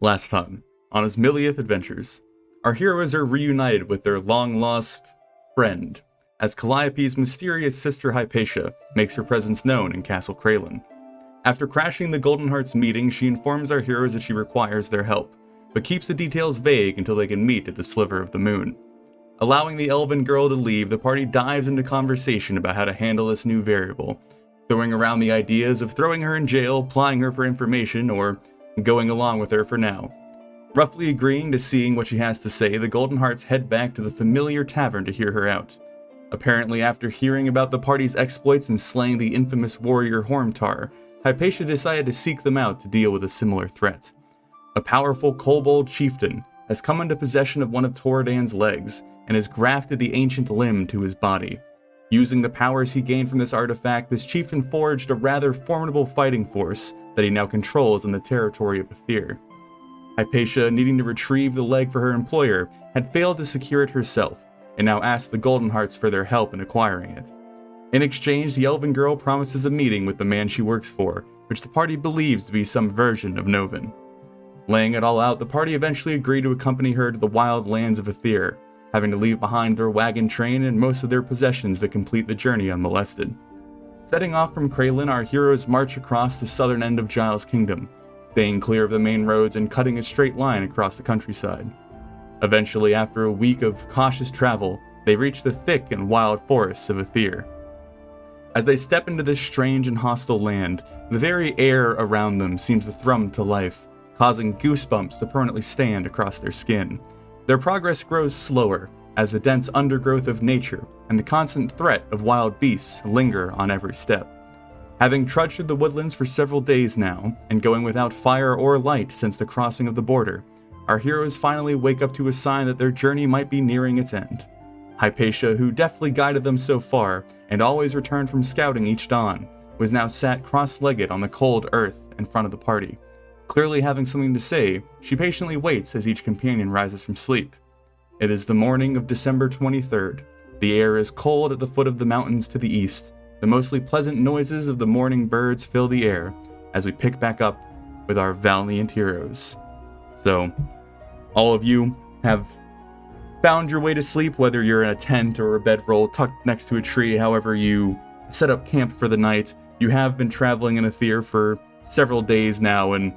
Last time, on Asmiliath adventures, our heroes are reunited with their long-lost friend, as Calliope's mysterious sister Hypatia makes her presence known in Castle Kraylin. After crashing the Golden Hearts meeting, she informs our heroes that she requires their help, but keeps the details vague until they can meet at the Sliver of the Moon. Allowing the elven girl to leave, the party dives into conversation about how to handle this new variable, throwing around the ideas of throwing her in jail, plying her for information, or going along with her for now. Roughly agreeing to seeing what she has to say, the Golden Hearts head back to the familiar tavern to hear her out. Apparently, after hearing about the party's exploits in slaying the infamous warrior Hormtar, Hypatia decided to seek them out to deal with a similar threat. A powerful kobold chieftain has come into possession of one of Toradan's legs and has grafted the ancient limb to his body. Using the powers he gained from this artifact, this chieftain forged a rather formidable fighting force that he now controls in the territory of Aether. Hypatia, needing to retrieve the leg for her employer, had failed to secure it herself, and now asked the Golden Hearts for their help in acquiring it. In exchange, the elven girl promises a meeting with the man she works for, which the party believes to be some version of Novin. Laying it all out, the party eventually agreed to accompany her to the wild lands of Aether, having to leave behind their wagon train and most of their possessions to complete the journey unmolested. Setting off from Kraylin, our heroes march across the southern end of Giles' kingdom, staying clear of the main roads and cutting a straight line across the countryside. Eventually, after a week of cautious travel, they reach the thick and wild forests of Aether. As they step into this strange and hostile land, the very air around them seems to thrum to life, causing goosebumps to permanently stand across their skin. Their progress grows slower, as the dense undergrowth of nature and the constant threat of wild beasts linger on every step. Having trudged through the woodlands for several days now, and going without fire or light since the crossing of the border, our heroes finally wake up to a sign that their journey might be nearing its end. Hypatia, who deftly guided them so far, and always returned from scouting each dawn, was now sat cross-legged on the cold earth in front of the party. Clearly having something to say, she patiently waits as each companion rises from sleep. It is the morning of December 23rd. The air is cold at the foot of the mountains to the east. The mostly pleasant noises of the morning birds fill the air as we pick back up with our valiant heroes. So, all of you have found your way to sleep, whether you're in a tent or a bedroll tucked next to a tree, however you set up camp for the night. You have been traveling in Aether for several days now, and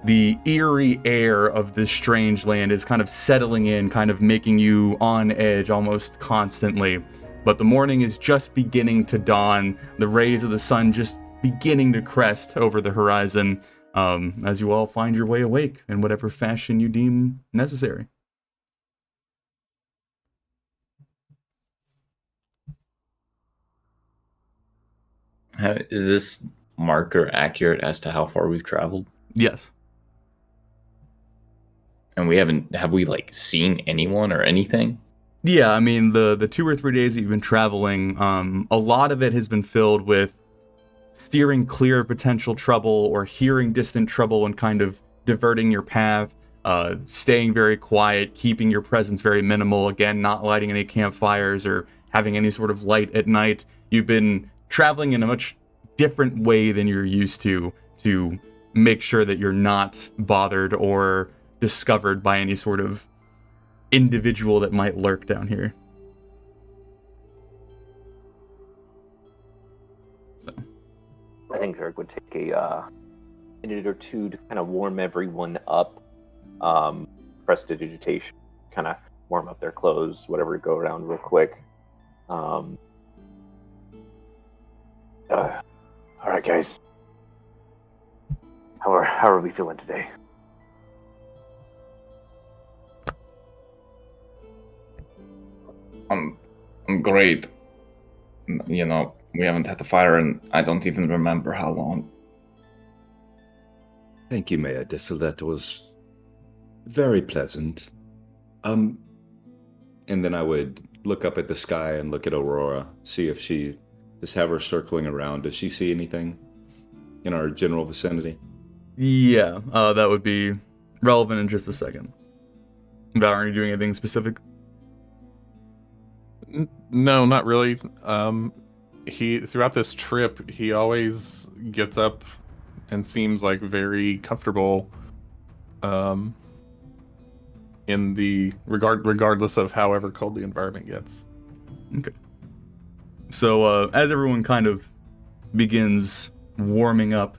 the eerie air of this strange land is kind of settling in, kind of making you on edge almost constantly. But the morning is just beginning to dawn, the rays of the sun just beginning to crest over the horizon, as you all find your way awake in whatever fashion you deem necessary. Is this marker accurate as to how far we've traveled? Yes. And have we seen anyone or anything? Yeah, I mean, the 2 or 3 days that you've been traveling, a lot of it has been filled with steering clear of potential trouble or hearing distant trouble and kind of diverting your path, staying very quiet, keeping your presence very minimal, again, not lighting any campfires or having any sort of light at night. You've been traveling in a much different way than you're used to make sure that you're not bothered or discovered by any sort of individual that might lurk down here. So I think Jerak would take a minute or two to kind of warm everyone up. Prestidigitation, kind of warm up their clothes, whatever, go around real quick. All right, guys. How are we feeling today? I'm great. You know, we haven't had the fire and I don't even remember how long. Thank you, Mayor Dissel. That was very pleasant. And then I would look up at the sky and look at Aurora, see if she just have her circling around. Does she see anything in our general vicinity? yeah, that would be relevant in just a second. Val, are you doing anything specific? No, not really. He throughout this trip, he always gets up and seems like very comfortable in the regardless of however cold the environment gets. Okay. So as everyone kind of begins warming up,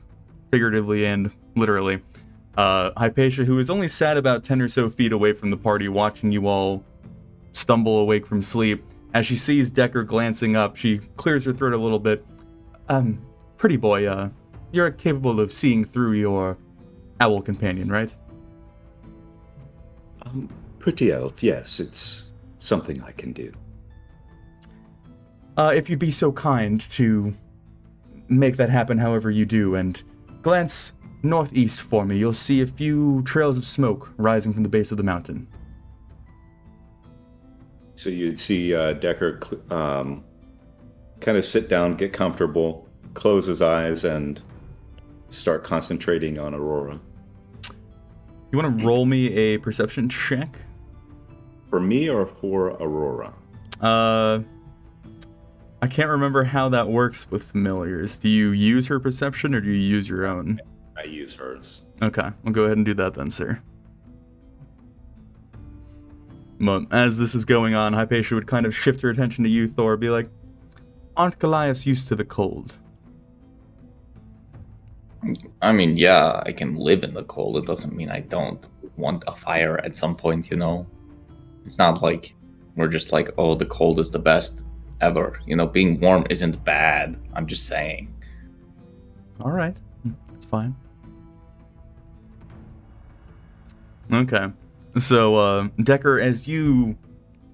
figuratively and literally, Hypatia, who is only sat about 10 or so feet away from the party, watching you all stumble awake from sleep, as she sees Decker glancing up, she clears her throat a little bit. Pretty boy, you're capable of seeing through your owl companion, right? Pretty elf, yes, it's something I can do. If you'd be so kind to make that happen however you do, and glance northeast for me, you'll see a few trails of smoke rising from the base of the mountain. So you'd see Decker kind of sit down, get comfortable, close his eyes, and start concentrating on Aurora. You want to roll me a perception check? For me or for Aurora? I can't remember how that works with familiars. Do you use her perception or do you use your own? I use hers. Okay, we'll go ahead and do that then, sir. But as this is going on, Hypatia would kind of shift her attention to you, Thor, be like, aren't Goliaths used to the cold? I mean, yeah, I can live in the cold. It doesn't mean I don't want a fire at some point, you know? It's not like we're just like, oh, the cold is the best ever. You know, being warm isn't bad. I'm just saying. All right, that's fine. Okay, so Decker, as you,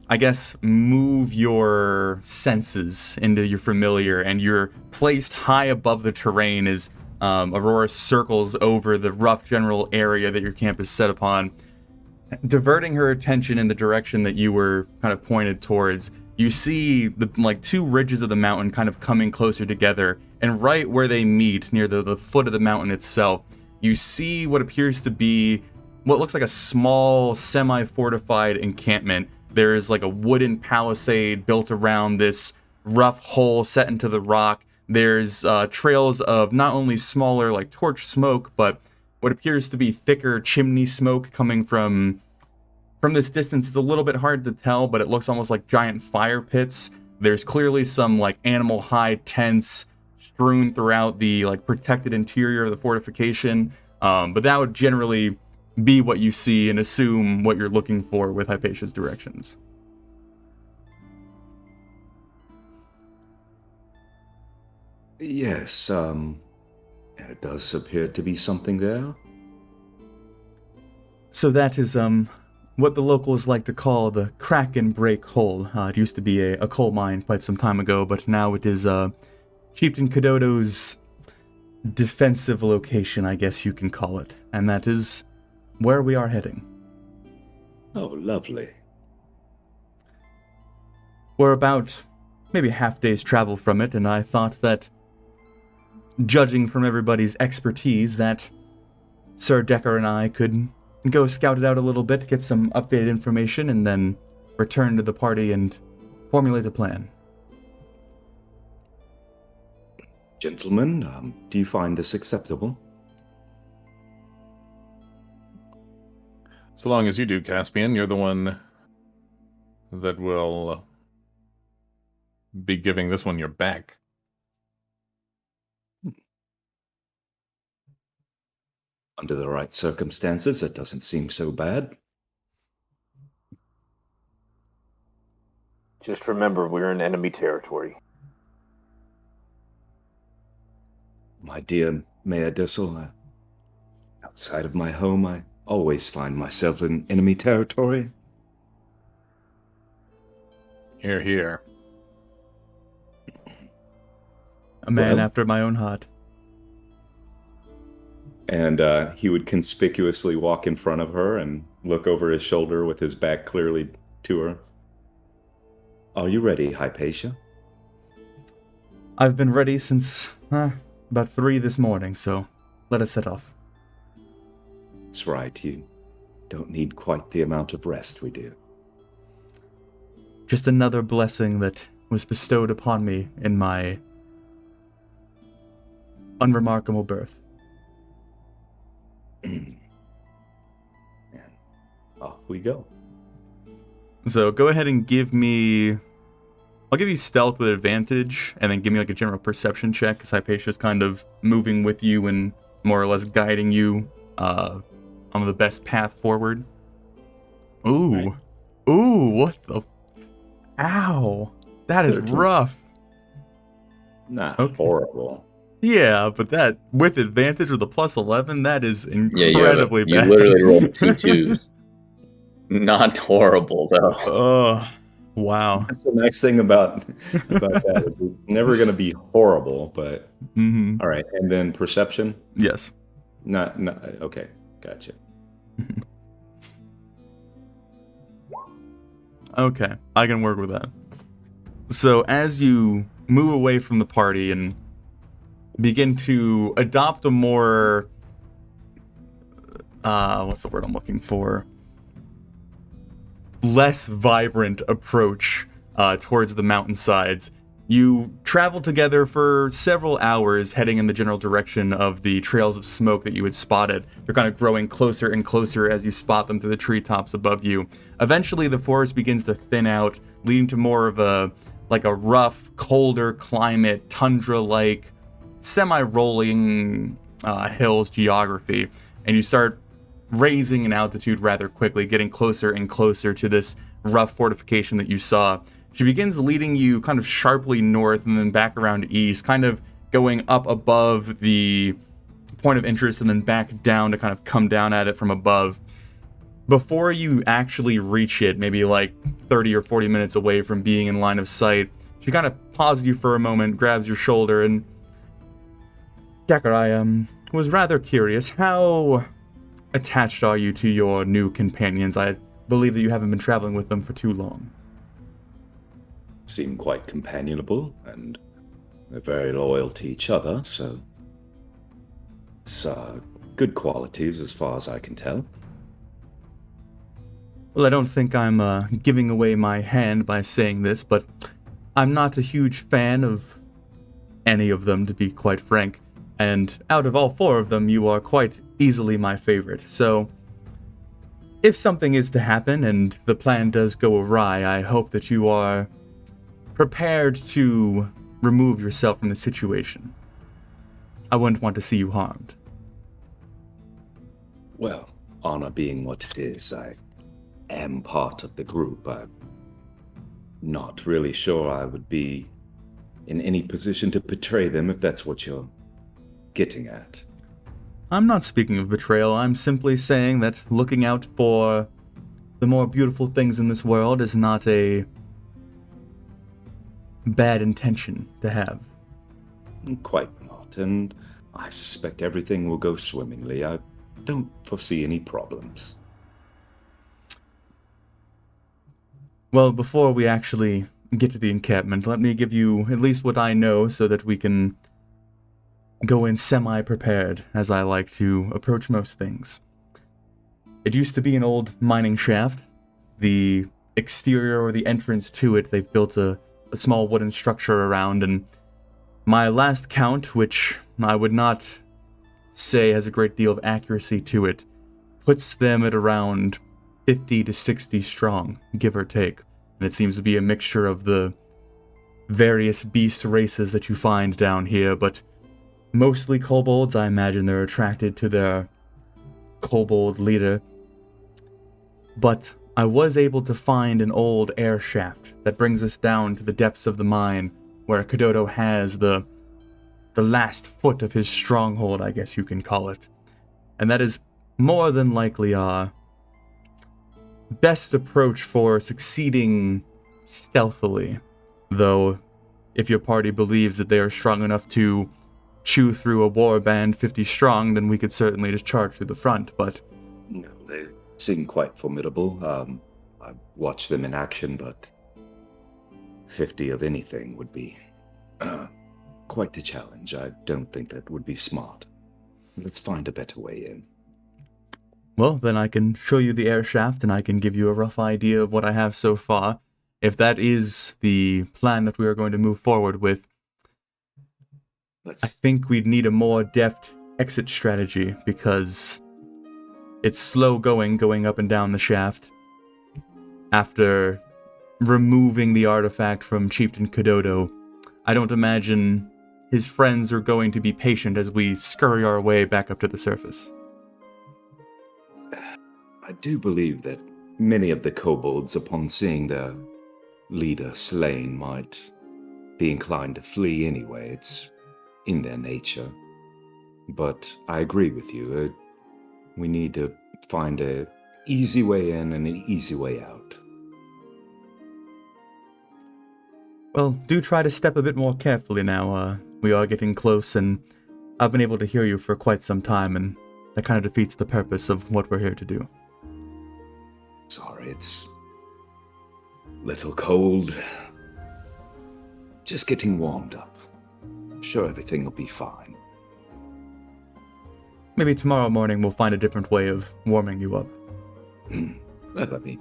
I guess, move your senses into your familiar and you're placed high above the terrain as Aurora circles over the rough general area that your camp is set upon, diverting her attention in the direction that you were kind of pointed towards. You see the two ridges of the mountain kind of coming closer together, and right where they meet, near the foot of the mountain itself, you see what appears to be what looks like a small semi-fortified encampment. There is like a wooden palisade built around this rough hole set into the rock. There's trails of not only smaller like torch smoke, but what appears to be thicker chimney smoke coming from this distance. It's a little bit hard to tell, but it looks almost like giant fire pits. There's clearly some like animal hide tents strewn throughout the like protected interior of the fortification. But that would generally be what you see and assume what you're looking for with Hypatia's directions. Yes, there does appear to be something there. So that is what the locals like to call the Crack and Break Hole. It used to be a coal mine quite some time ago, but now it is Chieftain Kododo's defensive location, I guess you can call it. And that is where we are heading. Oh, lovely. We're about maybe a half day's travel from it, and I thought that, judging from everybody's expertise, that Sir Decker and I could go scout it out a little bit, get some updated information, and then return to the party and formulate a plan. Gentlemen, do you find this acceptable? So long as you do, Caspian, you're the one that will be giving this one your back. Under the right circumstances, it doesn't seem so bad. Just remember, we're in enemy territory. My dear Mayor Dissel, outside of my home, I always find myself in enemy territory. Here, here. A man Well, after my own heart. And he would conspicuously walk in front of her and look over his shoulder with his back clearly to her. Are you ready, Hypatia? I've been ready since about 3 this morning, so let us set off. That's right, you don't need quite the amount of rest we do. Just another blessing that was bestowed upon me in my unremarkable birth. off we go. So go ahead and give me... I'll give you stealth with advantage, and then give me like a general perception check, because Hypatia's kind of moving with you and more or less guiding you on the best path forward. Ooh. Right. Ooh, what the... Ow. That is 13. rough. Not Okay. horrible. Yeah, but that, with advantage with a plus 11, that is Yeah, incredibly you bad. literally rolled 2 twos. Not horrible though. Oh, wow. That's the nice thing about that. Is it's never going to be horrible, but Mm-hmm. all right. And then perception? Yes. Not okay. Gotcha. Okay, I can work with that. So as you move away from the party and begin to adopt a more, what's the word I'm looking for? Less vibrant approach towards the mountainsides, you travel together for several hours, heading in the general direction of the trails of smoke that you had spotted. They're kind of growing closer and closer as you spot them through the treetops above you. Eventually, the forest begins to thin out, leading to more of a rough, colder climate, tundra-like, semi-rolling hills geography, and you start raising in altitude rather quickly, getting closer and closer to this rough fortification that you saw. She begins leading you kind of sharply north and then back around east, kind of going up above the point of interest and then back down to kind of come down at it from above. Before you actually reach it, maybe like 30 or 40 minutes away from being in line of sight, she kind of pauses you for a moment, grabs your shoulder, and... Decker, I was rather curious. How attached are you to your new companions? I believe that you haven't been traveling with them for too long. Seem quite companionable, and they're very loyal to each other, so it's good qualities as far as I can tell. Well, I don't think I'm giving away my hand by saying this, but I'm not a huge fan of any of them, to be quite frank. And out of all four of them, you are quite easily my favorite. So, if something is to happen and the plan does go awry, I hope that you are prepared to remove yourself from the situation. I wouldn't want to see you harmed. Well, honor being what it is, I am part of the group. I'm not really sure I would be in any position to betray them, if that's what you're getting at. I'm not speaking of betrayal. I'm simply saying that looking out for the more beautiful things in this world is not a bad intention to have. Quite not, and I suspect everything will go swimmingly. I don't foresee any problems. Well, before we actually get to the encampment, let me give you at least what I know so that we can go in semi-prepared, as I like to approach most things. It used to be an old mining shaft. The exterior or the entrance to it, they've built a small wooden structure around, and my last count, which I would not say has a great deal of accuracy to it, puts them at around 50 to 60 strong, give or take. And it seems to be a mixture of the various beast races that you find down here, but mostly kobolds. I imagine they're attracted to their kobold leader. But I was able to find an old air shaft that brings us down to the depths of the mine, where Kododo has the last foot of his stronghold, I guess you can call it. And that is more than likely our best approach for succeeding stealthily. Though, if your party believes that they are strong enough to chew through a warband 50 strong, then we could certainly just charge through the front, but... No, they seem quite formidable. I've watched them in action, but 50 of anything would be quite the challenge. I don't think that would be smart. Let's find a better way in. Well, then I can show you the air shaft, and I can give you a rough idea of what I have so far. If that is the plan that we are going to move forward with, I think we'd need a more deft exit strategy, because It's slow going up and down the shaft. After removing the artifact from Chieftain Kododo, I don't imagine his friends are going to be patient as we scurry our way back up to the surface. I do believe that many of the kobolds, upon seeing their leader slain, might be inclined to flee anyway. It's in their nature. But I agree with you. We need to find an easy way in and an easy way out. Well, do try to step a bit more carefully now. We are getting close, and I've been able to hear you for quite some time, and that kind of defeats the purpose of what we're here to do. Sorry, it's a little cold. Just getting warmed up. I'm sure everything will be fine. Maybe tomorrow morning we'll find a different way of warming you up. Well, I mean,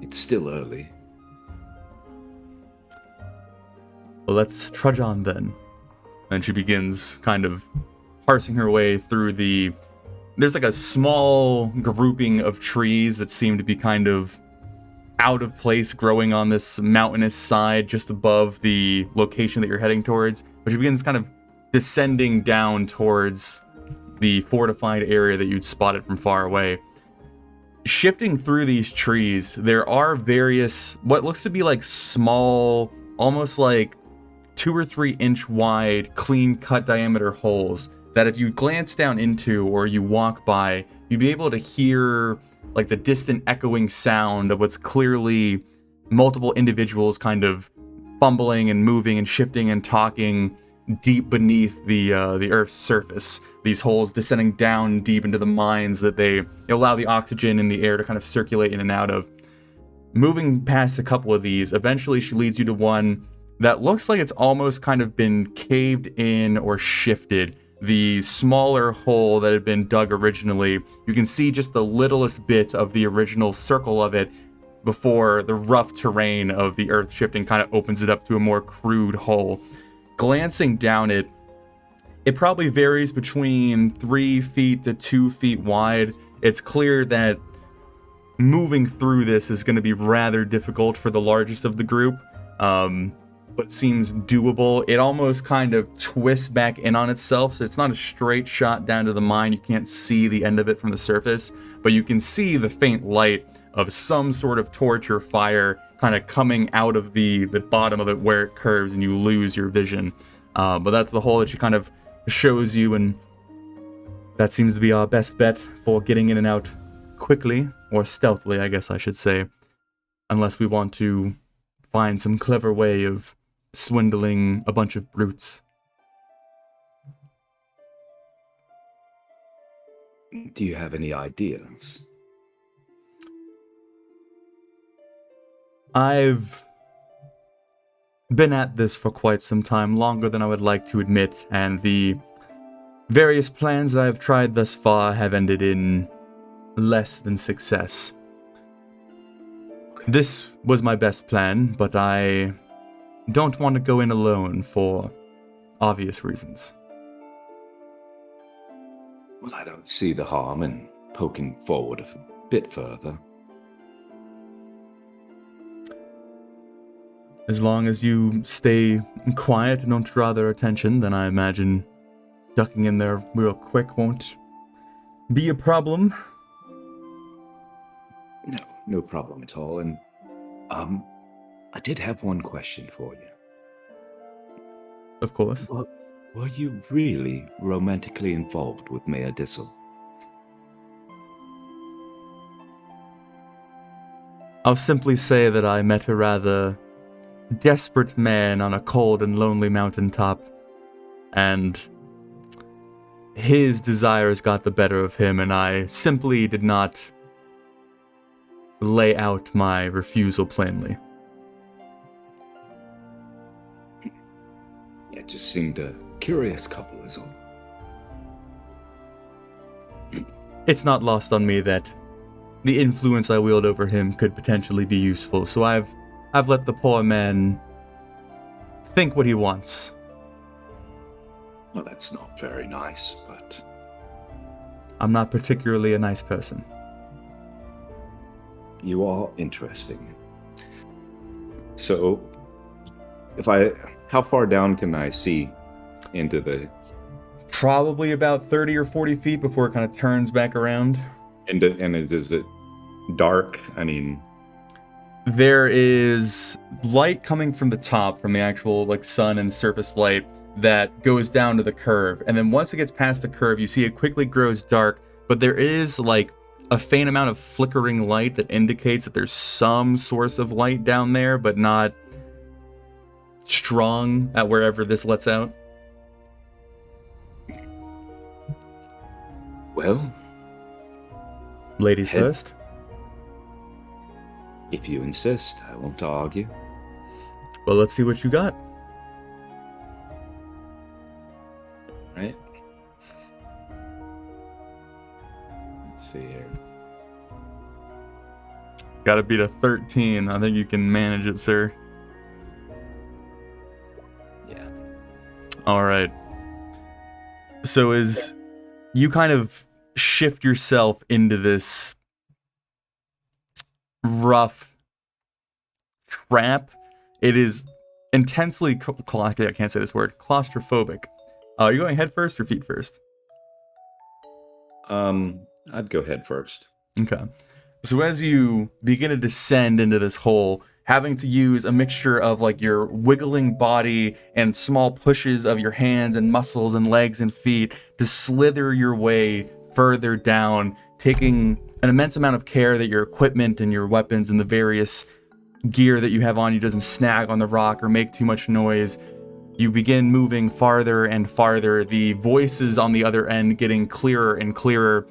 it's still early. Well, let's trudge on then. And she begins kind of parsing her way through there's like a small grouping of trees that seem to be kind of out of place growing on this mountainous side just above the location that you're heading towards. But she begins kind of descending down towards the fortified area that you'd spotted from far away. Shifting through these trees, there are various, what looks to be like small, almost like 2 or 3 inch wide, clean cut diameter holes that if you glance down into or you walk by, you'd be able to hear like the distant echoing sound of what's clearly multiple individuals kind of fumbling and moving and shifting and talking deep beneath the Earth's surface. These holes descending down deep into the mines that they allow the oxygen in the air to kind of circulate in and out of. Moving past a couple of these, eventually she leads you to one that looks like it's almost kind of been caved in or shifted. The smaller hole that had been dug originally, you can see just the littlest bit of the original circle of it before the rough terrain of the earth shifting kind of opens it up to a more crude hole. Glancing down it, it probably varies between 3 feet to 2 feet wide. It's clear that moving through this is going to be rather difficult for the largest of the group. But seems doable. It almost kind of twists back in on itself, so it's not a straight shot down to the mine. You can't see the end of it from the surface, but you can see the faint light of some sort of torch or fire kind of coming out of the bottom of it where it curves, and you lose your vision. But that's the hole that she kind of shows you, and that seems to be our best bet for getting in and out quickly, or stealthily, I guess I should say, unless we want to find some clever way of swindling a bunch of brutes. Do you have any ideas? I've been at this for quite some time, longer than I would like to admit, and the various plans that I've tried thus far have ended in less than success. This was my best plan, but I don't want to go in alone for obvious reasons. Well, I don't see the harm in poking forward a bit further. As long as you stay quiet and don't draw their attention, then I imagine ducking in there real quick won't be a problem. No problem at all. And, I did have one question for you. Of course. Were you really romantically involved with Mayor Dissel? I'll simply say that I met a rather desperate man on a cold and lonely mountaintop, and his desires got the better of him, and I simply did not lay out my refusal plainly. It just seemed a curious couple is all. It's not lost on me that the influence I wield over him could potentially be useful, so I've let the poor man think what he wants. Well, that's not very nice, but... I'm not particularly a nice person. You are interesting. So, how far down can I see into the... Probably about 30 or 40 feet before it kind of turns back around. And is it dark? I mean... There is light coming from the top, from the actual like sun and surface light that goes down to the curve. And then once it gets past the curve, you see it quickly grows dark, but there is like a faint amount of flickering light that indicates that there's some source of light down there, but not strong at wherever this lets out. Well... Ladies Head- first. If you insist, I won't argue. Well, let's see what you got. Right? Let's see here. Gotta beat a 13. I think you can manage it, sir. Yeah. All right. So as you kind of shift yourself into this rough trap, it is intensely I can't say this word, claustrophobic. Are you going head first or feet first? I'd go head first. Okay. So as you begin to descend into this hole, having to use a mixture of like your wiggling body and small pushes of your hands and muscles and legs and feet to slither your way further down, taking an immense amount of care that your equipment and your weapons and the various gear that you have on you doesn't snag on the rock or make too much noise. You begin moving farther and farther, the voices on the other end getting clearer and clearer.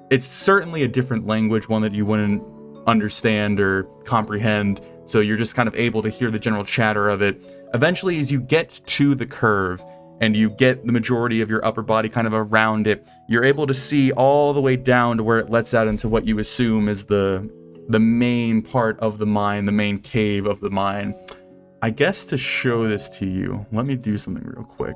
It's certainly a different language, one that you wouldn't understand or comprehend, so you're just kind of able to hear the general chatter of it. Eventually, as you get to the curve and you get the majority of your upper body kind of around it, you're able to see all the way down to where it lets out into what you assume is the main part of the mine, the main cave of the mine. I guess to show this to you, let me do something real quick.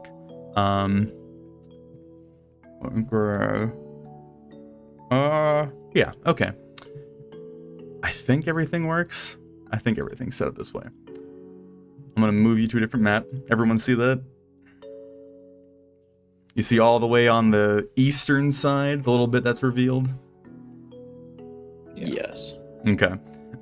Yeah, okay. I think everything works. I think everything's set up this way. I'm gonna move you to a different map. Everyone see that? You see all the way on the eastern side, the little bit that's revealed? Yes. Okay.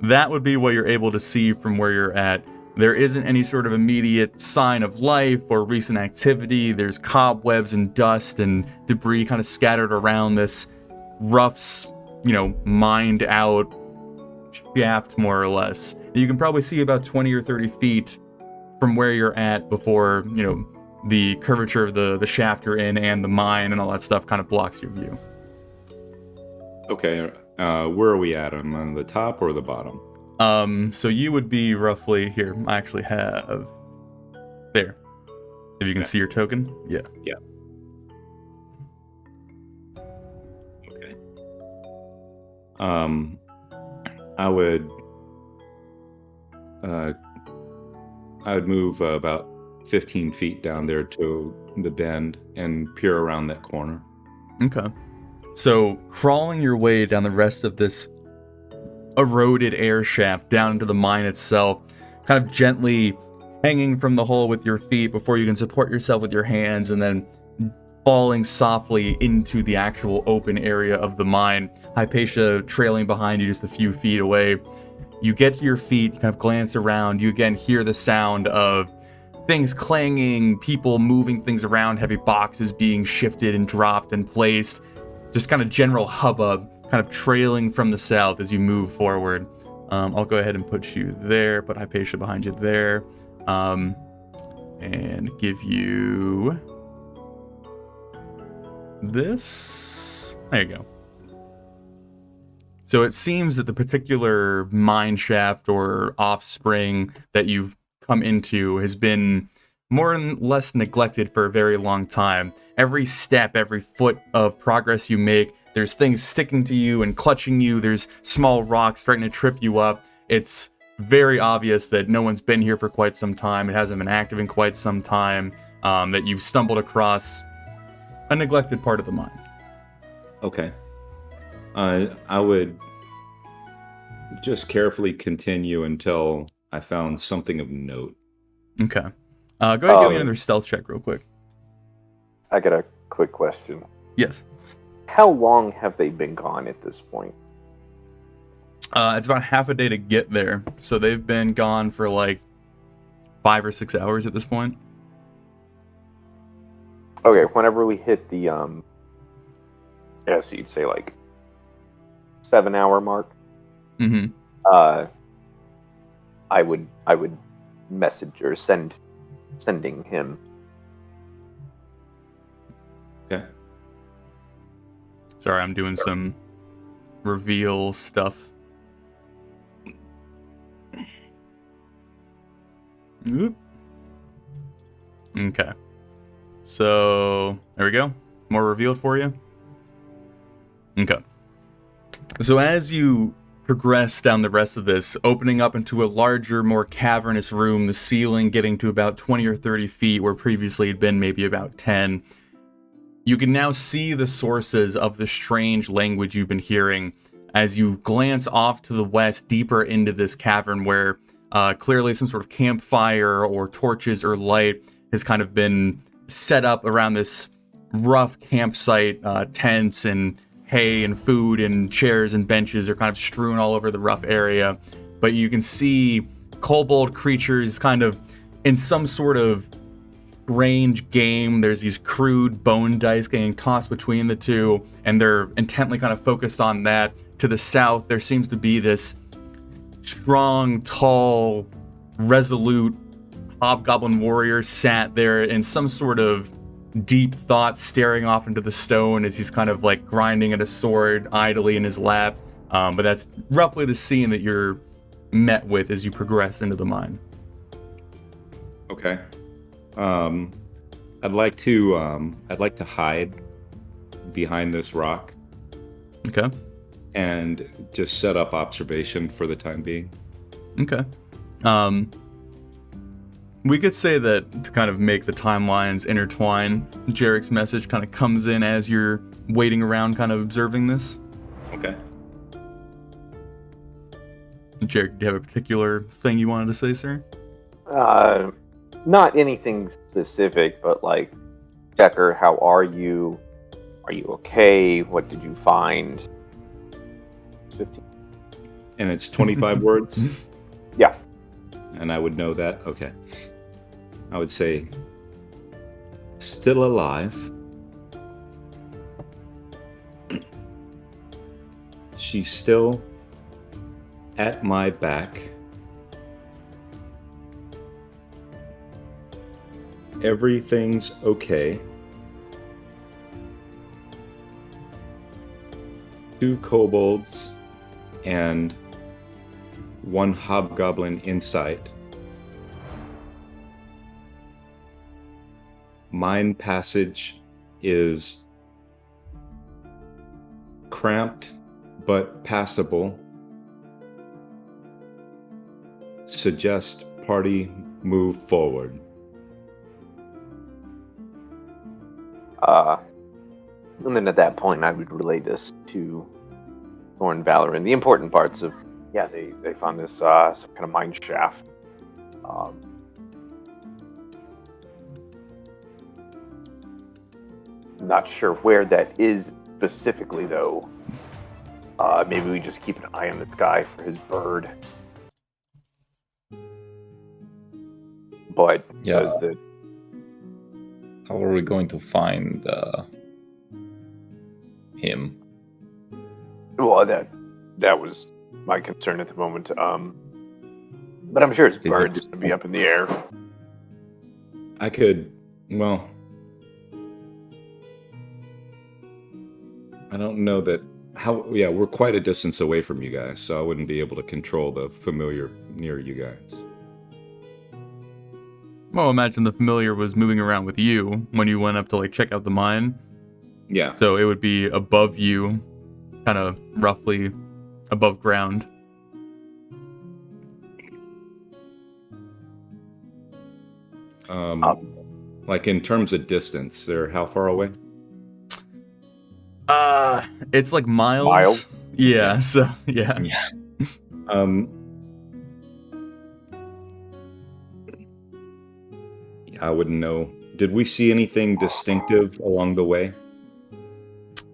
That would be what you're able to see from where you're at. There isn't any sort of immediate sign of life or recent activity. There's cobwebs and dust and debris kind of scattered around this rough, mined out shaft, more or less. You can probably see about 20 or 30 feet from where you're at before, the curvature of the shaft you're in and the mine and all that stuff kind of blocks your view. Okay, where are we at? Am I on the top or the bottom? So you would be roughly here. I actually have there. If you can see your token, yeah. Yeah. Okay. I would move about 15 feet down there to the bend and peer around that corner. Okay. So crawling your way down the rest of this eroded air shaft down into the mine itself, kind of gently hanging from the hole with your feet before you can support yourself with your hands, and then falling softly into the actual open area of the mine. Hypatia trailing behind you just a few feet away. You get to your feet, kind of glance around, you again hear the sound of things clanging, people moving things around, heavy boxes being shifted and dropped and placed. Just kind of general hubbub, kind of trailing from the south as you move forward. I'll go ahead and put you there, put Hypatia behind you there, and give you this. There you go. So it seems that the particular mine shaft or offspring that you've come into has been more or less neglected for a very long time. Every step, every foot of progress you make, there's things sticking to you and clutching you. There's small rocks starting to trip you up. It's very obvious that no one's been here for quite some time. It hasn't been active in quite some time, that you've stumbled across a neglected part of the mine. Okay. I would just carefully continue until I found something of note. Okay. Go ahead and give me another stealth check real quick. I got a quick question. Yes. How long have they been gone at this point? It's about half a day to get there. So they've been gone for like 5 or 6 hours at this point. Okay, whenever we hit the yeah, so you'd say like 7-hour mark. Mm-hmm. I would message or sending him. Okay. Sorry, I'm doing some reveal stuff. Oop. Okay. So, there we go. More revealed for you. Okay. So as you progress down the rest of this, opening up into a larger, more cavernous room, the ceiling getting to about 20 or 30 feet, where previously had been maybe about 10, you can now see the sources of the strange language you've been hearing as you glance off to the west, deeper into this cavern where clearly some sort of campfire or torches or light has kind of been set up around this rough campsite. Tents and hay and food and chairs and benches are kind of strewn all over the rough area. But you can see kobold creatures kind of in some sort of strange game. There's these crude bone dice getting tossed between the two, and they're intently kind of focused on that. To the south, there seems to be this strong, tall, resolute hobgoblin warrior sat there in some sort of deep thought, staring off into the stone as he's kind of like grinding at a sword idly in his lap. But that's roughly the scene that you're met with as you progress into the mine. Okay. I'd like to hide behind this rock Okay. and just set up observation for the time being. Okay. We could say that to kind of make the timelines intertwine, Jerak's message kind of comes in as you're waiting around kind of observing this. Okay. Jerak, do you have a particular thing you wanted to say, sir? Not anything specific, but like, Decker, how are you? Are you okay? What did you find? 15. And it's 25 words? Yeah. And I would know that? Okay. I would say, still alive. She's still at my back. Everything's okay. 2 kobolds and 1 hobgoblin in sight. Mine passage is cramped but passable. Suggest party move forward. And then at that point, I would relay this to Thorn Valor and the important parts of, yeah, they found this some kind of mine shaft. Not sure where that is specifically, though. Maybe we just keep an eye on this guy for his bird. But Yeah. says that How are we going to find him? well, that was my concern at the moment. But I'm sure his it- bird's going to be up in the air. I could, well, I don't know that yeah, we're quite a distance away from you guys, so I wouldn't be able to control the familiar near you guys. Well, imagine the familiar was moving around with you when you went up to like check out the mine. Yeah. So it would be above you, kind of roughly above ground. Like in terms of distance, they're how far away? It's like miles. Miles? Yeah. So yeah. Yeah. I wouldn't know. Did we see anything distinctive along the way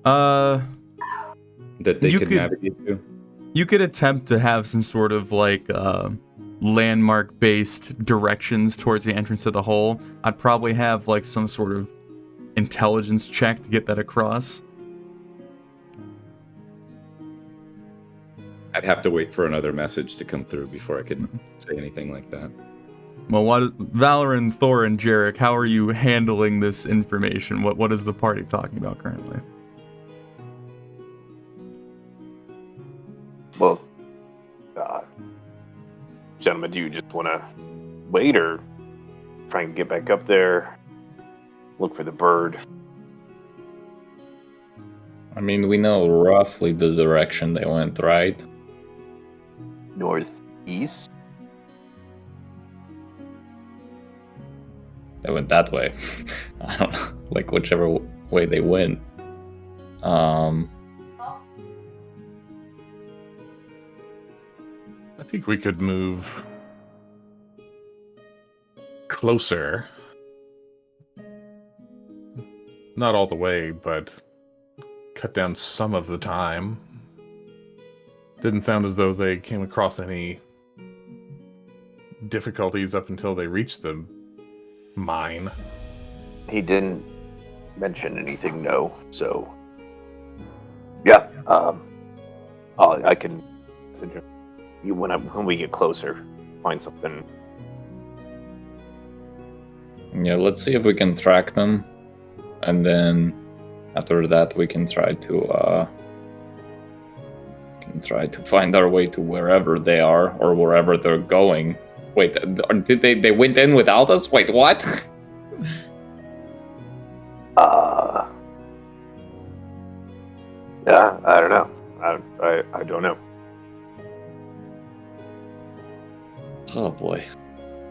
Uh, that they You could could- navigate to? you could attempt to have some sort of like landmark-based directions towards the entrance of the hole. I'd probably have like some sort of intelligence check to get that across. I'd have to wait for another message to come through before I could say anything like that. Well, Valoran, Thor, and Jerak, how are you handling this information? What is the party talking about currently? Well, gentlemen, do you just want to wait or try and get back up there, look for the bird? I mean, we know roughly the direction they went, right? Northeast? They went that way. I don't know, like whichever way they went. I think we could move closer. Not all the way, but cut down some of the time. Didn't sound as though they came across any difficulties up until they reached the mine. He didn't mention anything, no. So, yeah. I can suggest you when we get closer, find something. Yeah, let's see if we can track them, and then after that we can try to find our way to wherever they are or wherever they're going. Wait, did they went in without us? Wait, what? Yeah, I don't know. I don't know. Oh boy.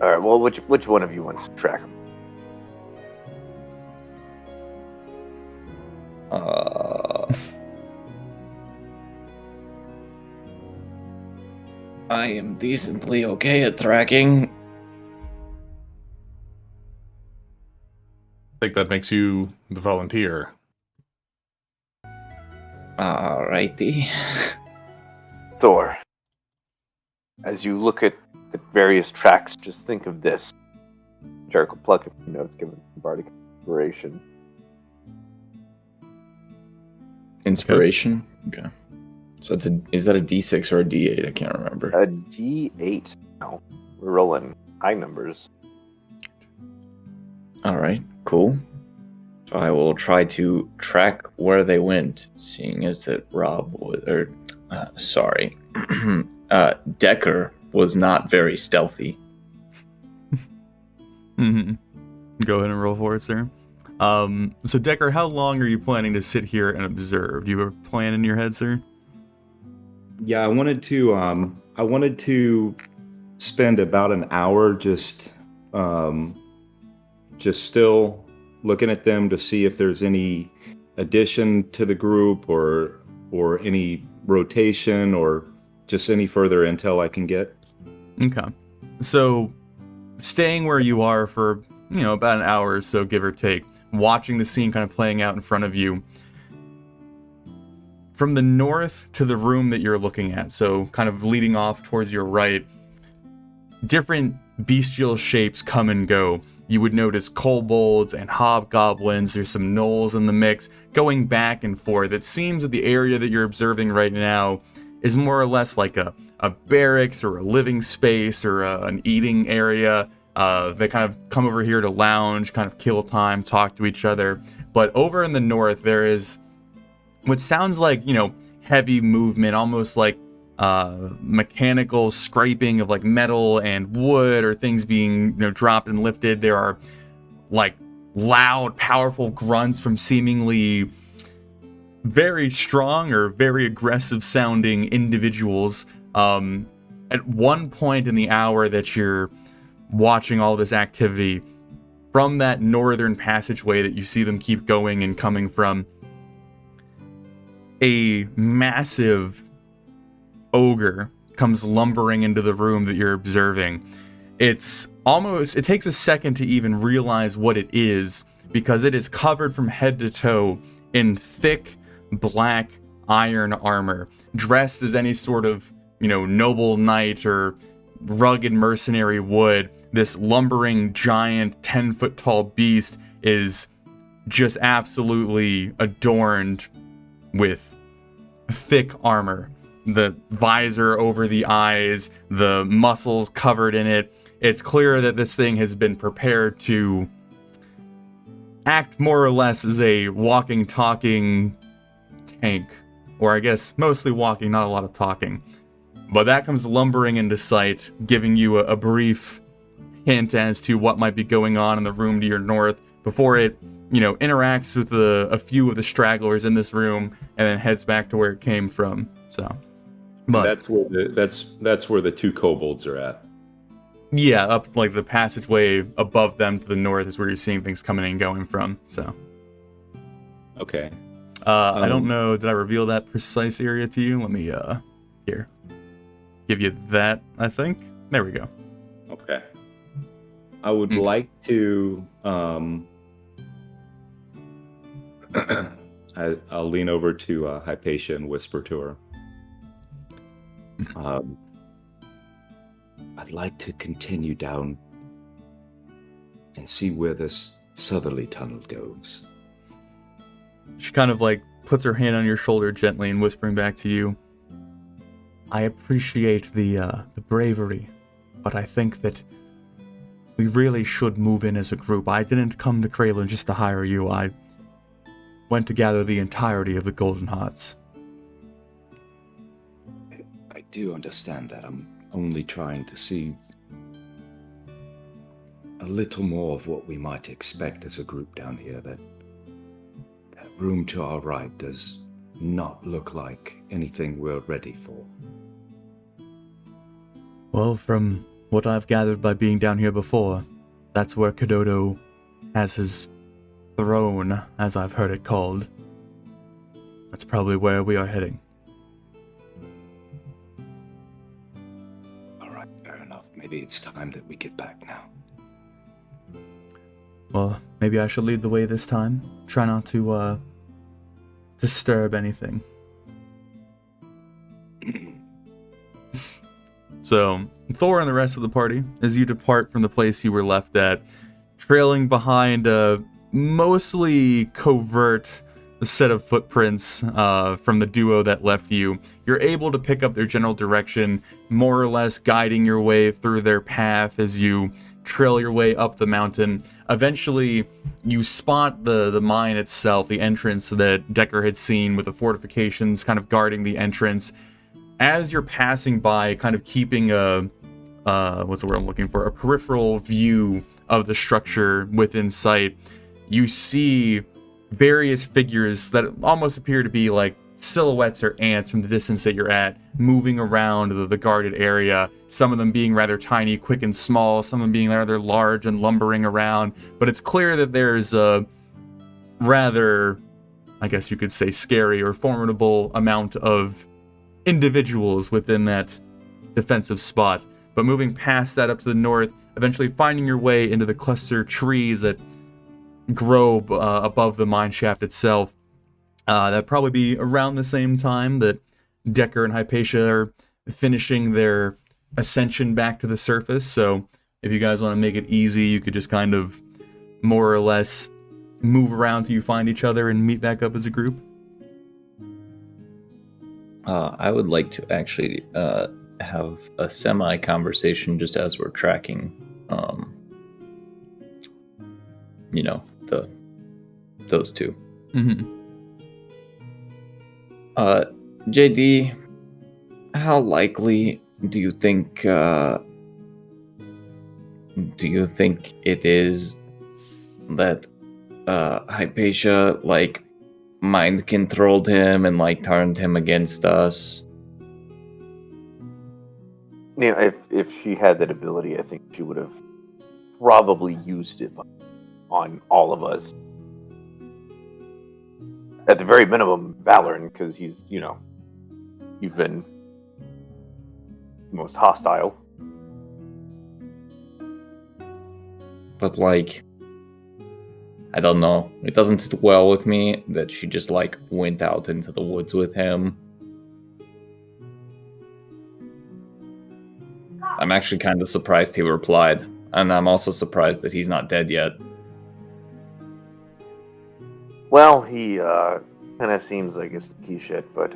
All right. Well, which one of you wants to track him? I am decently okay at tracking. I think that makes you the volunteer. Alrighty. Thor. As you look at the various tracks, just think of this. Jerak will pluck a few notes, given bardic inspiration. Inspiration? Okay. So is that a D6 or a D8? I can't remember. A D8. No, we're rolling high numbers. Alright, cool. So I will try to track where they went, seeing as that Decker was not very stealthy. Mm-hmm. Go ahead and roll for it, sir. So Decker, how long are you planning to sit here and observe? Do you have a plan in your head, sir? Yeah, I wanted to spend about an hour just still looking at them to see if there's any addition to the group or any rotation or just any further intel I can get. Okay. So staying where you are for, about an hour or so, give or take, watching the scene kind of playing out in front of you. From the north to the room that you're looking at, so kind of leading off towards your right, different bestial shapes come and go. You would notice kobolds and hobgoblins. There's some gnolls in the mix, going back and forth. It seems that the area that you're observing right now is more or less like a barracks or a living space or an eating area. They kind of come over here to lounge, kind of kill time, talk to each other. But over in the north, there is what sounds like, heavy movement, almost like mechanical scraping of like metal and wood or things being, dropped and lifted. There are like loud, powerful grunts from seemingly very strong or very aggressive sounding individuals. At one point in the hour that you're watching all this activity, from that northern passageway that you see them keep going and coming from, a massive ogre comes lumbering into the room that you're observing. It takes a second to even realize what it is, because it is covered from head to toe in thick black iron armor, dressed as any sort of, noble knight or rugged mercenary would. This lumbering giant 10-foot tall beast is just absolutely adorned with thick armor. The visor over the eyes, the muscles covered in it. It's clear that this thing has been prepared to act more or less as a walking, talking tank. Or I guess mostly walking, not a lot of talking. But that comes lumbering into sight, giving you a brief hint as to what might be going on in the room to your north before it, interacts with a few of the stragglers in this room and then heads back to where it came from. So, but that's where the two kobolds are at. Yeah, up like the passageway above them to the north is where you're seeing things coming and going from. So, okay. I don't know. Did I reveal that precise area to you? Let me here give you that. I think there we go. Okay. I would like to. I'll lean over to Hypatia and whisper to her. I'd like to continue down and see where this southerly tunnel goes. She kind of puts her hand on your shoulder gently and whispering back to you. I appreciate the bravery, but I think that we really should move in as a group. I didn't come to Kraylin just to hire you. I went to gather the entirety of the Golden Hearts. I do understand that. I'm only trying to see a little more of what we might expect as a group down here. That room to our right does not look like anything we're ready for. Well, from what I've gathered by being down here before, that's where Kododo has his throne, as I've heard it called. That's probably where we are heading. All right, fair enough. Maybe it's time that we get back now. Well, maybe I should lead the way this time. Try not to disturb anything. So, Thor and the rest of the party, as you depart from the place you were left at, trailing behind a mostly covert set of footprints from the duo that left you, you're able to pick up their general direction, more or less guiding your way through their path as you trail your way up the mountain. Eventually, you spot the mine itself, the entrance that Decker had seen with the fortifications kind of guarding the entrance. As you're passing by, kind of keeping what's the word I'm looking for? A peripheral view of the structure within sight, you see various figures that almost appear to be like silhouettes or ants from the distance that you're at, moving around the guarded area. Some of them being rather tiny, quick and small, some of them being rather large and lumbering around. But it's clear that there's a rather, I guess you could say, scary or formidable amount of individuals within that defensive spot. But moving past that up to the north, eventually finding your way into the cluster trees that grow above the mine shaft itself. That'd probably be around the same time that Decker and Hypatia are finishing their ascension back to the surface. So if you guys want to make it easy, you could just kind of more or less move around till you find each other and meet back up as a group. I would like to actually have a semi-conversation just as we're tracking, those two. Mm-hmm. JD, how likely do you think it is that Hypatia mind controlled him and turned him against us? If she had that ability, I think she would have probably used it on all of us. at the very minimum, Valoran, because he's, you've been the most hostile. But like, I don't know. It doesn't sit well with me that she just like went out into the woods with him. I'm actually kind of surprised he replied, and I'm also surprised that he's not dead yet. Well, he kind of seems like a sneaky shit, but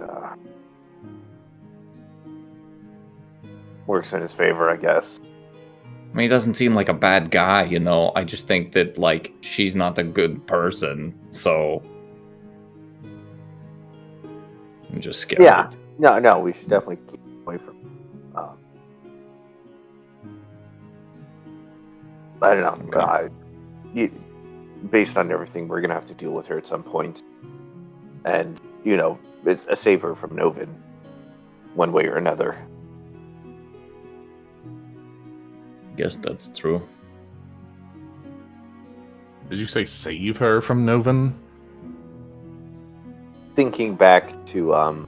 works in his favor, I guess. I mean, he doesn't seem like a bad guy, you know? I just think that, like, she's not a good person, so... I'm just scared. Yeah. No, we should definitely keep away from him. I don't know. Okay. Based on everything, we're going to have to deal with her at some point. And, it's a save her from Novin, one way or another. Guess that's true. Did you say save her from Novin? Thinking back to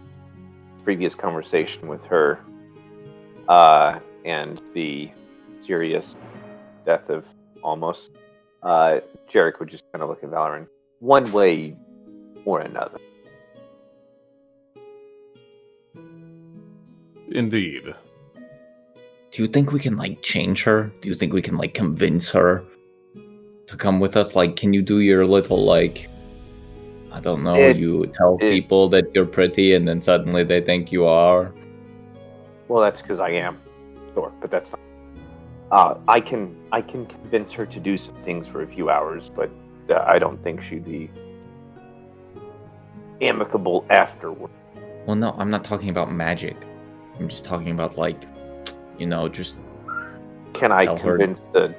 previous conversation with her and the serious death of Almost, Jerak would just kind of look at Valoran one way or another. Indeed. Do you think we can, like, change her? Do you think we can, like, convince her to come with us? Like, can you do your little, like... I don't know, you tell people that you're pretty and then suddenly they think you are? Well, that's because I am Thor, but that's not... I can convince her to do some things for a few hours, but I don't think she'd be amicable afterward. Well, no, I'm not talking about magic. I'm just talking about, like, just... Can I convince the,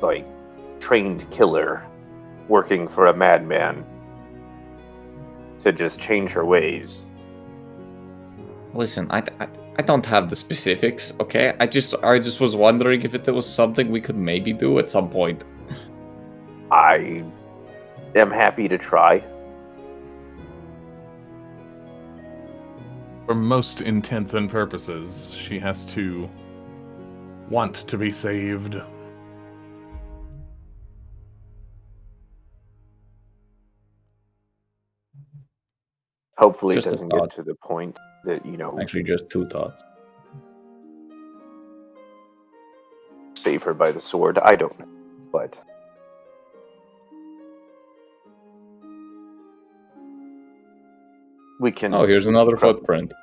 like, trained killer working for a madman to just change her ways? Listen, I don't have the specifics, okay? I just was wondering if it was something we could maybe do at some point. I am happy to try. For most intents and purposes, she has to want to be saved. Hopefully Just it a doesn't thought. get to the point that, Actually, just two thoughts. save her by the sword. I don't know, but... we can... Oh, here's another footprint.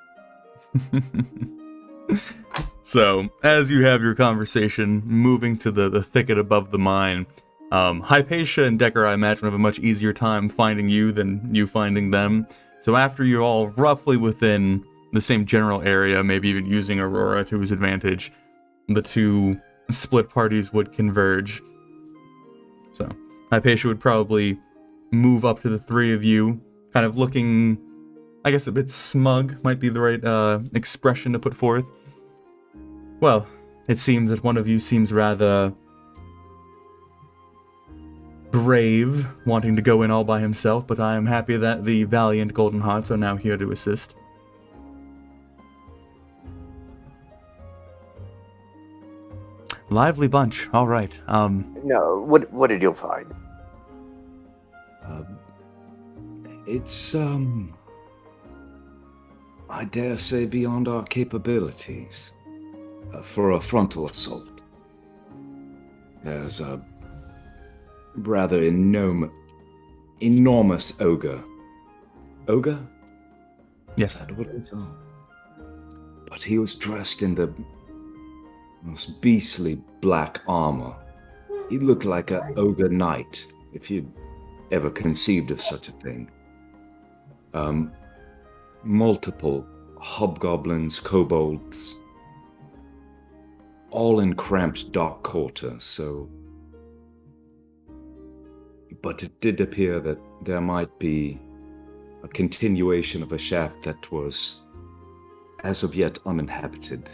So, as you have your conversation, moving to the thicket above the mine, Hypatia and Decker, I imagine, have a much easier time finding you than you finding them. So after you're all roughly within the same general area, maybe even using Aurora to his advantage, the two split parties would converge. So Hypatia would probably move up to the three of you, kind of looking, I guess, a bit smug might be the right expression to put forth. Well, it seems that one of you seems rather brave, wanting to go in all by himself, but I am happy that the valiant Golden Hearts are now here to assist. Lively bunch. All right. No, what did you find? It's, I dare say beyond our capabilities for a frontal assault. There's a rather enormous ogre. Ogre? Yes. Is that what it is? Oh. But he was dressed in the most beastly black armor. He looked like an ogre knight, if you'd ever conceived of such a thing. Multiple hobgoblins, kobolds, all in cramped dark quarters, so... But it did appear that there might be a continuation of a shaft that was, as of yet, uninhabited.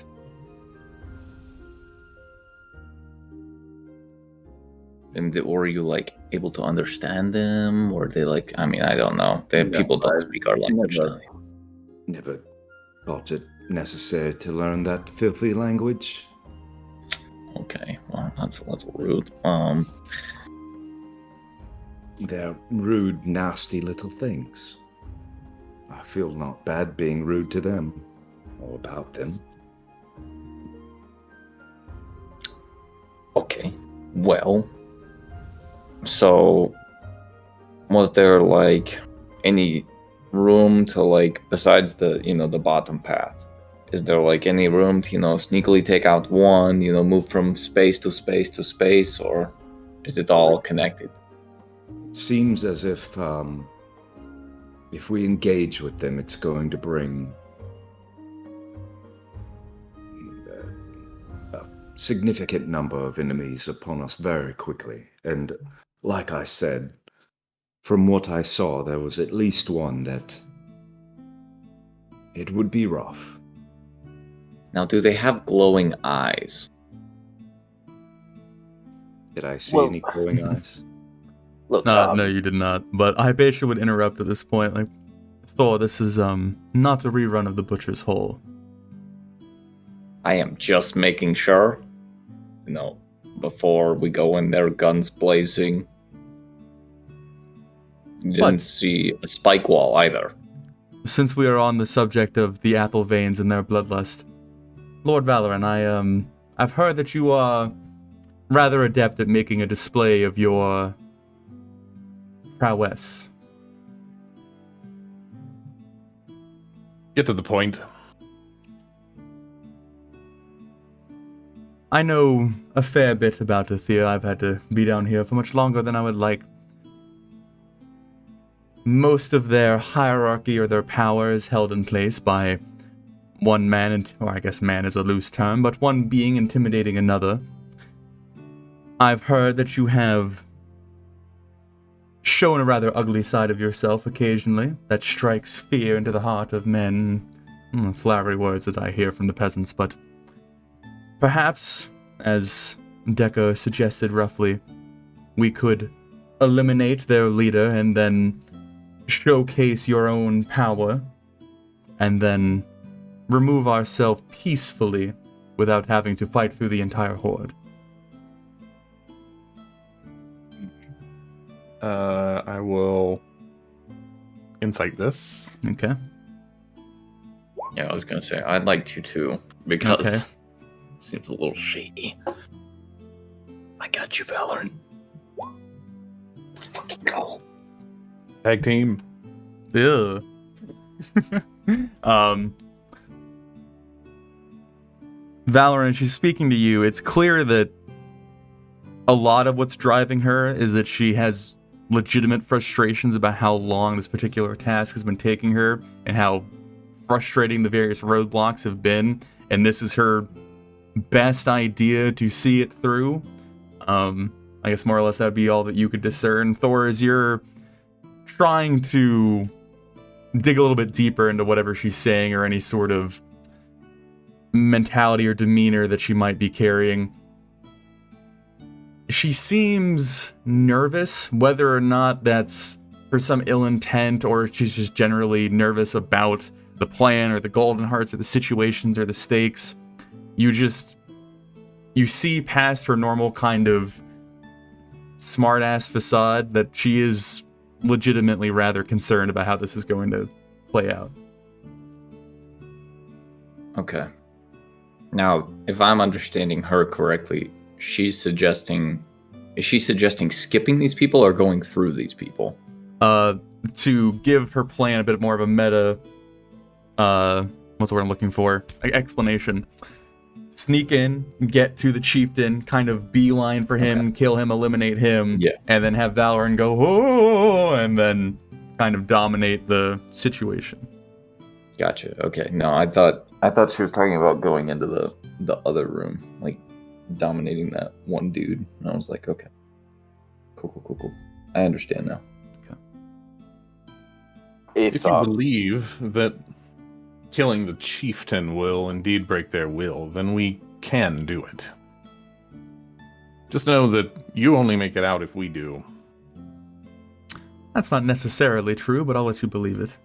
And were you like able to understand them, or they like? I mean, I don't know. No, People don't I speak our language. never thought it necessary to learn that filthy language. Okay, well, that's rude. They're rude, nasty little things. I feel not bad being rude to them or about them. Okay, well, so was there like any room to like besides the the bottom path? Is there like any room to sneakily take out one, move from space to space to space, or is it all connected? Seems as if we engage with them, it's going to bring a significant number of enemies upon us very quickly. And like I said, from what I saw, there was at least one that it would be rough. Now, do they have glowing eyes? Did I see Well- any glowing eyes? Look, No, you did not. But Hypatia would interrupt at this point, like, Thor, this is not a rerun of the Butcher's Hole. I am just making sure, before we go in there, guns blazing. You didn't What? see a spike wall either. Since we are on the subject of the apple veins and their bloodlust, Lord Valoran, I've heard that you are rather adept at making a display of your prowess. Get to the point. I know a fair bit about Athea. I've had to be down here for much longer than I would like. Most of their hierarchy or their power is held in place by one man, or I guess man is a loose term, but one being intimidating another. I've heard that you have shown a rather ugly side of yourself occasionally that strikes fear into the heart of men. Flowery words that I hear from the peasants, but perhaps, as Deca suggested roughly, we could eliminate their leader and then showcase your own power, and then remove ourselves peacefully without having to fight through the entire horde. I will insight this. Okay. Yeah, I was gonna say I'd like to too, because Okay. it seems a little shady. I got you, Valoran. Let's fucking go. Tag team. Ew. Valorant, she's speaking to you. It's clear that a lot of what's driving her is that she has legitimate frustrations about how long this particular task has been taking her and how frustrating the various roadblocks have been. And this is her best idea to see it through. I guess more or less that'd be all that you could discern. Thor, as you're trying to dig a little bit deeper into whatever she's saying or any sort of mentality or demeanor that she might be carrying, she seems nervous, whether or not that's for some ill intent or she's just generally nervous about the plan or the golden hearts or the situations or the stakes. You see past her normal kind of smart-ass facade that she is legitimately rather concerned about how this is going to play out. Okay. Now, if I'm understanding her correctly, is she suggesting skipping these people or going through these people? To give her plan a bit more of a meta, what's the word I'm looking for? Explanation. Sneak in, get to the chieftain, kind of beeline for him, kill him, eliminate him, Yeah. and then have Valoran go, oh, and then kind of dominate the situation. Gotcha. Okay. No, I thought she was talking about going into the other room, like dominating that one dude. And I was like, okay, cool. I understand now. If you believe that killing the chieftain will indeed break their will, then we can do it. Just know that you only make it out if we do. That's not necessarily true, but I'll let you believe it.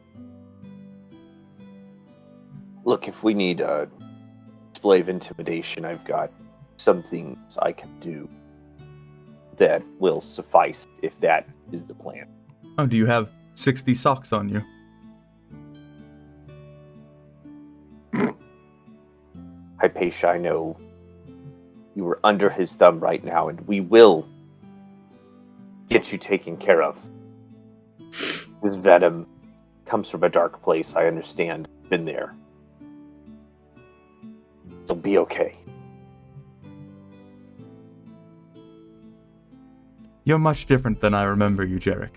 Look, if we need a display of intimidation, I've got some things I can do that will suffice if that is the plan. Oh, do you have 60 socks on you? Hypatia, I know you are under his thumb right now, and we will get you taken care of. This venom comes from a dark place, I understand. Been there. It'll be okay. You're much different than I remember you, Jerak.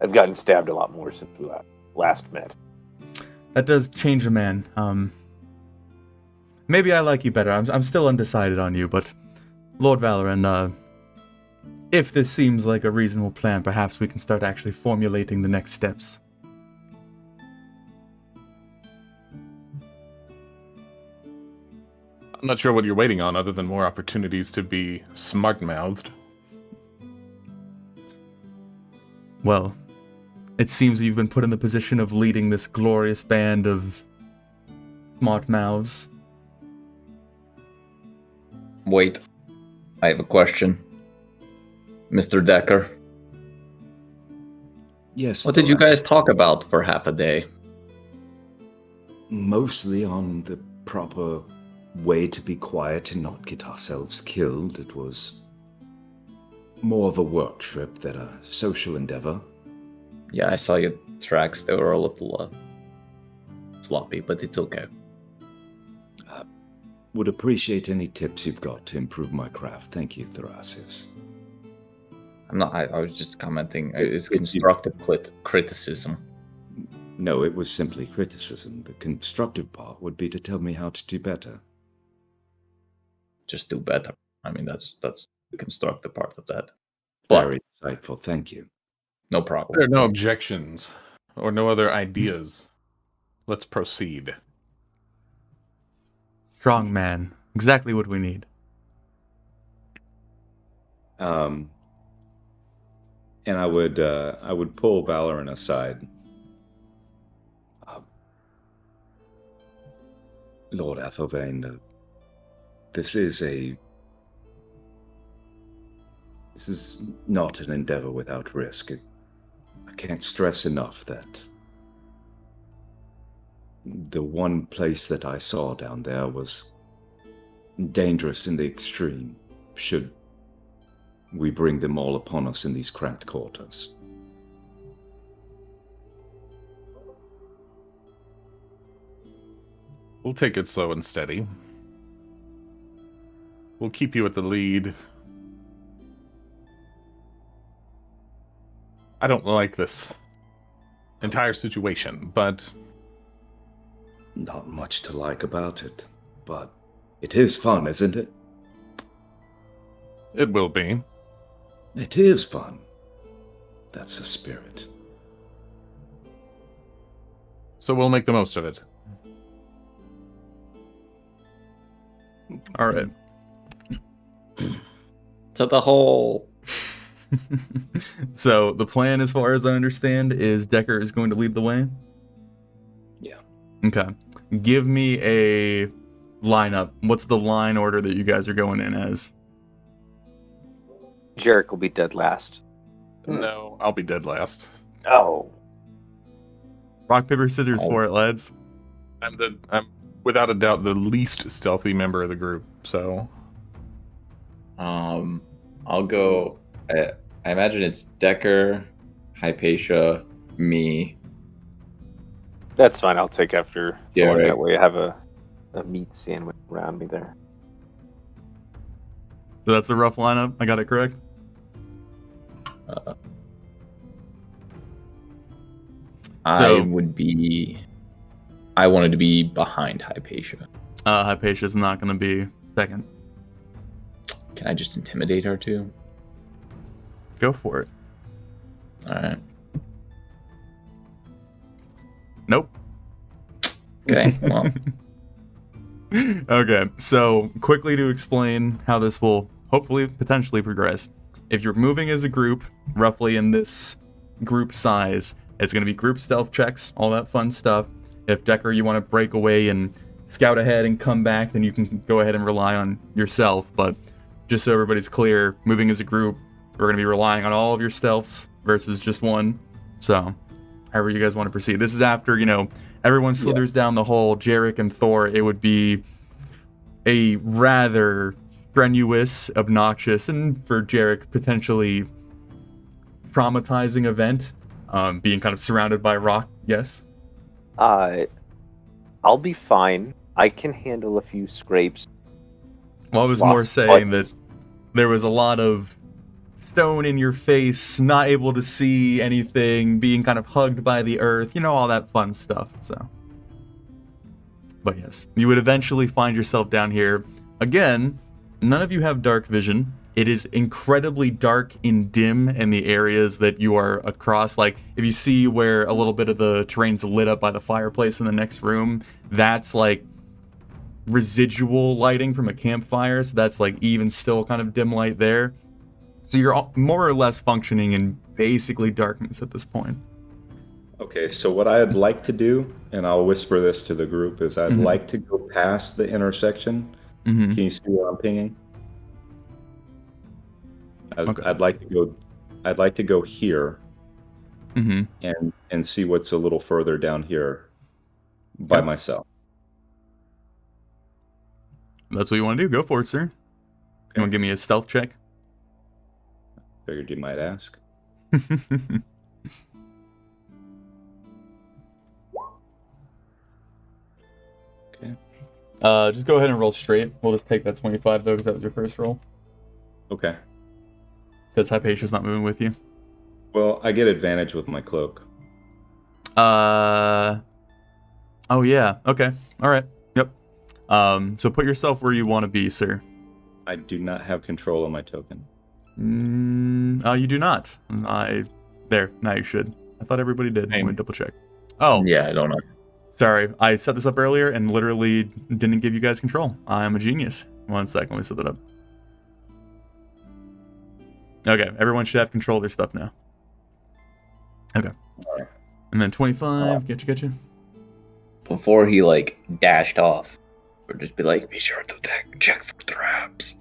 I've gotten stabbed a lot more since we last met. That does change a man. Maybe I like you better. I'm still undecided on you, but Lord Valoran, if this seems like a reasonable plan, perhaps we can start actually formulating the next steps. I'm not sure what you're waiting on other than more opportunities to be smart-mouthed. Well, it seems you've been put in the position of leading this glorious band of smart mouths. Wait, I have a question. Mr. Decker, Yes. what did you guys talk about for half a day? Mostly on the proper way to be quiet and not get ourselves killed. It was more of a work trip than a social endeavor. Yeah, I saw your tracks. They were a little sloppy, but it's okay. Would appreciate any tips you've got to improve my craft. Thank you, Thrasis. I was just commenting. It's constructive criticism. No, it was simply criticism. The constructive part would be to tell me how to do better. Just do better. I mean, that's the constructive part of that. But Very insightful. Thank you. no problem. There are no objections or no other ideas. Let's proceed. Strong man. Exactly what we need. And I would pull Valoran aside. Lord Athelvain, this is not an endeavor without risk. I can't stress enough that the one place that I saw down there was dangerous in the extreme, should we bring them all upon us in these cramped quarters. We'll take it slow and steady. We'll keep you at the lead. I don't like this entire situation, but Not much to like about it, but it is fun, isn't it? it will be. It is fun. That's the spirit. So we'll make the most of it. All right. To the hole. So the plan, as far as I understand, is Decker is going to lead the way? Yeah. Okay. Give me a lineup. What's the line order that you guys are going in as? Jerak will be dead last. No, I'll be dead last. Oh. Rock, paper, scissors Oh. for it, lads. I'm without a doubt the least stealthy member of the group, so I'll go. I imagine it's Decker, Hypatia, me. That's fine. I'll take after Thor. Jerak. That way I have a meat sandwich around me there. So that's the rough lineup. I got it correct? So- I wanted to be behind Hypatia. Hypatia's not going to be second. Can I just intimidate her too? Go for it. Alright. Nope. Okay, well. Okay, so quickly to explain how this will hopefully potentially progress. If you're moving as a group, roughly in this group size, it's going to be group stealth checks, all that fun stuff. If Decker, you want to break away and scout ahead and come back, then you can go ahead and rely on yourself. But just so everybody's clear, moving as a group, we're going to be relying on all of your stealths versus just one. So, however you guys want to proceed. This is after, everyone slithers down the hole, Jerak and Thor. It would be a rather strenuous, obnoxious, and for Jerak, potentially traumatizing event, being kind of surrounded by rock. Yes? I'll be fine. I can handle a few scrapes. Well, I was more saying that there was a lot of stone in your face, not able to see anything, being kind of hugged by the earth, all that fun stuff. So, but yes, you would eventually find yourself down here. Again, none of you have dark vision. It is incredibly dark and dim in the areas that you are across. Like, if you see where a little bit of the terrain's lit up by the fireplace in the next room, that's like residual lighting from a campfire. So that's like even still kind of dim light there. So you're more or less functioning in basically darkness at this point. Okay, so what I'd like to do, and I'll whisper this to the group, is I'd like to go past the intersection. Can you see where I'm pinging? I'd like to go here, and see what's a little further down here by myself. That's what you want to do. Go for it, sir. You want to give me a stealth check? Figured you might ask. Okay. Just go ahead and roll straight. We'll just take that 25 though, because that was your first roll. Okay. Because Hypatia's not moving with you. Well, I get advantage with my cloak. Oh yeah. Okay. All right. Yep. So put yourself where you want to be, sir. I do not have control of my token. You do not. There. Now you should. I thought everybody did. Let me double check. Oh. Yeah, I don't know. Sorry. I set this up earlier and literally didn't give you guys control. I'm a genius. 1 second. Let me set that up. Okay. Everyone should have control of their stuff now. Okay. Right. And then 25. Get you. Before he dashed off, or just be like, be sure to check for traps.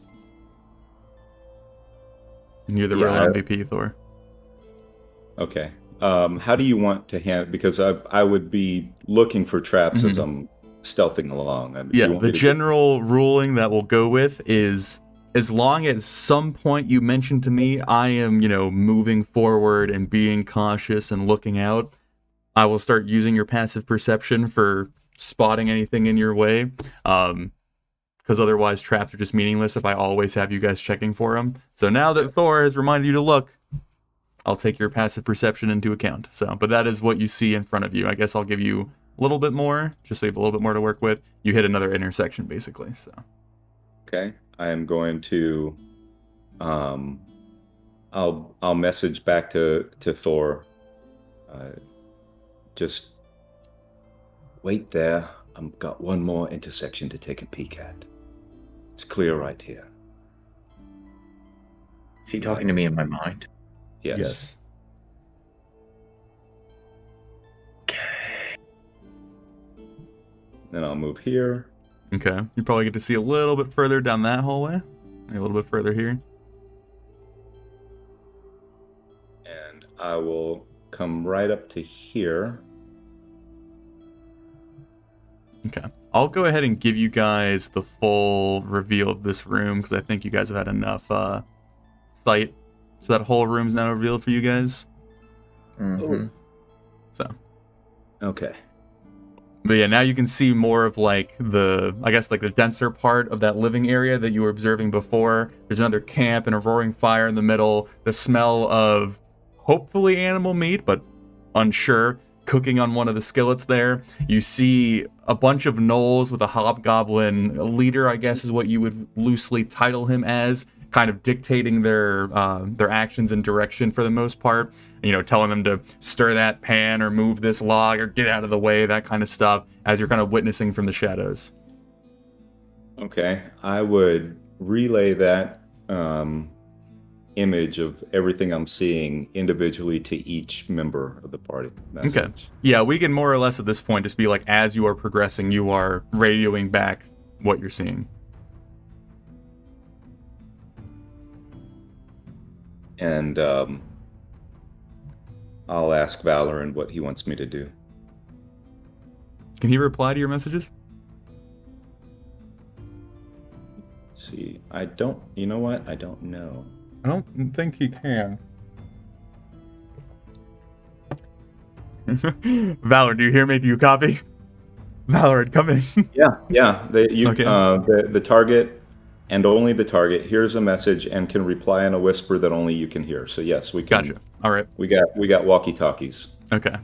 You're the real MVP, Thor. Okay. How do you want to handle? Because I would be looking for traps as I'm stealthing along. The general ruling that we'll go with is, as long as some point you mention to me, I am, moving forward and being cautious and looking out, I will start using your passive perception for spotting anything in your way. Because otherwise traps are just meaningless if I always have you guys checking for them. So now that Thor has reminded you to look, I'll take your passive perception into account. But that is what you see in front of you. I guess I'll give you a little bit more, just so you have a little bit more to work with. You hit another intersection, basically. So. Okay. I am going to, I'll message back to Thor. Just wait there. I've got one more intersection to take a peek at. It's clear right here. Is he talking to me in my mind? Yes. Okay. Then I'll move here. Okay. You probably get to see a little bit further down that hallway. A little bit further here. And I will come right up to here. Okay. I'll go ahead and give you guys the full reveal of this room, because I think you guys have had enough sight. So that whole room's now revealed for you guys. Mm-hmm. So. Okay. But yeah, now you can see more of the denser part of that living area that you were observing before. There's another camp and a roaring fire in the middle. The smell of hopefully animal meat, but unsure, cooking on one of the skillets there. You see a bunch of gnolls with a hobgoblin leader, I guess is what you would loosely title him as, kind of dictating their actions and direction for the most part. Telling them to stir that pan or move this log or get out of the way, that kind of stuff, as you're kind of witnessing from the shadows. Okay, I would relay that image of everything I'm seeing individually to each member of the party. Message. Okay. Yeah, we can more or less at this point just be like, as you are progressing, you are radioing back what you're seeing. And I'll ask Valorant what he wants me to do. Can he reply to your messages? Let's see, I don't. You know what? I don't know. I don't think he can. Valor, do you hear me? Do you copy? Valorant, come in. Yeah. Okay. The target and only the target hears a message and can reply in a whisper that only you can hear. So yes, we can. Gotcha. All right. We got walkie-talkies. Okay.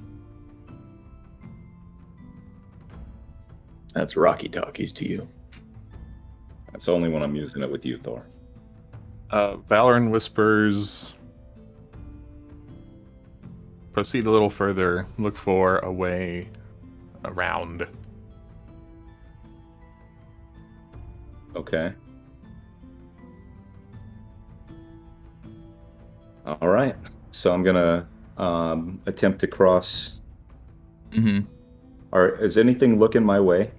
That's Rocky Talkies to you. That's only when I'm using it with you, Thor. Valorant whispers. Proceed a little further. Look for a way around. Okay. All right. So I'm gonna attempt to cross. Mm-hmm. Is anything looking my way?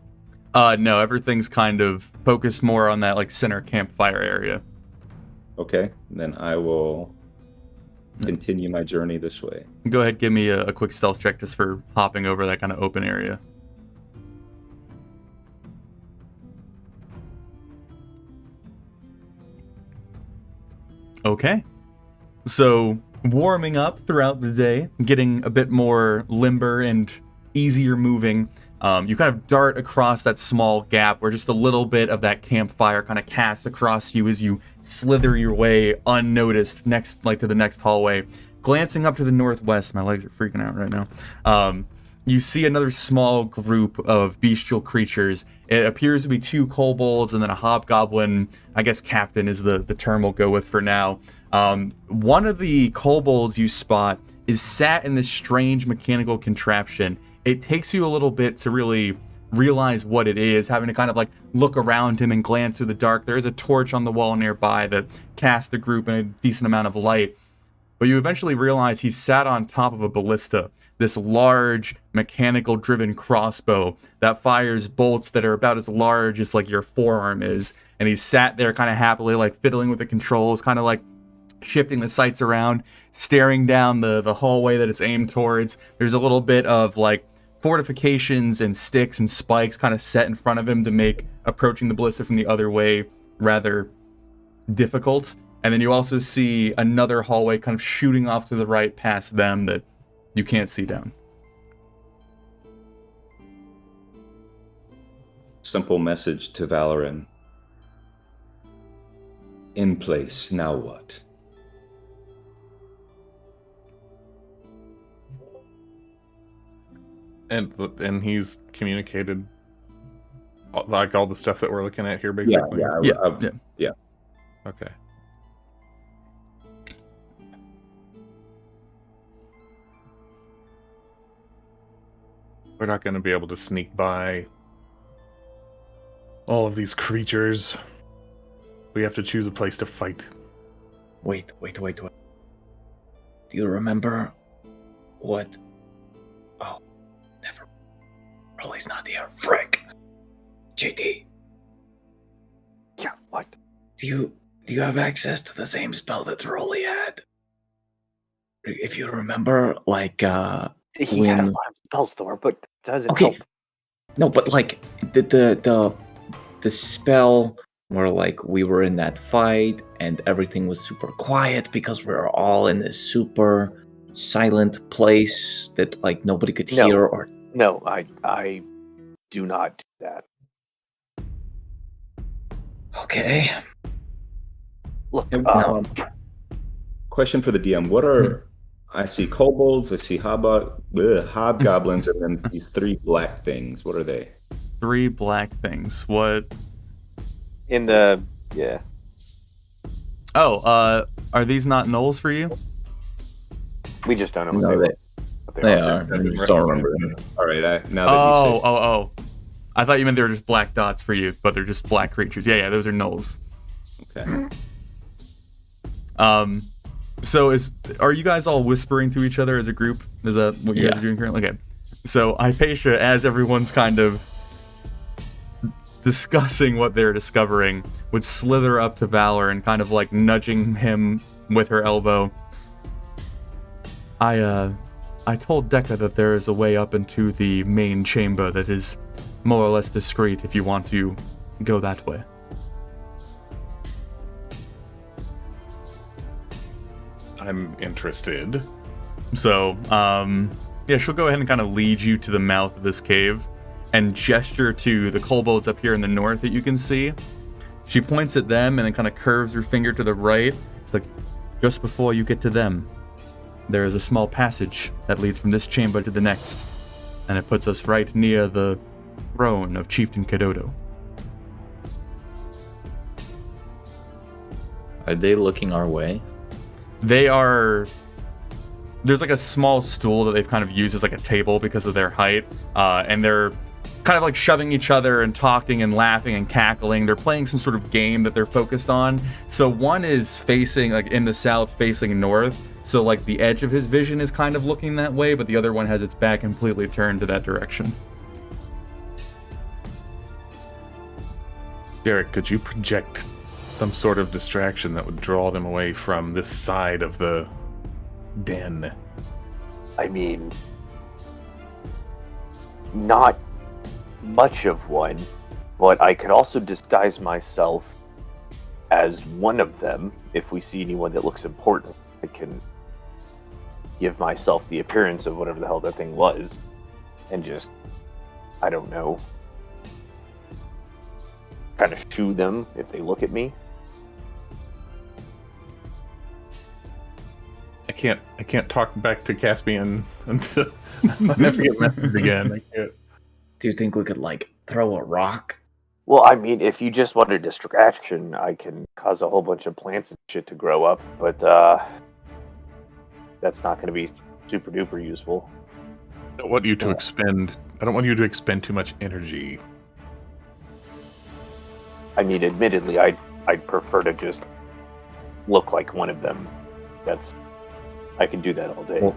No, everything's kind of focused more on that like center campfire area. Okay. Then I will continue my journey this way. Go ahead, give me a quick stealth check just for hopping over that kind of open area. Okay. So, warming up throughout the day, getting a bit more limber and easier moving, you kind of dart across that small gap where just a little bit of that campfire kind of casts across you as you slither your way unnoticed to the next hallway. Glancing up to the northwest, my legs are freaking out right now. You see another small group of bestial creatures. It appears to be 2 kobolds and then a hobgoblin. I guess captain is the term we'll go with for now. One of the kobolds you spot is sat in this strange mechanical contraption. It takes you a little bit to really realize what it is, having to kind of like look around him and glance through the dark. There is a torch on the wall nearby that casts the group in a decent amount of light. But you eventually realize he's sat on top of a ballista, this large mechanical-driven crossbow that fires bolts that are about as large as like your forearm is. And he's sat there kind of happily, like fiddling with the controls, kind of like shifting the sights around, staring down the hallway that it's aimed towards. There's a little bit of like fortifications and sticks and spikes kind of set in front of him to make approaching the ballista from the other way rather difficult. And then you also see another hallway kind of shooting off to the right past them that you can't see down. Simple message to Valorant. In place, now what? And he's communicated like all the stuff that we're looking at here, basically. Yeah. Okay. We're not going to be able to sneak by all of these creatures. We have to choose a place to fight. Wait. Do you remember what? Oh, never. Rolly's not here. Frick. JD. Yeah, what? Do you have access to the same spell that Rolly had? If you remember, like, He had a lot of spells, Thor, but it doesn't help. No, but like the spell where like we were in that fight and everything was super quiet because we were all in this super silent place that like nobody could hear or. No, I do not do that. Okay. Look, question for the DM. What are... I see kobolds, I see hobgoblins, and then these 3 black things. What are they? 3 black things. What? Yeah. Oh, are these not gnolls for you? We just don't know what No, they they are. are. I just don't remember them. All right. Now that you say... I thought you meant they were just black dots for you, but they're just black creatures. Yeah, those are gnolls. Okay. So are you guys all whispering to each other as a group? Is that what you guys are doing currently? Okay. So Hypatia, as everyone's kind of discussing what they're discovering, would slither up to Valor and kind of like nudging him with her elbow. I told Dekka that there is a way up into the main chamber that is more or less discreet if you want to go that way. I'm interested. So, she'll go ahead and kind of lead you to the mouth of this cave and gesture to the kobolds up here in the north that you can see. She points at them and then kind of curves her finger to the right. It's like, just before you get to them, there is a small passage that leads from this chamber to the next, and it puts us right near the throne of Chieftain Kadodo. Are they looking our way? There's like a small stool that they've kind of used as like a table because of their height, and they're kind of like shoving each other and talking and laughing and cackling. They're playing some sort of game that they're focused on. So one is facing like in the south, facing north, so like the edge of his vision is kind of looking that way, but the other one has its back completely turned to that direction. Jerak, could you project some sort of distraction that would draw them away from this side of the den? I mean, not much of one, but I could also disguise myself as one of them if we see anyone that looks important. I can give myself the appearance of whatever the hell that thing was and just, I don't know, kind of shoo them if they look at me. I can't talk back to Caspian until I never get messaged again. I can't. Do you think we could, like, throw a rock? Well, I mean, if you just want a distraction, I can cause a whole bunch of plants and shit to grow up, but that's not going to be super duper useful. I don't want you to expend too much energy. I mean, admittedly, I'd prefer to just look like one of them. I can do that all day. Well,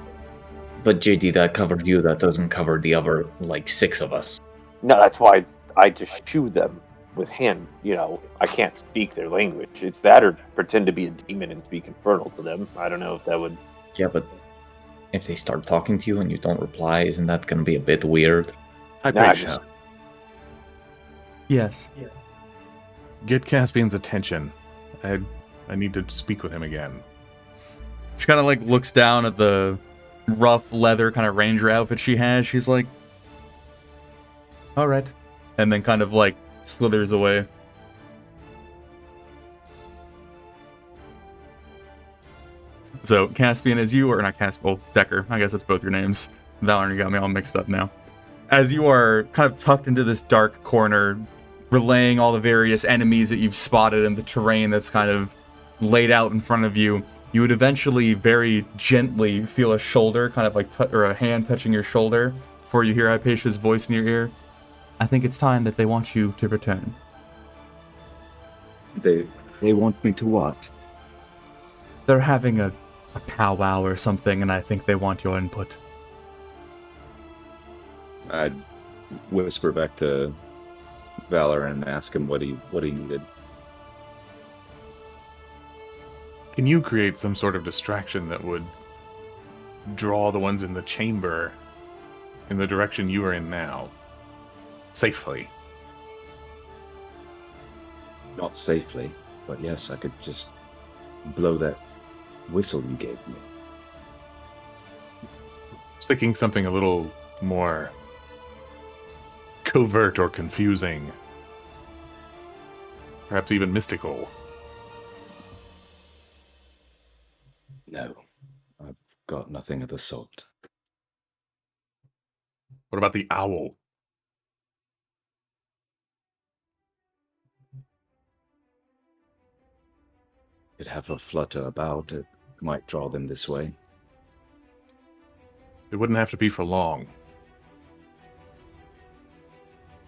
but JD, that covers you. That doesn't cover the other, like, 6 of us. No, that's why I just shoo them with hand. You know, I can't speak their language. It's that or pretend to be a demon and speak infernal to them. I don't know if that would... Yeah, but if they start talking to you and you don't reply, isn't that going to be a bit weird? Hypatia, Yes. get Caspian's attention. I need to speak with him again. She kind of like looks down at the rough leather kind of ranger outfit she has. She's like, all right. And then kind of like slithers away. So Caspian, as you are not Caspian, well, Decker, I guess that's both your names. Valor, you got me all mixed up now. As you are kind of tucked into this dark corner, relaying all the various enemies that you've spotted in the terrain that's kind of laid out in front of you, you would eventually very gently feel a shoulder, kind of like, or a hand touching your shoulder before you hear Hypatia's voice in your ear. I think it's time that they want you to return. They want me to what? They're having a powwow or something, and I think they want your input. I'd whisper back to Valor and ask him what he needed. Can you create some sort of distraction that would draw the ones in the chamber in the direction you are in now? Safely. Not safely, but yes, I could just blow that whistle you gave me. I was thinking something a little more covert or confusing. Perhaps even mystical. No, I've got nothing of the sort. What about the owl? Could have a flutter about, it might draw them this way. It wouldn't have to be for long.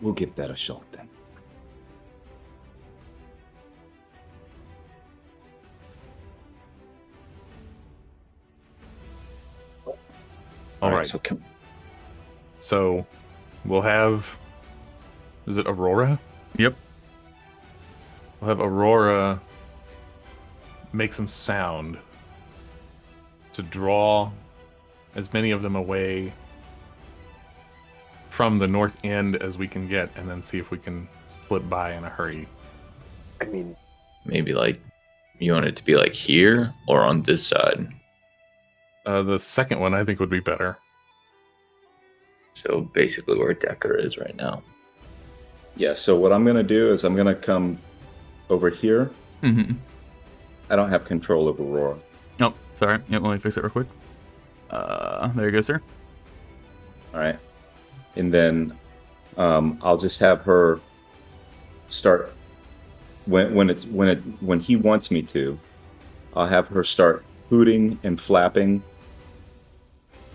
We'll give that a shot then. All right. So we'll have. Is it Aurora? Yep. We'll have Aurora make some sound to draw as many of them away from the north end as we can get, and then see if we can slip by in a hurry. I mean, Maybe like you want it to be like here or on this side. The second one I think would be better. So basically where Decker is right now. Yeah, so what I'm going to do is I'm going to come over here. Mm-hmm. I don't have control of Aurora. Oh, sorry. Yep, let me fix it real quick. There you go, sir. All right. And then I'll just have her start when he wants me to. I'll have her start hooting and flapping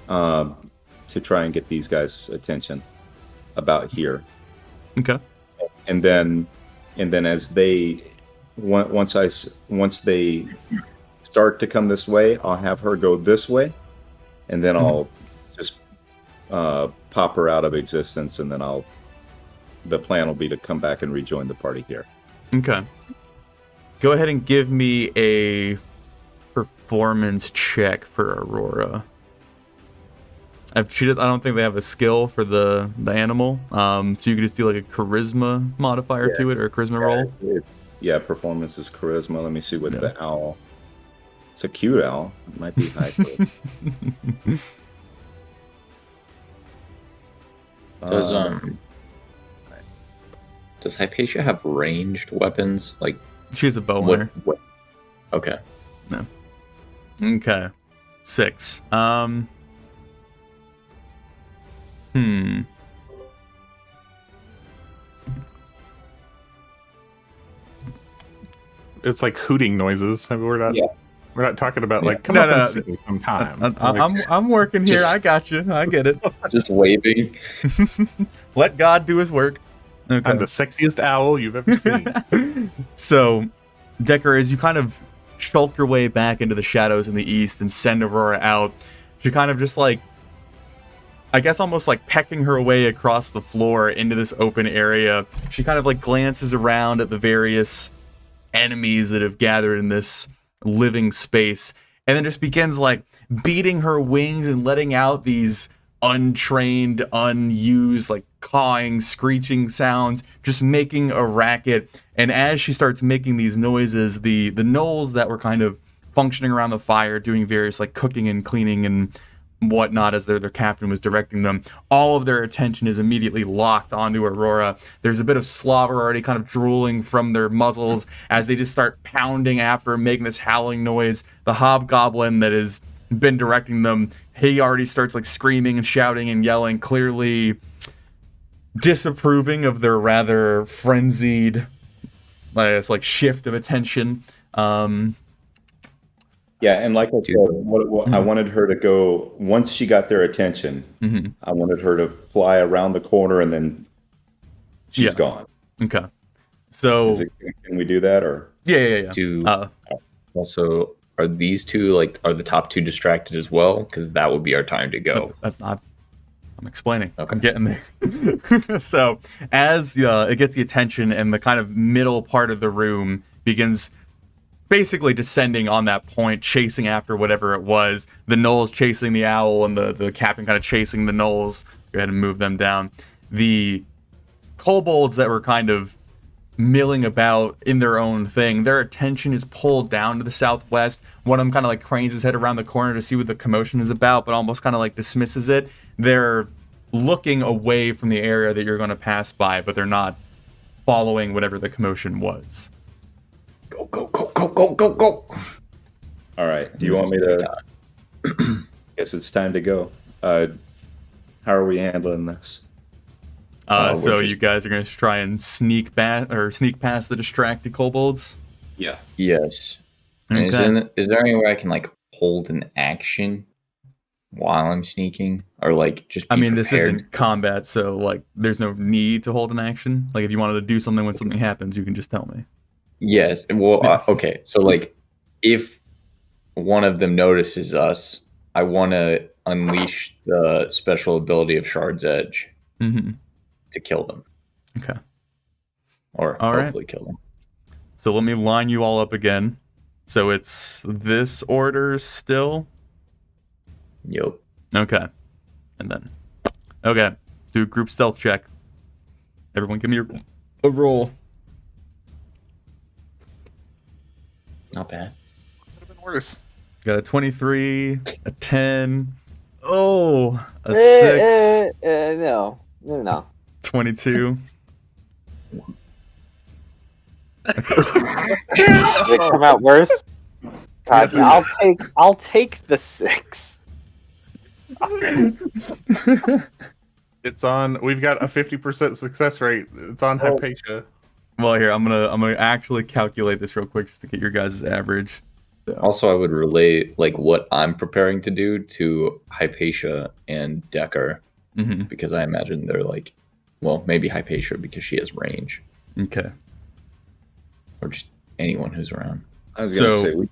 to try and get these guys' attention about here. Okay. And then as they once they start to come this way, I'll have her go this way, and then I'll just pop her out of existence, and then the plan will be to come back and rejoin the party here. Okay. Go ahead and give me a performance check for Aurora. I don't think they have a skill for the animal, so you could just do like a charisma modifier to it, or a charisma roll. Yeah, performance is charisma. Let me see what the owl. It's a cute owl. It might be high. Does Hypatia have ranged weapons? Like she's a bow hunter. Okay. No. Okay. 6. It's like hooting noises. We're not talking about like come No, up no, and sit sometime. I'm working here. I got you. I get it. Just waving. Let God do his work. Okay. I'm the sexiest owl you've ever seen. So, Decker, as you kind of shulk your way back into the shadows in the east and send Aurora out, she kind of just like, I guess almost like pecking her way across the floor into this open area. She kind of like glances around at the various enemies that have gathered in this living space, and then just begins like beating her wings and letting out these untrained, unused, like cawing, screeching sounds, just making a racket. And as she starts making these noises, the gnolls that were kind of functioning around the fire, doing various like cooking and cleaning and whatnot as their captain was directing them, all of their attention is immediately locked onto Aurora. There's a bit of slobber already kind of drooling from their muzzles as they just start pounding after her, making this howling noise. The hobgoblin that has been directing them, he already starts like screaming and shouting and yelling, clearly disapproving of their rather frenzied like shift of attention. Yeah, and like I said, I wanted her to go, once she got their attention, I wanted her to fly around the corner and then she's gone. Okay. So can we do that, or? Yeah. Also, are these two, like, are the top two distracted as well? Because that would be our time to go. I'm explaining. Okay. I'm getting there. So as it gets the attention and the kind of middle part of the room begins basically descending on that point, chasing after whatever it was. The gnolls chasing the owl and the captain kind of chasing the gnolls. Go ahead and move them down. The kobolds that were kind of milling about in their own thing, their attention is pulled down to the southwest. One of them kind of like cranes his head around the corner to see what the commotion is about, but almost kind of like dismisses it. They're looking away from the area that you're going to pass by, but they're not following whatever the commotion was. Go, go, go, go, go, go, go. All right. Do you want me to? Guess it's time to go. How are we handling this? So you guys are going to try and sneak past the distracted kobolds? Yeah. Yes. Okay. And is there any way I can like hold an action while I'm sneaking, or like just be I mean, this prepared? isn't combat, so like, there's no need to hold an action. Like, if you wanted to do something when something happens, you can just tell me. Yes. Well, okay. So like, if one of them notices us, I want to unleash the special ability of Shard's Edge Mm-hmm. to kill them, Okay. or All right. hopefully kill them. So let me line you all up again. So it's this order still. Yup. Okay. And then. Okay. Let's do a group stealth check. Everyone give me a roll. Not bad. Could have been worse. Got a 23, a 10. Oh, a 6. No. 22. Did it come out worse? God, I'll take the 6. It's on. We've got a 50% success rate. It's on Hypatia. Well, here, I'm gonna actually calculate this real quick just to get your guys' average. So. Also, I would relay like what I'm preparing to do to Hypatia and Decker, because I imagine they're like, well, maybe Hypatia because she has range, Okay. or just anyone who's around. I was gonna So- say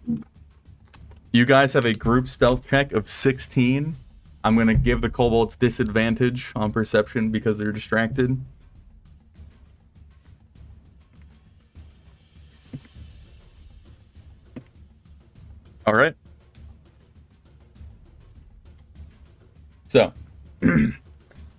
You guys have a group stealth check of 16. I'm going to give the kobolds disadvantage on perception because they're distracted. All right. So,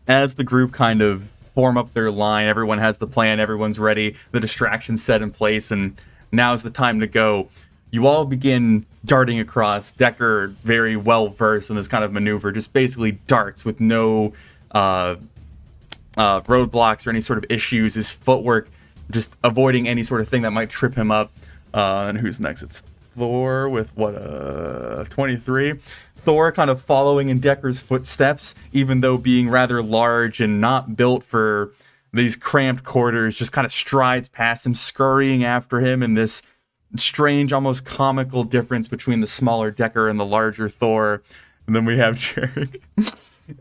as the group kind of form up their line, everyone has the plan, everyone's ready, the distraction's set in place, and now's the time to go. You all begin darting across. Decker, very well versed in this kind of maneuver, just basically darts with no roadblocks or any sort of issues. His footwork just avoiding any sort of thing that might trip him up. And who's next? It's Thor with 23. Thor kind of following in Decker's footsteps, even though being rather large and not built for these cramped quarters, just kind of strides past him, scurrying after him in this strange, almost comical difference between the smaller Decker and the larger Thor. And then we have Jerak.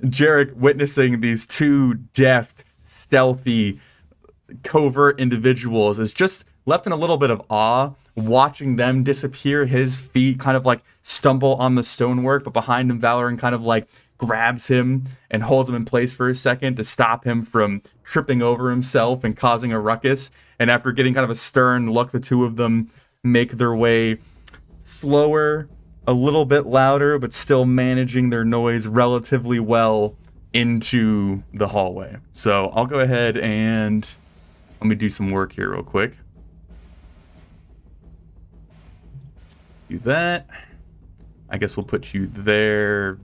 Jerak witnessing these two deft, stealthy, covert individuals is just left in a little bit of awe, watching them disappear. His feet kind of like stumble on the stonework, but behind him, Valoran kind of like grabs him and holds him in place for a second to stop him from tripping over himself and causing a ruckus. And after getting kind of a stern look, the two of them make their way slower, a little bit louder, but still managing their noise relatively well into the hallway. So I'll go ahead and let me do some work here real quick. Do that. I guess we'll put you there.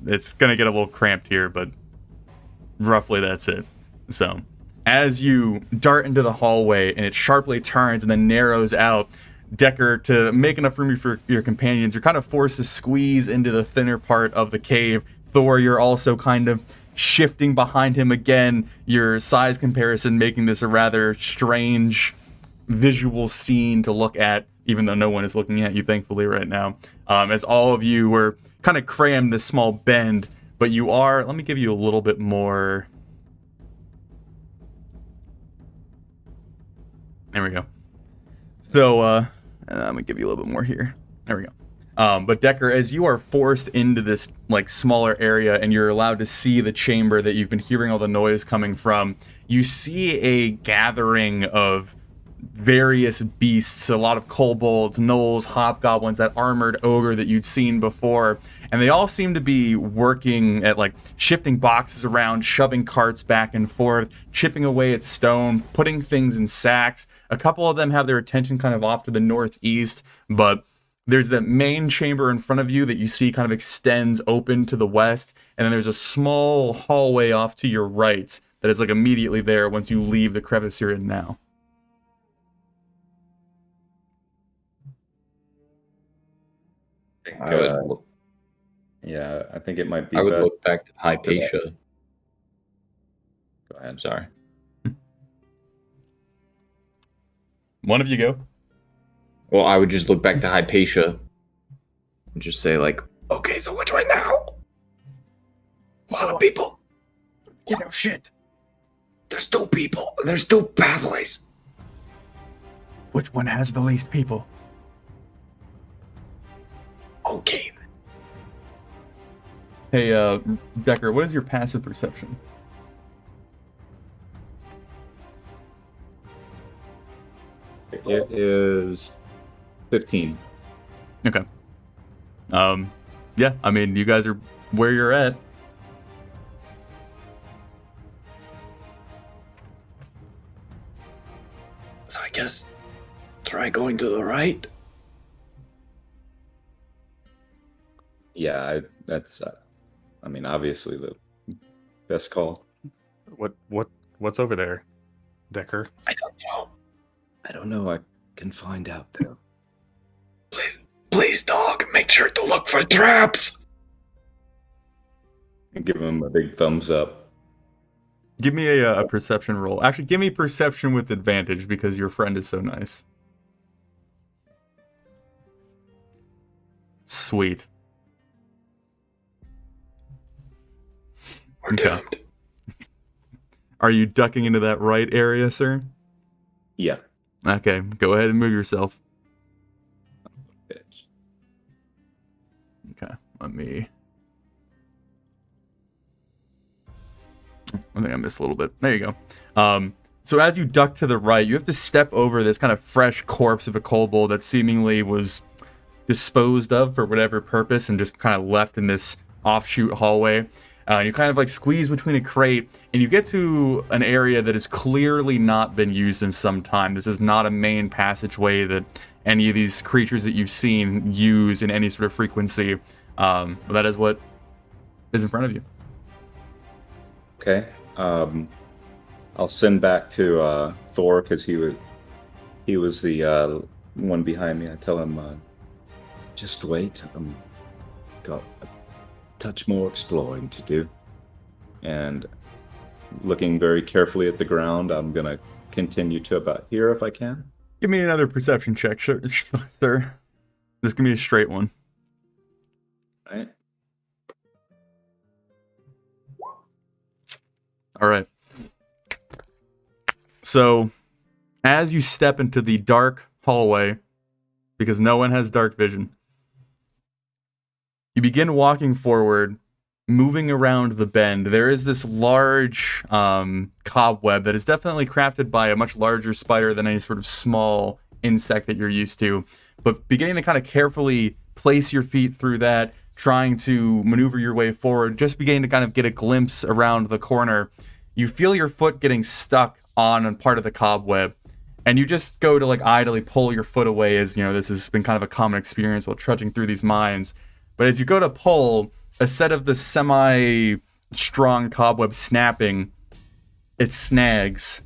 It's going to get a little cramped here, but roughly that's it. So as you dart into the hallway and it sharply turns and then narrows out, Decker, to make enough room for your companions, you're kind of forced to squeeze into the thinner part of the cave. Thor, you're also kind of shifting behind him again, your size comparison making this a rather strange visual scene to look at, even though no one is looking at you, thankfully, right now. As all of you were kind of crammed this small bend, but you are, let me give you a little bit more. There we go. So, I'm gonna give you a little bit more here. There we go. But Decker, as you are forced into this like smaller area and you're allowed to see the chamber that you've been hearing all the noise coming from, you see a gathering of various beasts, a lot of kobolds, gnolls, hobgoblins, that armored ogre that you'd seen before, and they all seem to be working at like shifting boxes around, shoving carts back and forth, chipping away at stone, putting things in sacks. A couple of them have their attention kind of off to the northeast, but there's the main chamber in front of you that you see kind of extends open to the west, and then there's a small hallway off to your right that is like immediately there once you leave the crevice you're in now. I would look, yeah, I think it might be I would best. look back to Hypatia. Go ahead. Sorry. One of you go. Well, I would just look back to Hypatia and just say, like, Okay, so which way now? A lot of people. Get out, shit. There's 2 people. There's 2 pathways. Which one has the least people? Okay. Hey, Decker, what is your passive perception? It is 15. Okay. Yeah, I mean, you guys are where you're at. So I guess try going to the right. Yeah, that's, I mean, obviously the best call. What's over there, Decker? I don't know. I don't know. I can find out, though. Please, dog, make sure to look for traps. And give him a big thumbs up. Give me a perception roll. Actually, give me perception with advantage because your friend is so nice. Sweet. We're Okay. doomed. Are you ducking into that right area, sir? Yeah. Okay, go ahead and move yourself. Bitch. Okay, let me... I think I missed a little bit. There you go. So as you duck to the right, you have to step over this kind of fresh corpse of a kobold that seemingly was disposed of for whatever purpose and just kind of left in this offshoot hallway. You kind of like squeeze between a crate and you get to an area that has clearly not been used in some time. This is not a main passageway that any of these creatures that you've seen use in any sort of frequency. But that is what is in front of you. Okay. I'll send back to Thor because he was the one behind me. I tell him, just wait. Got a touch more exploring to do. And looking very carefully at the ground, I'm gonna continue to about here if I can. Give me another perception check, sir. Just give me a straight one. All right. All right. So, as you step into the dark hallway, because no one has dark vision, you begin walking forward, moving around the bend. There is this large cobweb that is definitely crafted by a much larger spider than any sort of small insect that you're used to. But beginning to kind of carefully place your feet through that, trying to maneuver your way forward, just beginning to kind of get a glimpse around the corner, you feel your foot getting stuck on a part of the cobweb. And you just go to like idly pull your foot away, as you know, this has been kind of a common experience while trudging through these mines. But as you go to pull, a set of the semi-strong cobweb snapping, it snags.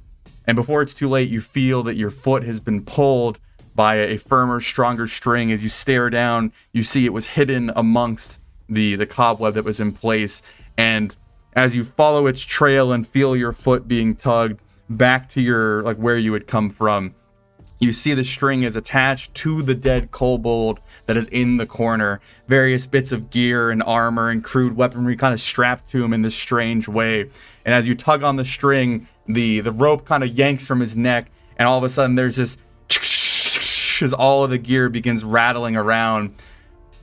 And before it's too late, you feel that your foot has been pulled by a firmer, stronger string. As you stare down, you see it was hidden amongst the cobweb that was in place. And as you follow its trail and feel your foot being tugged back to your, like, where you had come from, you see the string is attached to the dead kobold that is in the corner. Various bits of gear and armor and crude weaponry kind of strapped to him in this strange way. And as you tug on the string, the rope kind of yanks from his neck, and all of a sudden there's this as all of the gear begins rattling around.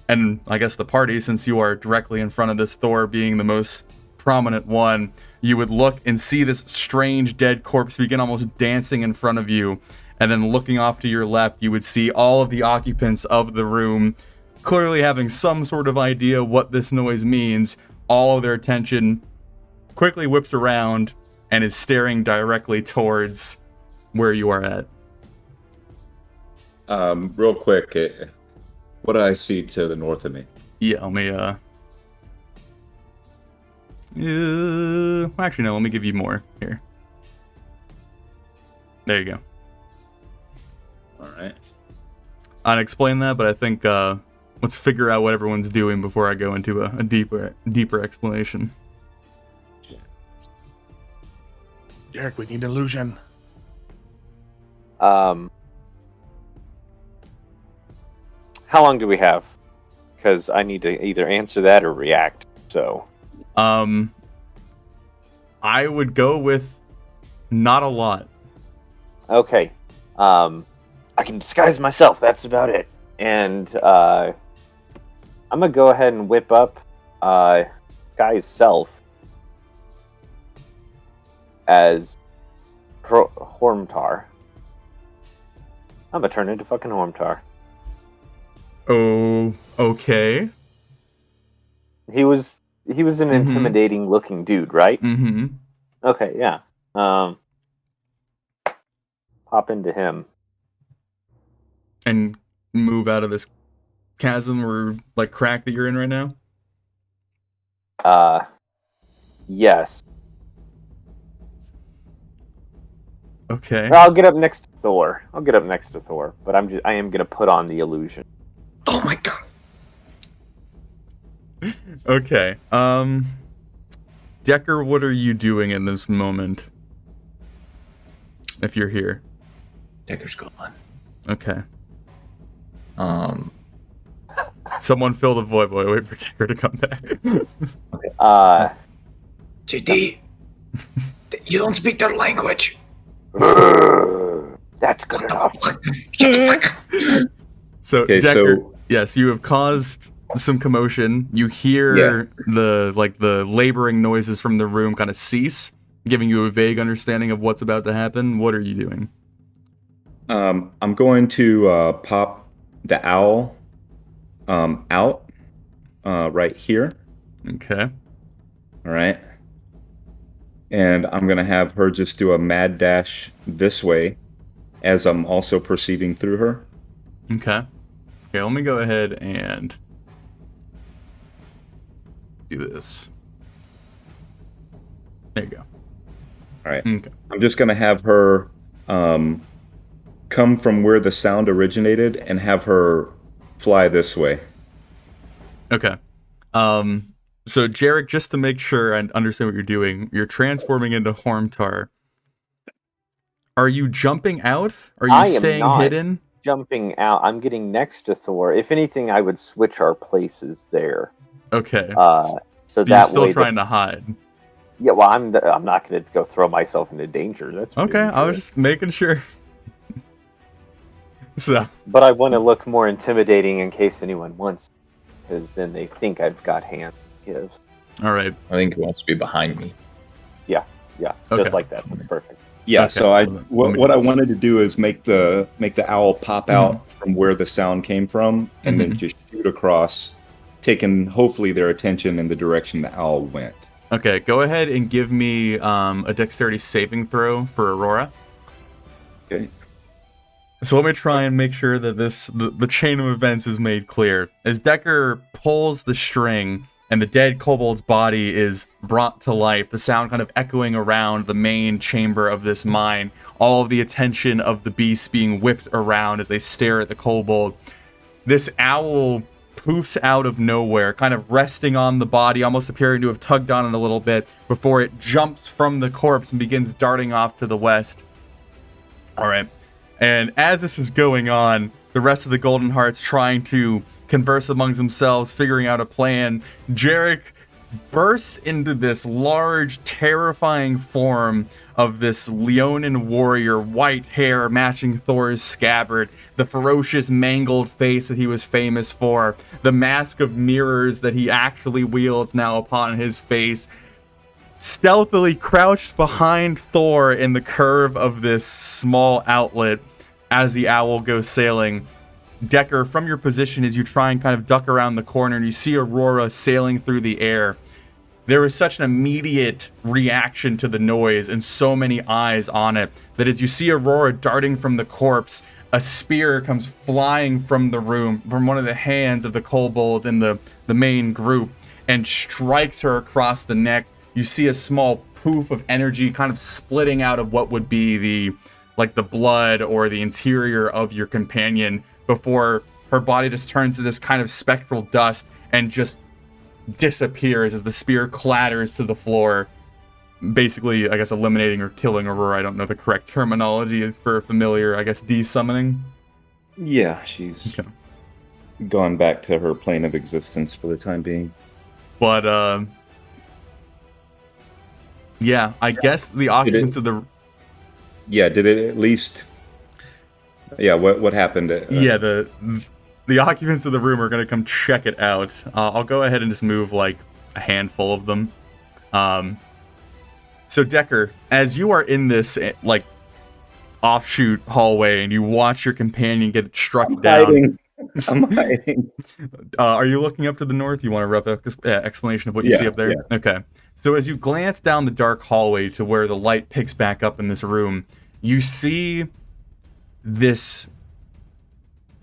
And I guess the party, since you are directly in front of this Thor being the most prominent one, you would look and see this strange dead corpse begin almost dancing in front of you. And then looking off to your left, you would see all of the occupants of the room clearly having some sort of idea what this noise means. All of their attention quickly whips around and is staring directly towards where you are at. Real quick, what do I see to the north of me? Yeah, let me, actually, no, let me give you more here. There you go. All right. I'd explain that, but I think, let's figure out what everyone's doing before I go into a deeper explanation. Jerak, we need illusion. How long do we have? because I need to either answer that or react. So, I would go with not a lot. okay. I can disguise myself. That's about it. And I'm gonna go ahead and whip up disguise self as Hormtar. I'm gonna turn into fucking Hormtar. Oh, okay. He was an intimidating looking dude, right? Mm-hmm. Okay, yeah. Pop into him. And move out of this chasm or like crack that you're in right now? Yes. Okay. I'll get up next to Thor. But I am gonna put on the illusion. Oh my god. Okay. Decker, what are you doing in this moment? If you're here. Decker's gone. Okay. Someone fill the void while I wait for Decker to come back. JD, you don't speak their language. That's good enough. Shut the fuck up. So, Okay, Decker, so- yes, you have caused some commotion. You hear the laboring noises from the room kind of cease, giving you a vague understanding of what's about to happen. What are you doing? I'm going to pop the owl out right here. Okay. All right. And I'm going to have her just do a mad dash this way as I'm also perceiving through her. Okay. Okay, let me go ahead and do this. There you go. All right. Okay. I'm just going to have her come from where the sound originated and have her fly this way. Okay. So Jerak, just to make sure I understand what you're doing, you're transforming into Hormtar. Are you jumping out? Are you I am staying not. hidden? Jumping out. I'm getting next to Thor. If anything, I would switch our places there. Okay. So You're that still way. trying to hide. Yeah. Well, I'm not going to go throw myself into danger. That's Okay, I was just making sure. So. But I want to look more intimidating in case anyone wants, because then they think I've got hand gives. All right. I think he wants to be behind me. Yeah. Okay. Just like that. That's perfect. Yeah, Okay, so let me what do I this. wanted to do is make the owl pop out from where the sound came from and then just shoot across, taking hopefully their attention in the direction the owl went. Okay, go ahead and give me a dexterity saving throw for Aurora. Okay. So let me try and make sure that the chain of events is made clear. As Decker pulls the string and the dead kobold's body is brought to life, the sound kind of echoing around the main chamber of this mine, all of the attention of the beasts being whipped around as they stare at the kobold. This owl poofs out of nowhere, kind of resting on the body, almost appearing to have tugged on it a little bit before it jumps from the corpse and begins darting off to the west. All right. And as this is going on, the rest of the Golden Hearts trying to converse amongst themselves, figuring out a plan. Jerak bursts into this large, terrifying form of this Leonin warrior, white hair matching Thor's scabbard, the ferocious, mangled face that he was famous for, the mask of mirrors that he actually wields now upon his face, stealthily crouched behind Thor in the curve of this small outlet as the owl goes sailing. Decker, from your position as you try and kind of duck around the corner and you see Aurora sailing through the air, there is such an immediate reaction to the noise and so many eyes on it that as you see Aurora darting from the corpse, a spear comes flying from the room, from one of the hands of the kobolds in the main group, and strikes her across the neck. You see a small poof of energy kind of splitting out of what would be the blood or the interior of your companion before her body just turns to this kind of spectral dust and just disappears as the spear clatters to the floor, basically, I guess, eliminating or killing Aurora. I don't know the correct terminology for familiar, I guess, de-summoning. Yeah, she's Okay. gone back to her plane of existence for the time being. But yeah, I guess the occupants of the Yeah, did it at least? Yeah, what happened? yeah the occupants of the room are gonna come check it out. I'll go ahead and just move like a handful of them. So Decker, as you are in this like offshoot hallway and you watch your companion get struck down. I'm hiding. Are you looking up to the north? You want a rough explanation of what you see up there? Yeah. Okay. So as you glance down the dark hallway to where the light picks back up in this room, you see this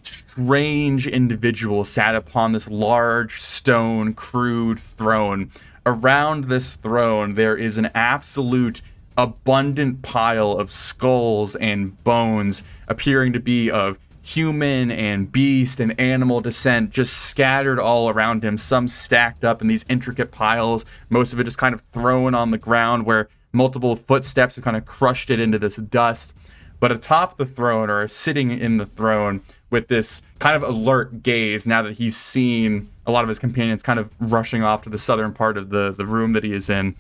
strange individual sat upon this large stone crude throne. Around this throne, there is an absolute abundant pile of skulls and bones, appearing to be of human and beast and animal descent, just scattered all around him, some stacked up in these intricate piles, most of it just kind of thrown on the ground where multiple footsteps have kind of crushed it into this dust. But atop the throne, or sitting in the throne with this kind of alert gaze, now that he's seen a lot of his companions kind of rushing off to the southern part of the room that he is in,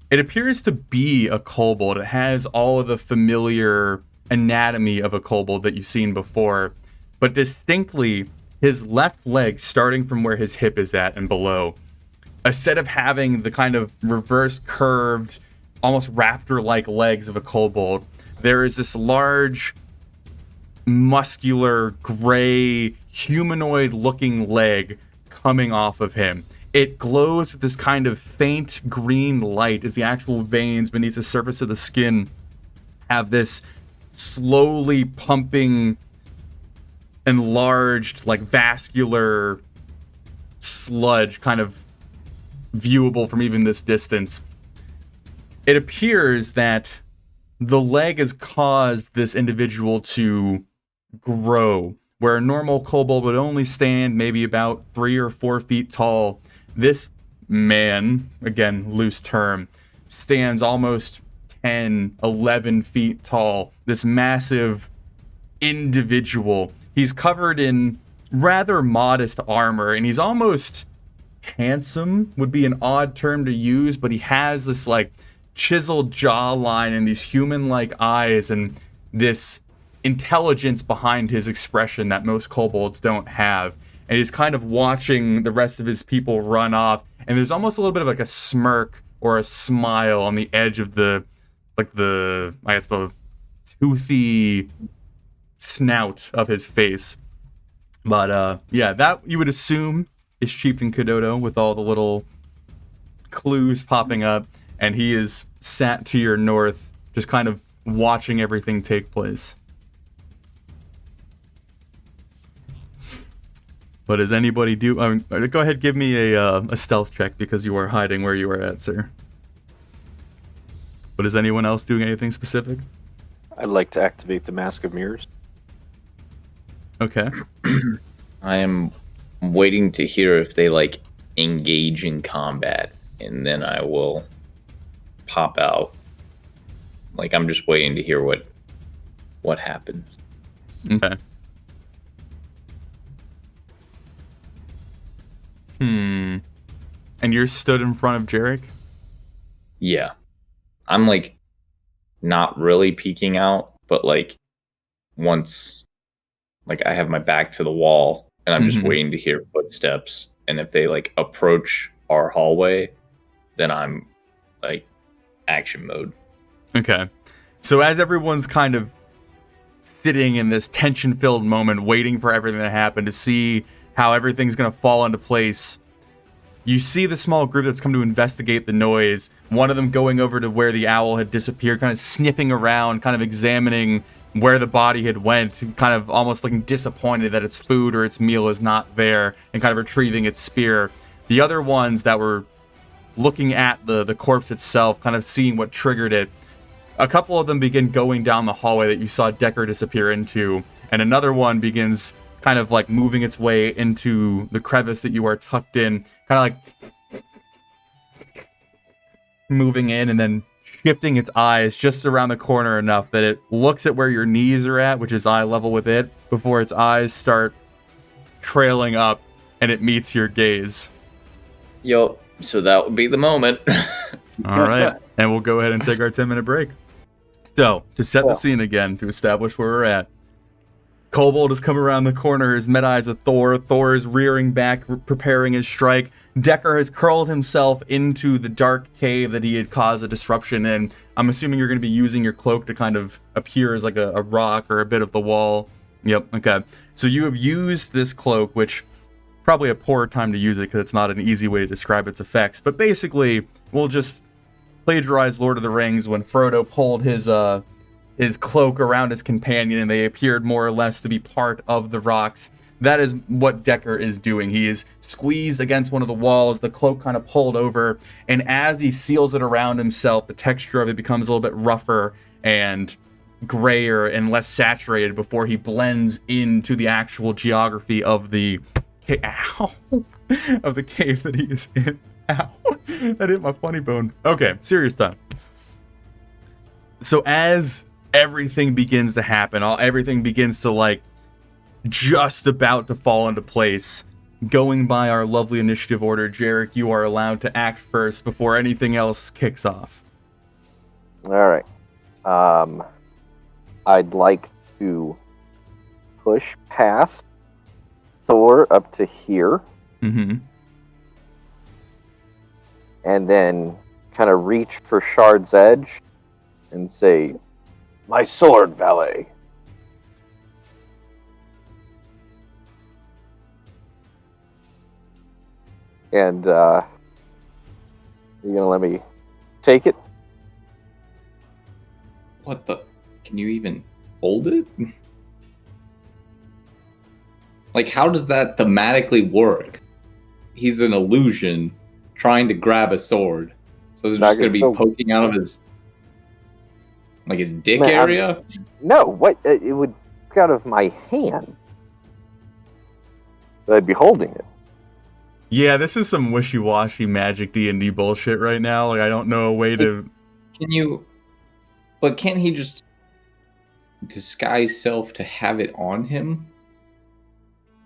it appears to be a kobold. It has all of the familiar anatomy of a kobold that you've seen before, but distinctly his left leg, starting from where his hip is at and below, instead of having the kind of reverse curved, almost raptor-like legs of a kobold, there is this large, muscular, gray, humanoid-looking leg coming off of him. It glows with this kind of faint green light as the actual veins beneath the surface of the skin have this slowly pumping, enlarged, like vascular sludge kind of viewable from even this distance. It appears that the leg has caused this individual to grow. Where a normal kobold would only stand maybe about 3 or 4 feet tall, this man, again, loose term, stands almost 10, 11 feet tall. This massive individual. He's covered in rather modest armor, and he's almost handsome, would be an odd term to use, but he has this like chiseled jawline and these human-like eyes and this intelligence behind his expression that most kobolds don't have. And he's kind of watching the rest of his people run off, and there's almost a little bit of like a smirk or a smile on the edge of the toothy snout of his face. But yeah, that you would assume is Chieftain Kododo with all the little clues popping up, and he is sat to your north, just kind of watching everything take place. But does anybody do? Go ahead, give me a stealth check because you are hiding where you are at, sir. But is anyone else doing anything specific? I'd like to activate the Mask of Mirrors. Okay. I am waiting to hear if they like engage in combat, and then I will pop out. Like, I'm just waiting to hear what happens. Okay. And you're stood in front of Jerak? Yeah. I'm like not really peeking out, but like once like I have my back to the wall and I'm just waiting to hear footsteps, and if they like approach our hallway, then I'm like action mode. Okay. So as everyone's kind of sitting in this tension-filled moment, waiting for everything to happen to see how everything's going to fall into place, you see the small group that's come to investigate the noise, one of them going over to where the owl had disappeared, kind of sniffing around, kind of examining where the body had went, kind of almost looking disappointed that its food or its meal is not there, and kind of retrieving its spear. The other ones that were looking at the corpse itself, kind of seeing what triggered it, a couple of them begin going down the hallway that you saw Decker disappear into, and another one begins kind of like moving its way into the crevice that you are tucked in, kind of like moving in and then shifting its eyes just around the corner enough that it looks at where your knees are at, which is eye level with it, before its eyes start trailing up, and it meets your gaze. Yo, so that would be the moment. All right, and we'll go ahead and take our 10-minute break. So, to set the scene again, to establish where we're at, Kobold has come around the corner, has met eyes with Thor. Thor is rearing back, preparing his strike. Decker has curled himself into the dark cave that he had caused a disruption in. I'm assuming you're going to be using your cloak to kind of appear as like a rock or a bit of the wall. Yep, okay. So you have used this cloak, which probably a poor time to use it because it's not an easy way to describe its effects. But basically, we'll just plagiarize Lord of the Rings when Frodo pulled his cloak around his companion and they appeared more or less to be part of the rocks. That is what Decker is doing. He is squeezed against one of the walls, the cloak kind of pulled over, and as he seals it around himself, the texture of it becomes a little bit rougher and grayer and less saturated before he blends into the actual geography of the of the cave that he is in. Ow. That hit my funny bone. Okay, serious time. So as everything begins to happen, everything begins to like just about to fall into place. Going by our lovely initiative order, Jerak, you are allowed to act first before anything else kicks off. All right. I'd like to push past Thor up to here. Mm-hmm. And then kind of reach for Shard's Edge and say, "My sword, valet." And you're gonna let me take it? What the? Can you even hold it? Like, how does that thematically work? He's an illusion trying to grab a sword. So it's just gonna be poking out of his, like, his dick area? No, what? It would poke out of my hand. So I'd be holding it. Yeah, this is some wishy-washy magic D&D bullshit right now. Like, I don't know a way to... But can't he just disguise self to have it on him?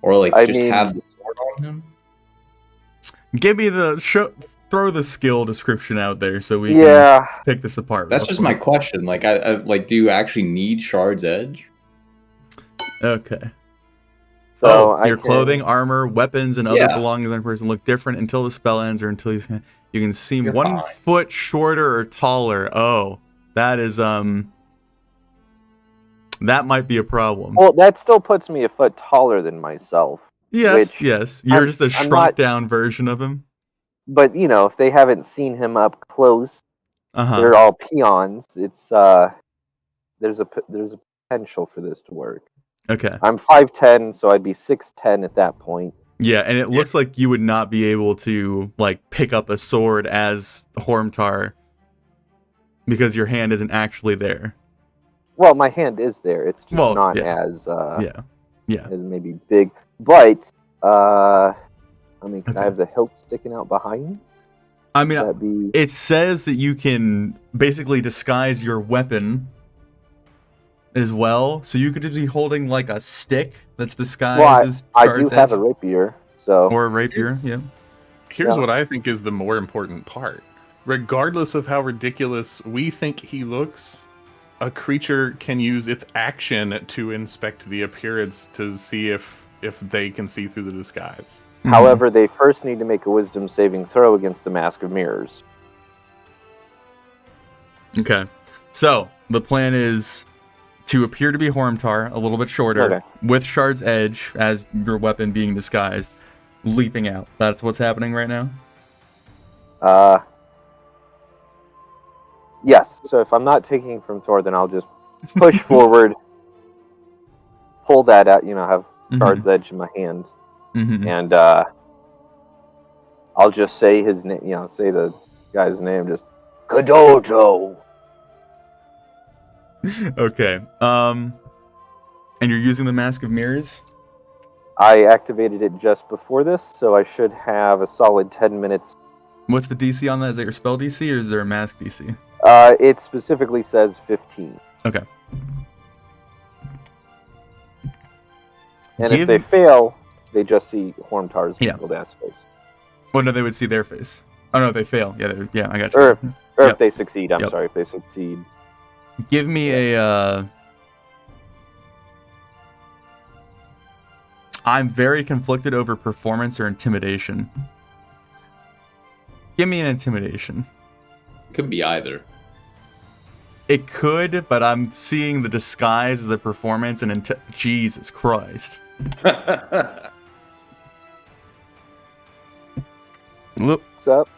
Or, like, have the sword on him? Give me throw the skill description out there so we can pick this apart. That's just my question. Like, I do you actually need Shard's Edge? Okay. So your clothing, armor, weapons, and other belongings on a person look different until the spell ends or until you can seem You're 1 foot shorter or taller. Oh, that is that might be a problem. Well, that still puts me a foot taller than myself. Yes. You're just a shrunk down version of him. But if they haven't seen him up close, they're all peons. It's there's a potential for this to work. Okay. I'm 5'10", so I'd be 6'10" at that point. Yeah, and it looks like you would not be able to like pick up a sword as Hormtar because your hand isn't actually there. Well, my hand is there. It's just not as as maybe big. But can I have the hilt sticking out behind? I mean, it says that you can basically disguise your weapon as well, so you could just be holding like a stick that's disguised as Shard's I do have a rapier, or a rapier. Yeah. Here's what I think is the more important part. Regardless of how ridiculous we think he looks, a creature can use its action to inspect the appearance to see if they can see through the disguise. However, they first need to make a wisdom saving throw against the Mask of Mirrors. Okay, so the plan is to appear to be Hormtar, a little bit shorter, with Shard's Edge as your weapon being disguised, leaping out. That's what's happening right now? Yes. So if I'm not taking from Thor, then I'll just push forward, pull that out, have Shard's Edge in my hand, and I'll just say his name, say the guy's name, just Kadojo. Okay. And you're using the Mask of Mirrors? I activated it just before this, so I should have a solid 10 minutes. What's the DC on that? Is that your spell DC or is there a mask DC? It specifically says 15. Okay. And if they fail, They just see Hormtar's Yeah. mangled ass face. Well, no, they would see their face. Oh no, they fail. Yeah, I got you. Or Yep. if they succeed, I'm Yep. sorry, if they succeed. Give me a. I'm very conflicted over performance or intimidation. Give me an intimidation. Could be either. It could, but I'm seeing the disguise as the performance and Jesus Christ. Look, What's up?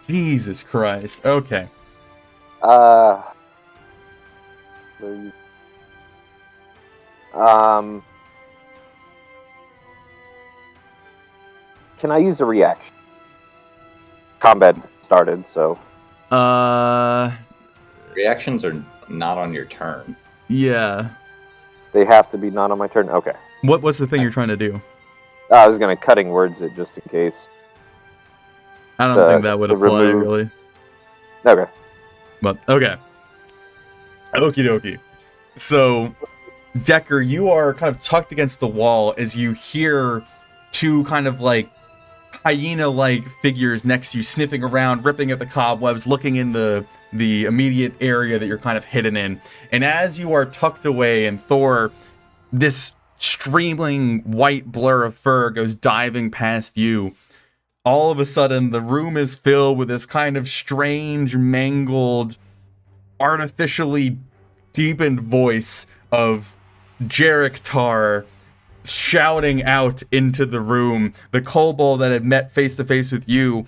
Jesus Christ. Okay. Where are you? Can I use a reaction? Combat started, so Reactions are not on your turn. Yeah. they have to be not on my turn. Okay. What's the thing you're trying to do? I was gonna cutting words it just in case. I don't To- think that would to apply remove- really. Okay. But okay. Okie dokie. So, Decker, you are kind of tucked against the wall as you hear two kind of like hyena-like figures next to you sniffing around, ripping at the cobwebs, looking in the immediate area that you're kind of hidden in. And as you are tucked away and Thor, this streaming white blur of fur goes diving past you, all of a sudden the room is filled with this kind of strange, mangled, artificially deepened voice of Jerak shouting out into the room. The kobold that had met face to face with you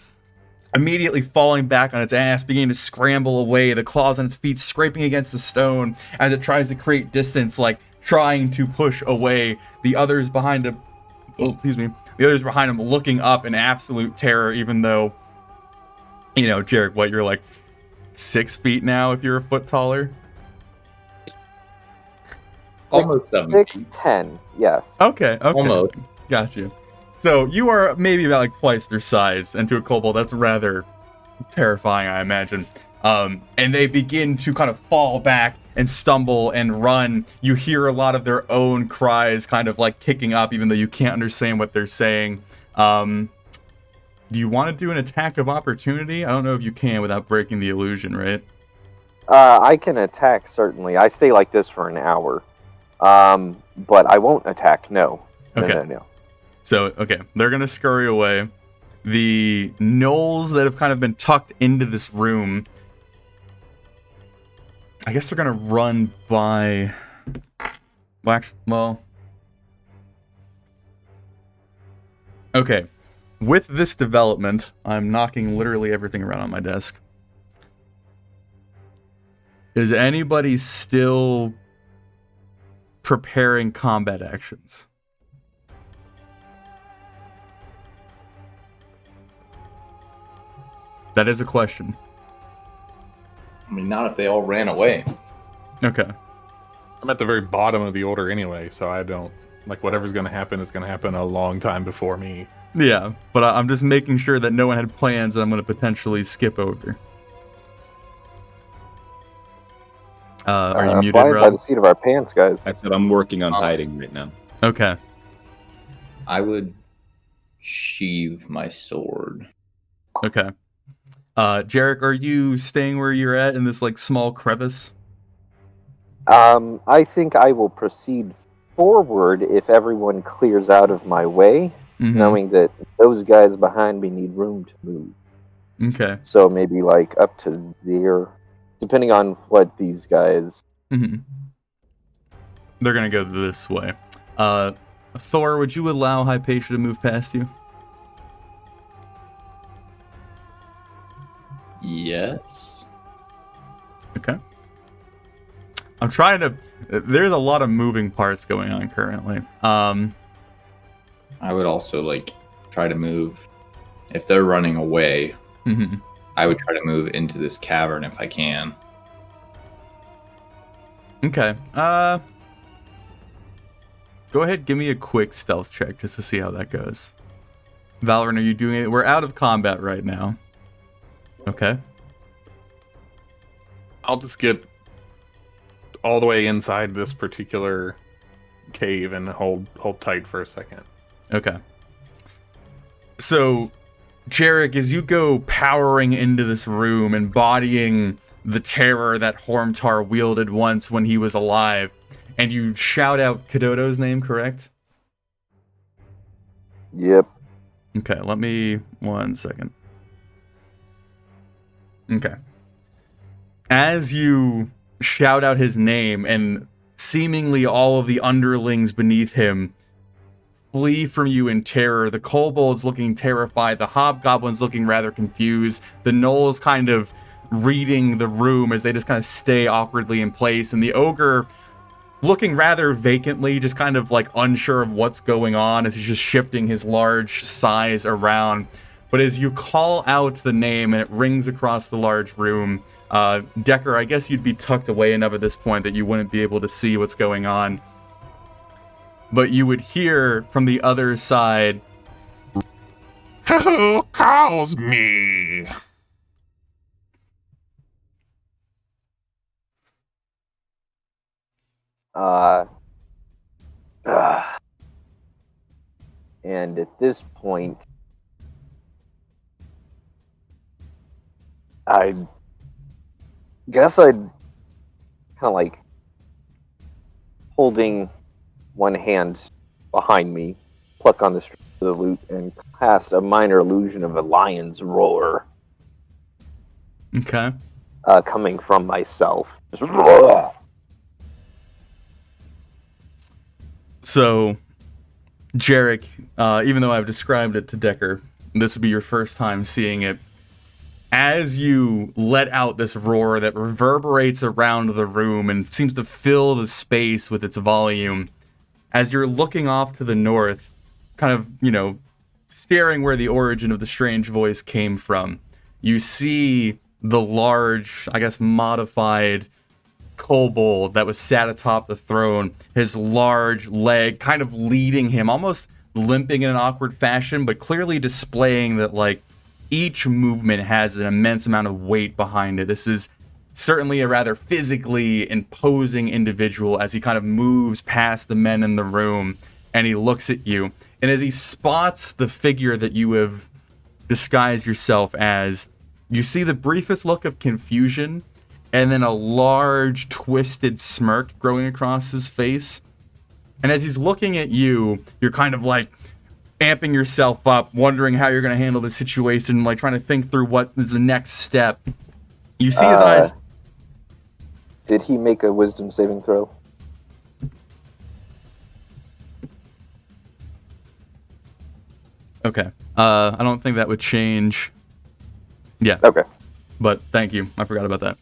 immediately falling back on its ass, beginning to scramble away, the claws on its feet scraping against the stone as it tries to create distance, like trying to push away the others behind him. Oh, excuse me. The others behind him looking up in absolute terror, even though, you know, Jerak, what, you're like 6 feet now if you're a foot taller? Almost 7 feet. 6'10", yes. Okay. Almost. Got you. So you are maybe about like twice their size, and to a kobold, that's rather terrifying, I imagine. And they begin to kind of fall back and stumble and run. You hear a lot of their own cries kind of like kicking up, even though you can't understand what they're saying. Do you want to do an attack of opportunity? I don't know if you can without breaking the illusion, right? I can attack, certainly. I stay like this for an hour. But I won't attack, no. Okay. No. So, okay, they're going to scurry away. The gnolls that have kind of been tucked into this room, I guess they're going to run by... Well... Okay, with this development, I'm knocking literally everything around on my desk. Is anybody still preparing combat actions? That is a question. I mean, not if they all ran away. Okay. I'm at the very bottom of the order anyway, so I don't like whatever's going to happen is going to happen a long time before me. Yeah, but I'm just making sure that no one had plans that I'm going to potentially skip over. Are you muted, Flying by Rob? the seat of our pants, guys. I said I'm working on hiding right now. Okay. I would sheathe my sword. Okay. Jerak, are you staying where you're at in this like small crevice? I think I will proceed forward if everyone clears out of my way, Mhm. knowing that those guys behind me need room to move. Okay. So maybe like up to there, depending on what these guys. Mm-hmm. They're gonna go this way. Thor, would you allow Hypatia to move past you? Yes. Okay. I'm trying to... There's a lot of moving parts going on currently. I would also like try to move. If they're running away, Mhm. I would try to move into this cavern if I can. Okay. Go ahead, give me a quick stealth check just to see how that goes. Valorant, are you doing it? We're out of combat right now. Okay. I'll just get all the way inside this particular cave and hold tight for a second. Okay. So, Jerak, as you go powering into this room, embodying the terror that Hormtar wielded once when he was alive, and you shout out Kododo's name, correct? Yep. Okay, let me... 1 second. Okay. As you shout out his name, and seemingly all of the underlings beneath him flee from you in terror, the kobolds looking terrified, the hobgoblins looking rather confused, the gnolls kind of reading the room as they just kind of stay awkwardly in place, and the ogre looking rather vacantly, just kind of like unsure of what's going on as he's just shifting his large size around. But as you call out the name and it rings across the large room, Decker, I guess you'd be tucked away enough at this point that you wouldn't be able to see what's going on. But you would hear from the other side, Who calls me? And at this point, I guess I'd kind of like holding one hand behind me, pluck on the string of the lute, and cast a minor illusion of a lion's roar okay, coming from myself. Just, so Jerak, even though I've described it to Decker, this would be your first time seeing it. As you let out this roar that reverberates around the room and seems to fill the space with its volume, as you're looking off to the north, kind of, staring where the origin of the strange voice came from, you see the large, I guess, modified kobold that was sat atop the throne, his large leg kind of leading him, almost limping in an awkward fashion, but clearly displaying that, like, each movement has an immense amount of weight behind it. This is certainly a rather physically imposing individual as he kind of moves past the men in the room, and he looks at you. And as he spots the figure that you have disguised yourself as, you see the briefest look of confusion, and then a large twisted smirk growing across his face. And as he's looking at you, you're kind of like amping yourself up, wondering how you're going to handle the situation, like trying to think through what is the next step. You see his eyes. Did he make a wisdom saving throw? Okay. I don't think that would change. Yeah. Okay. But thank you. I forgot about that.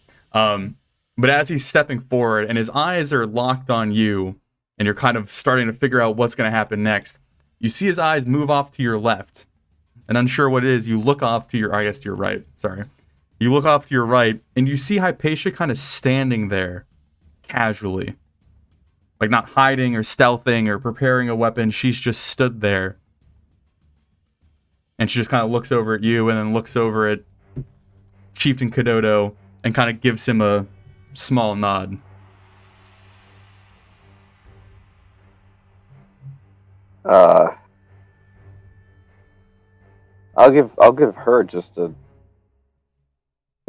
But as he's stepping forward and his eyes are locked on you, and you're kind of starting to figure out what's going to happen next, you see his eyes move off to your left. And unsure what it is, you look off to your, I guess to your right. Sorry. You look off to your right, and you see Hypatia kind of standing there, casually. Like not hiding or stealthing or preparing a weapon. She's just stood there. And she just kind of looks over at you and then looks over at Chieftain Kododo and kind of gives him a small nod. I'll give her just a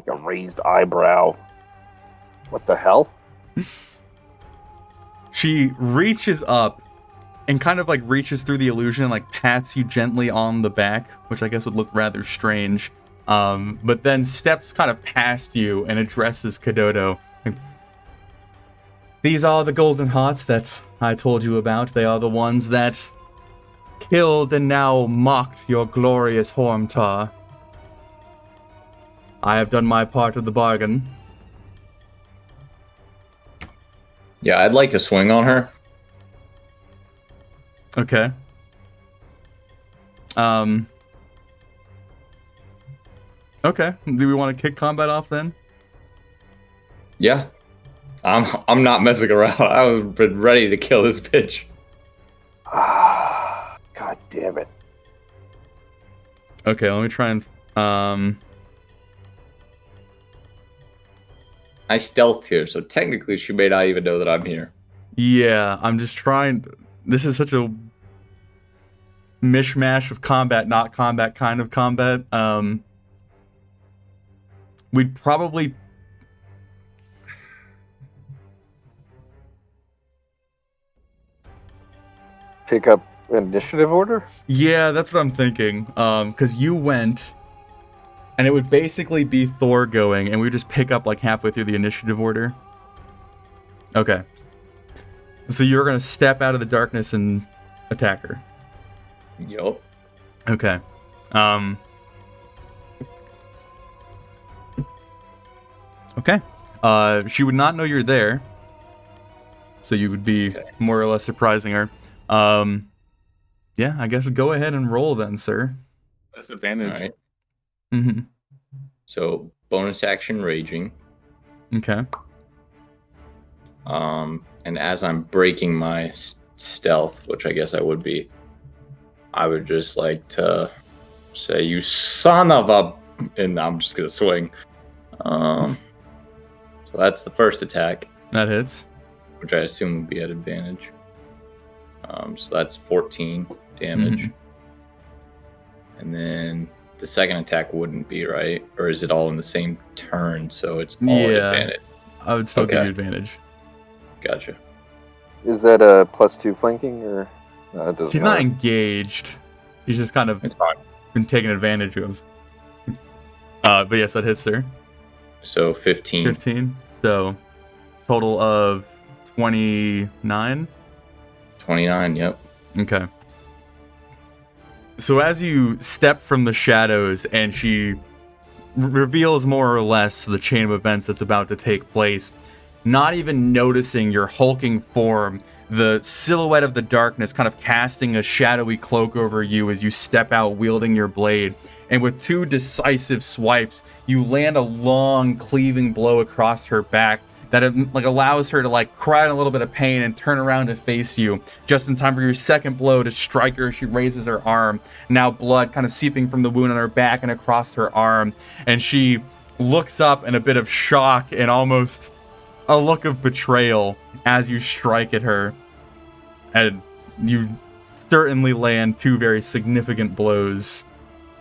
raised eyebrow. What the hell? She reaches up and kind of like reaches through the illusion and like pats you gently on the back, which I guess would look rather strange. But then steps kind of past you and addresses Kododo. These are the golden hearts that I told you about. They are the ones that killed and now mocked your glorious Hormtar. I have done my part of the bargain. Yeah, I'd like to swing on her. Okay. Okay. Do we want to kick combat off then? Yeah. I'm not messing around. I was ready to kill this bitch. God damn it. Okay, let me try and I stealthed here, so technically she may not even know that I'm here. yeah, I'm just trying. This is such a mishmash of combat, not combat kind of combat. We'd probably Pick up initiative order? yeah, that's what I'm thinking. Because you went, and it would basically be Thor going, and we would just pick up like halfway through the initiative order. Okay. So you're gonna step out of the darkness and attack her. Yup. Okay. Okay. She would not know you're there, so you would be more or less surprising her. Yeah, I guess go ahead and roll then, sir. That's advantage. All right. Mm-hmm. So bonus action raging. Okay. And as I'm breaking my stealth, which I guess I would be, I would just like to say, "You son of a," and I'm just gonna swing. So that's the first attack, That hits. which I assume would be at advantage. So that's 14 damage. And then the second attack wouldn't be, right? Or is it all in the same turn? So it's all at Yeah. advantage. I would still give Okay. you advantage. Gotcha. Is that a +2 flanking or? No, it doesn't She's not matter. engaged. She's just kind of It's fine. been taken advantage of. But yes, that hits her. So 15. 15. So total of 29. 29, yep. Okay. So as you step from the shadows and she reveals more or less the chain of events that's about to take place, not even noticing your hulking form, the silhouette of the darkness kind of casting a shadowy cloak over you as you step out wielding your blade. And with two decisive swipes, you land a long cleaving blow across her back that allows her to cry in a little bit of pain and turn around to face you just in time for your second blow to strike her. She raises her arm, now blood kind of seeping from the wound on her back and across her arm, and she looks up in a bit of shock and almost a look of betrayal as you strike at her, and you certainly land two very significant blows.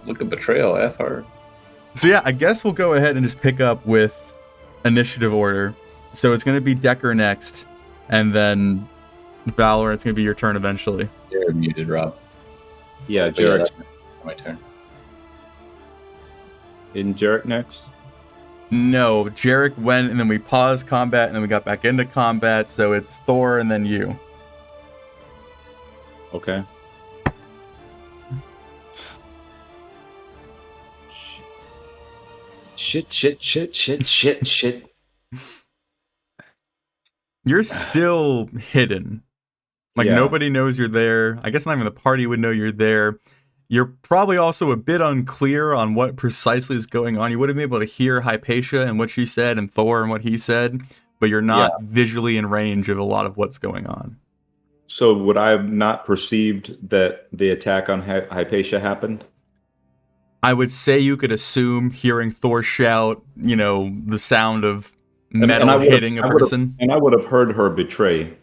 Look at betrayal, F her. So yeah, I guess we'll go ahead and just pick up with initiative order. So it's going to be Decker next, and then Valor, it's going to be your turn eventually. You're muted, Rob. Yeah, But yeah, Jerak. that's my turn. Isn't Jerak next? No, Jerak went, and then we paused combat, and then we got back into combat, so it's Thor and then you. Okay. Shit. You're still hidden. Yeah. Nobody knows you're there. I guess not even the party would know you're there. You're probably also a bit unclear on what precisely is going on. You would have been able to hear Hypatia and what she said and Thor and what he said, but you're not visually in range of a lot of what's going on. So would I have not perceived that the attack on Hypatia happened? I would say you could assume hearing Thor shout, the sound of metal hitting a person. And I would have heard her betray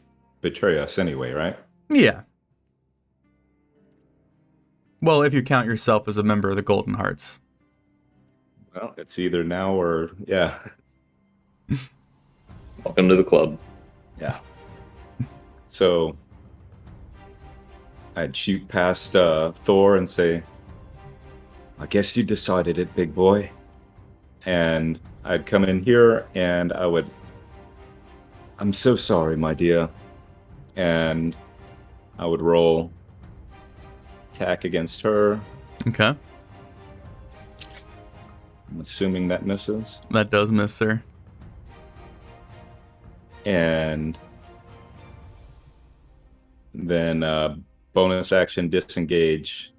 us anyway, right? Yeah. Well, if you count yourself as a member of the Golden Hearts. Well, it's either now or yeah. Welcome to the club. Yeah. So I'd shoot past Thor and say, I guess you decided it, big boy. And I'd come in here and I'm so sorry, my dear. And I would roll attack against her. Okay. I'm assuming that misses. That does miss, sir. And then bonus action disengage.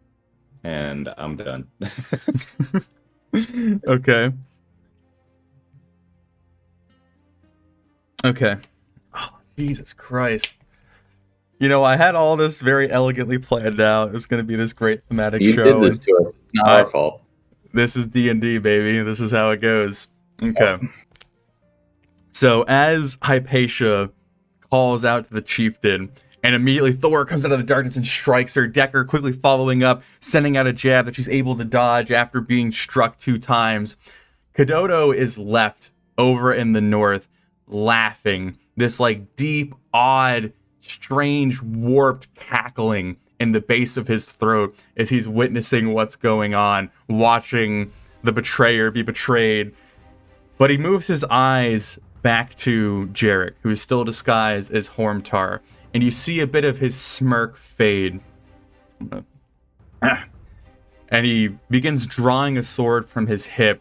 And I'm done. Okay. Okay. Oh, Jesus Christ. I had all this very elegantly planned out. It was going to be this great thematic You show. did this to us. It's not our fault. This is D&D, baby. This is how it goes. Okay. So as Hypatia calls out to the chieftain, And immediately Thor comes out of the darkness and strikes her, Decker quickly following up, sending out a jab that she's able to dodge after being struck 2 times. Kododo is left over in the north, laughing. This like deep, odd, strange, warped cackling in the base of his throat as he's witnessing what's going on, watching the betrayer be betrayed. But he moves his eyes back to Jerak, who is still disguised as Hormtar, and you see a bit of his smirk fade. And he begins drawing a sword from his hip,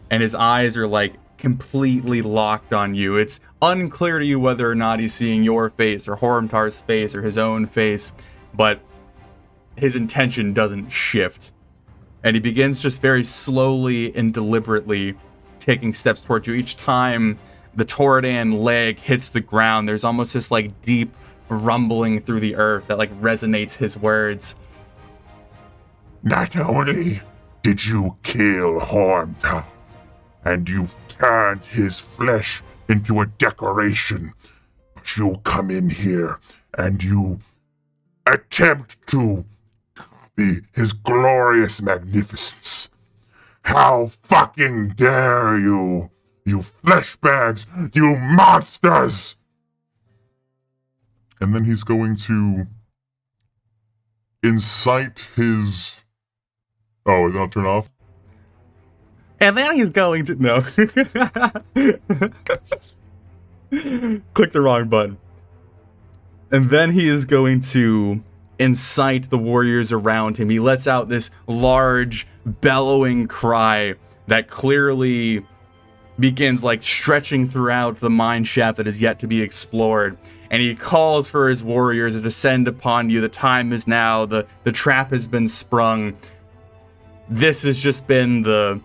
and his eyes are like completely locked on you. It's unclear to you whether or not he's seeing your face or Hormtar's face or his own face, but his intention doesn't shift. And he begins just very slowly and deliberately taking steps towards you. Each time the Torodan leg hits the ground, there's almost this like deep rumbling through the earth that like resonates his words. Not only did you kill Hormtar, and you've turned his flesh into a decoration, but you come in here and you attempt to copy his glorious magnificence. How fucking dare you, you flesh bags, you monsters! And then he's going to incite his... Oh, is that turn off? And then he's going to... No. Click the wrong button. And then he is going to incite the warriors around him. He lets out this large, bellowing cry that clearly begins like stretching throughout the mine shaft that is yet to be explored. And he calls for his warriors to descend upon you. The time is now. The trap has been sprung. This has just been the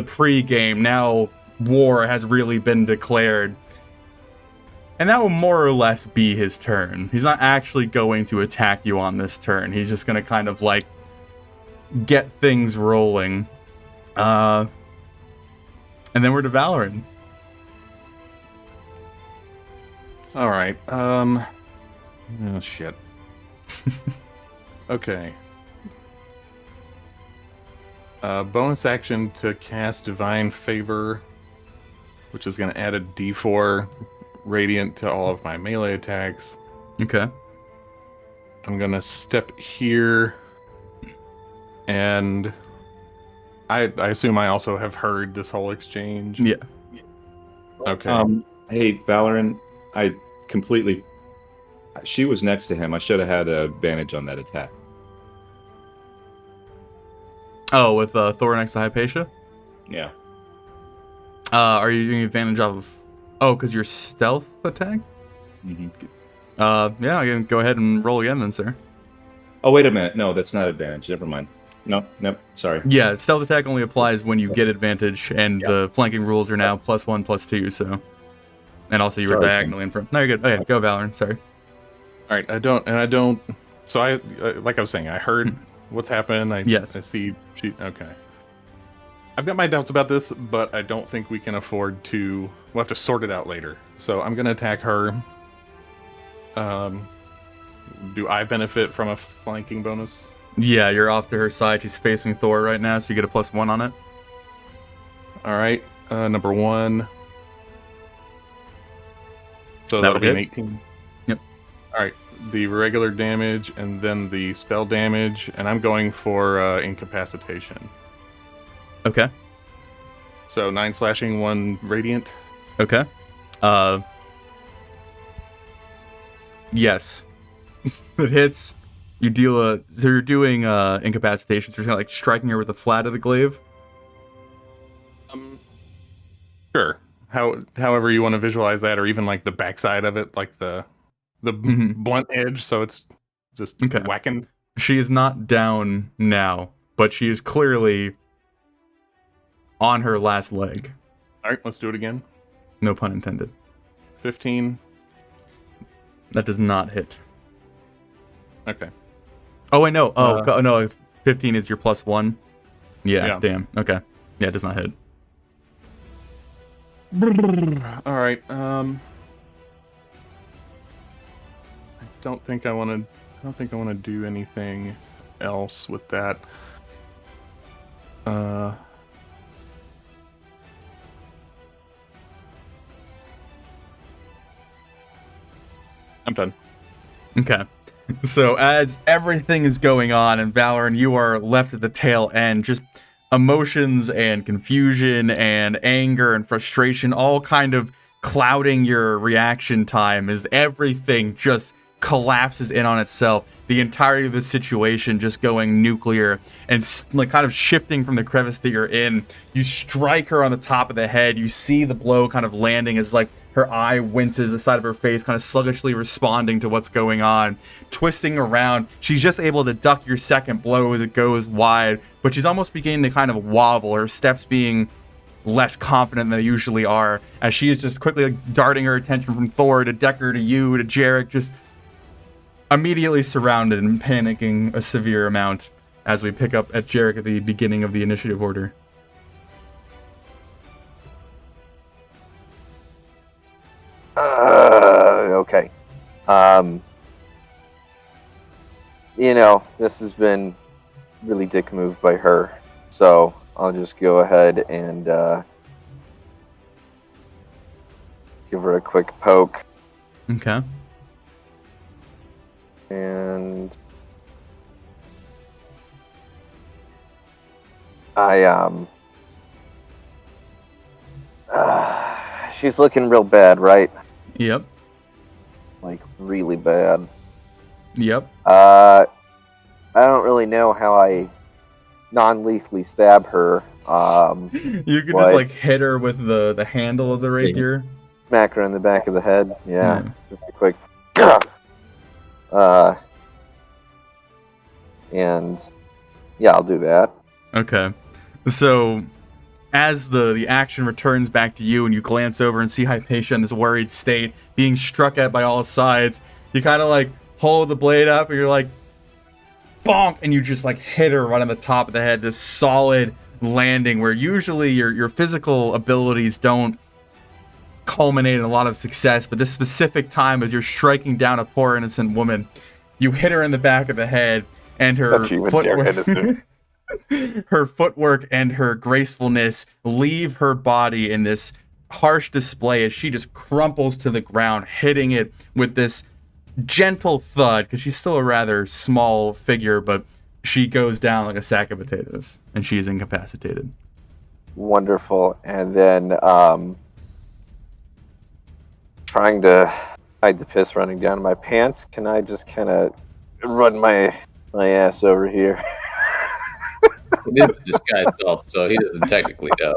pre-game. Now war has really been declared. And that will more or less be his turn. He's not actually going to attack you on this turn. He's just going to kind of like get things rolling. And then we're to Valorant. All right. Oh shit. Okay. Bonus action to cast Divine Favor, which is going to add a D4 radiant to all of my melee attacks. Okay. I'm going to step here, and I assume I also have heard this whole exchange. Yeah. Okay. Hey, Valorant, I completely... She was next to him. I should have had an advantage on that attack. Oh, with Thor next to Hypatia? Yeah. Are you doing advantage off of... Oh, because your stealth attack? Mm-hmm. Yeah, I can go ahead and roll again then, sir. Oh, wait a minute. No, that's not advantage. Never mind. Nope. Sorry. Yeah, stealth attack only applies when you get advantage, and the flanking rules are now +1, +2, so... And also you were Sorry, diagonally in front. No, you're good. Okay, go Valorant, sorry. All right, I don't. So I, like I was saying, I heard what's happened. Yes. I see. Okay. I've got my doubts about this, but I don't think we can afford to. We'll have to sort it out later. So I'm gonna attack her. Do I benefit from a flanking bonus? Yeah, you're off to her side. She's facing Thor right now, so you get a +1 on it. All right, number 1. So That that'll would be an hit. 18. Yep. All right, the regular damage and then the spell damage, and I'm going for incapacitation. Okay. So 9 slashing, 1 radiant. Okay. Yes. It hits. You deal a... So you're doing incapacitation, so you're kind of like striking her with the flat of the glaive? Sure. However you want to visualize that, or even like the backside of it, like the blunt edge, so it's just whacking. She is not down now, but she is clearly on her last leg. All right, let's do it again. No pun intended. 15. That does not hit. Okay. Oh wait, no. No. 15 is your +1. Yeah. Damn. Okay. Yeah, it does not hit. All right. don't think I want to do anything else with that. I'm done. Okay. So as everything is going on, and Valoran, you are left at the tail end, just emotions and confusion and anger and frustration all kind of clouding your reaction time as everything just collapses in on itself. The entirety of the situation just going nuclear and like kind of shifting from the crevice that you're in. You strike her on the top of the head. You see the blow kind of landing as like her eye winces, the side of her face kind of sluggishly responding to what's going on. Twisting around, she's just able to duck your second blow as it goes wide, but she's almost beginning to kind of wobble, her steps being less confident than they usually are, as she is just quickly like, darting her attention from Thor to Decker to you to Jerak, just immediately surrounded and panicking a severe amount as we pick up at Jerak at the beginning of the initiative order. Okay. This has been really dick move by her, so I'll just go ahead and give her a quick poke. Okay. And she's looking real bad, right? Yep. Like really bad. Yep. I don't really know how I non-lethally stab her. You could just like hit her with the handle of the rapier. Smack her in the back of the head. Yeah. Just a quick. And yeah, I'll do that. Okay. So as the action returns back to you and you glance over and see Hypatia in this worried state, being struck at by all sides, you kind of like hold the blade up and you're like, bonk, and you just like hit her right on the top of the head, this solid landing where usually your physical abilities don't culminate in a lot of success, but this specific time as you're striking down a poor innocent woman, you hit her in the back of the head, and her footwork, her footwork and her gracefulness leave her body in this harsh display as she just crumples to the ground, hitting it with this gentle thud, because she's still a rather small figure, but she goes down like a sack of potatoes, and she is incapacitated. Wonderful. And then trying to hide the piss running down my pants, can I just kind of run my ass over here? It is disguise self, so he doesn't technically know.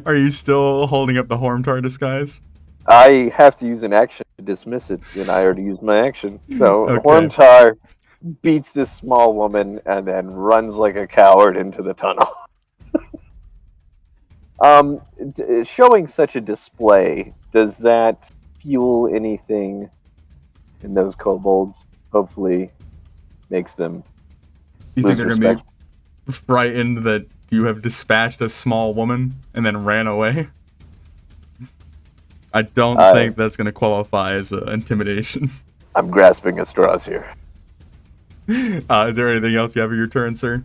Are you still holding up the Hormtar disguise? I have to use an action to dismiss it, and I already used my action. So Okay. Hormtar beats this small woman and then runs like a coward into the tunnel. Showing such a display, does that fuel anything in those kobolds? Hopefully makes them You lose think they're going respect. to be frightened that you have dispatched a small woman and then ran away? I don't think that's going to qualify as intimidation. I'm grasping at straws here. Is there anything else you have for your turn, sir?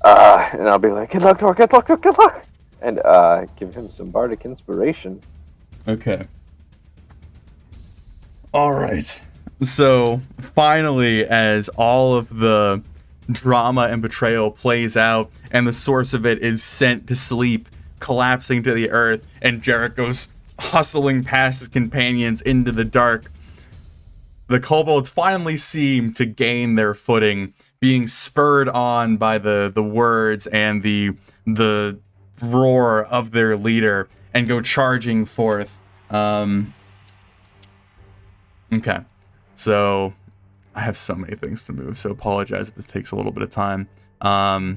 And I'll be like, good luck, Thor, good luck, good luck. And give him some bardic inspiration. Okay. All right. So finally, as all of the drama and betrayal plays out, and the source of it is sent to sleep, collapsing to the earth, and Jerak goes hustling past his companions into the dark, the kobolds finally seem to gain their footing, being spurred on by the words and the roar of their leader, and go charging forth. Okay, so I have so many things to move, so apologize if this takes a little bit of time. We're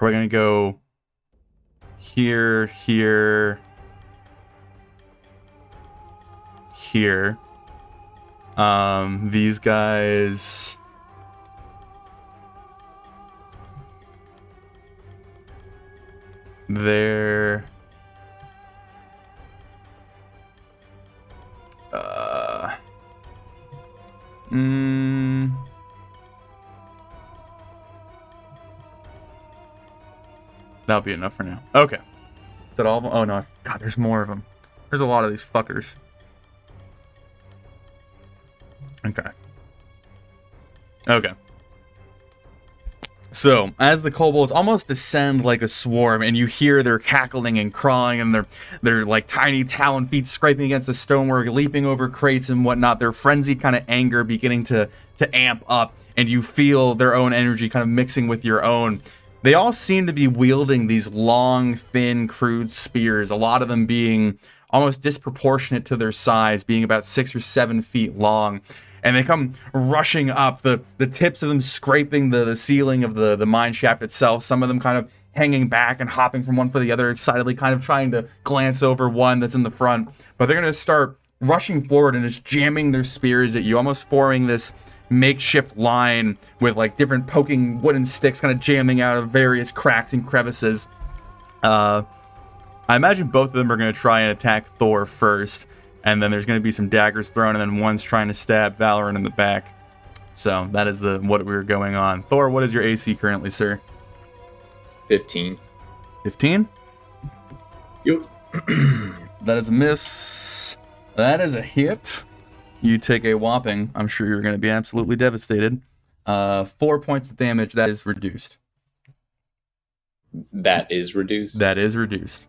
gonna go here, here, here. These guys. They're That'll be enough for now. Okay. Is that all of them? Oh no, God, there's more of them. There's a lot of these fuckers. Okay. Okay. So, as the kobolds almost descend like a swarm, and you hear their cackling and crawling, and their like tiny talon feet scraping against the stonework, leaping over crates and whatnot, their frenzied kind of anger beginning to amp up, and you feel their own energy kind of mixing with your own. They all seem to be wielding these long, thin, crude spears, a lot of them being almost disproportionate to their size, being about 6 or 7 feet long. And they come rushing up, the tips of them scraping the ceiling of the mine shaft itself, some of them kind of hanging back and hopping from one for the other, excitedly kind of trying to glance over one that's in the front. But they're going to start rushing forward and just jamming their spears at you, almost forming this makeshift line with like different poking wooden sticks kind of jamming out of various cracks and crevices. I imagine both of them are going to try and attack Thor first. And then there's going to be some daggers thrown, and then one's trying to stab Valorant in the back. So that is what we were going on. Thor, what is your AC currently, sir? 15. 15? Yep. That is a miss. That is a hit. You take a whopping. I'm sure you're going to be absolutely devastated. 4 points of damage. That is reduced. That is reduced? That is reduced.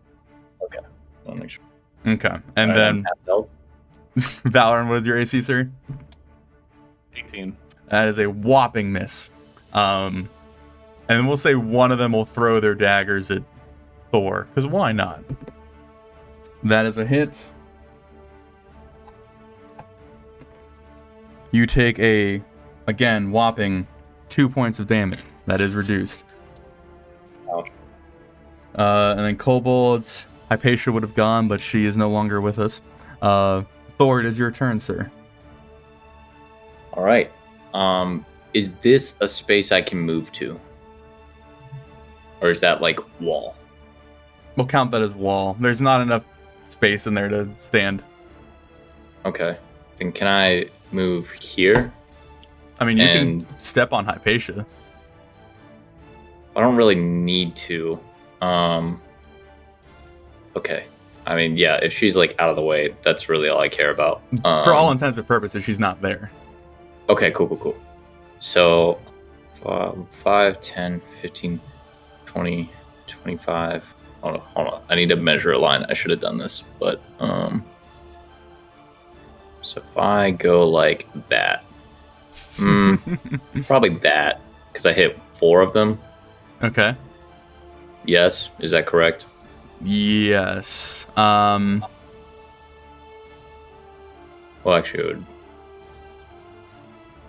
Okay. I'll make sure. Okay. And then Valorant, what is your AC, sir? 18. That is a whopping miss. And then we'll say one of them will throw their daggers at Thor, because why not? That is a hit. You take a, again, whopping 2 points of damage. That is reduced. Ouch. And then kobolds, Hypatia would have gone, but she is no longer with us. Thor, it is your turn, sir. All right. Is this a space I can move to? Or is that like wall? We'll count that as wall. There's not enough space in there to stand. Okay. Then can I move here? I mean, you can step on Hypatia. I don't really need to. Okay. I mean, yeah, if she's like out of the way, that's really all I care about. For all intents and purposes, she's not there. Okay, cool. So, 5, 10, 15, 20, 25. Hold on. I need to measure a line. I should have done this, but, so if I go like that, probably that, because I hit 4 of them. Okay. Yes, is that correct? Yes. Well, actually, it would...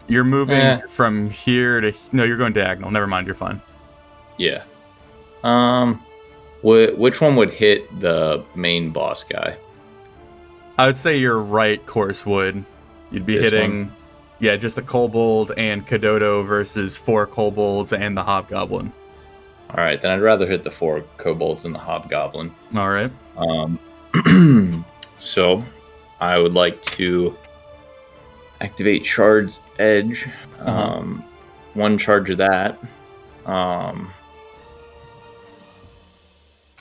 You're moving from here to... No, you're going diagonal. Never mind, you're fine. Yeah. Which one would hit the main boss guy? I would say your right course would. You'd be This hitting... one? Yeah, just a kobold and Kadodo versus 4 kobolds and the hobgoblin. All right, then I'd rather hit the 4 kobolds and the hobgoblin. All right. So I would like to activate Shard's Edge. One charge of that.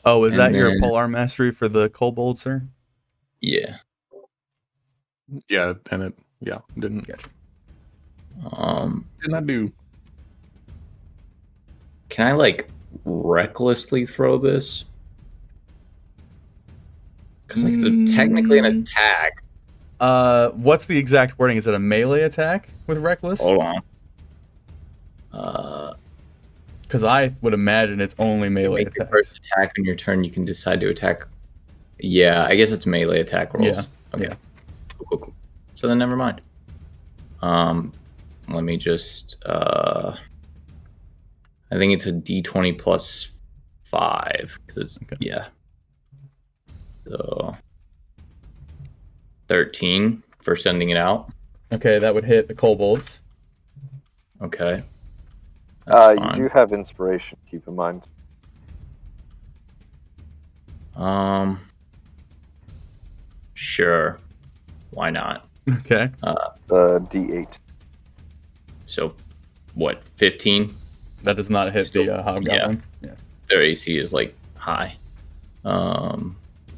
Oh, is that your then- Polar Mastery for the kobold, sir? Yeah. Yeah, and it didn't. Gotcha. Did not do. Can I like recklessly throw this? Because like it's technically an attack. What's the exact wording? Is it a melee attack with reckless? Hold on. Because I would imagine it's only melee Make your attacks. first attack on your turn. You can decide to attack. Yeah, I guess it's melee attack rolls. Yeah. Okay. Yeah. Cool. So then, never mind. Let me just. I think it's a D20 plus 5 because it's yeah. So 13 for sending it out. Okay, that would hit the kobolds. Okay. You do have inspiration, keep in mind. Sure. Why not? Okay. The D8. So, what, 15? That does not hit Still- the hobgoblin. Yeah. Their AC is like high.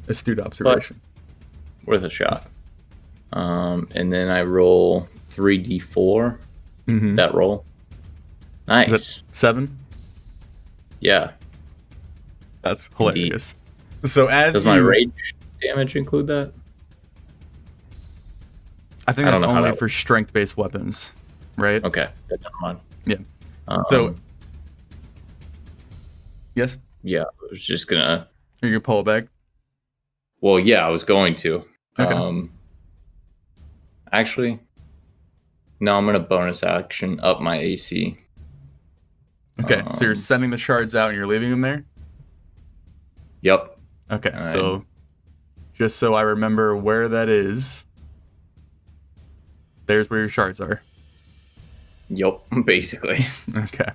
Astute observation. Worth a shot. And then I roll 3d4. Mm-hmm. That roll. Is Nice. that 7? Yeah. That's hilarious. So as Does my rage damage include that? I think I that's don't know how only that for strength-based weapons, right? Okay, then never mind. Yeah. Um, So, yes, yeah, I was just gonna. you can pull it back. Well, yeah, I was going to. Okay. Actually, no, I'm gonna bonus action up my AC. Okay, so you're sending the shards out and you're leaving them there. Yep. Okay, Alright. so just so I remember where that is, there's where your shards are. Yep. Basically. Okay.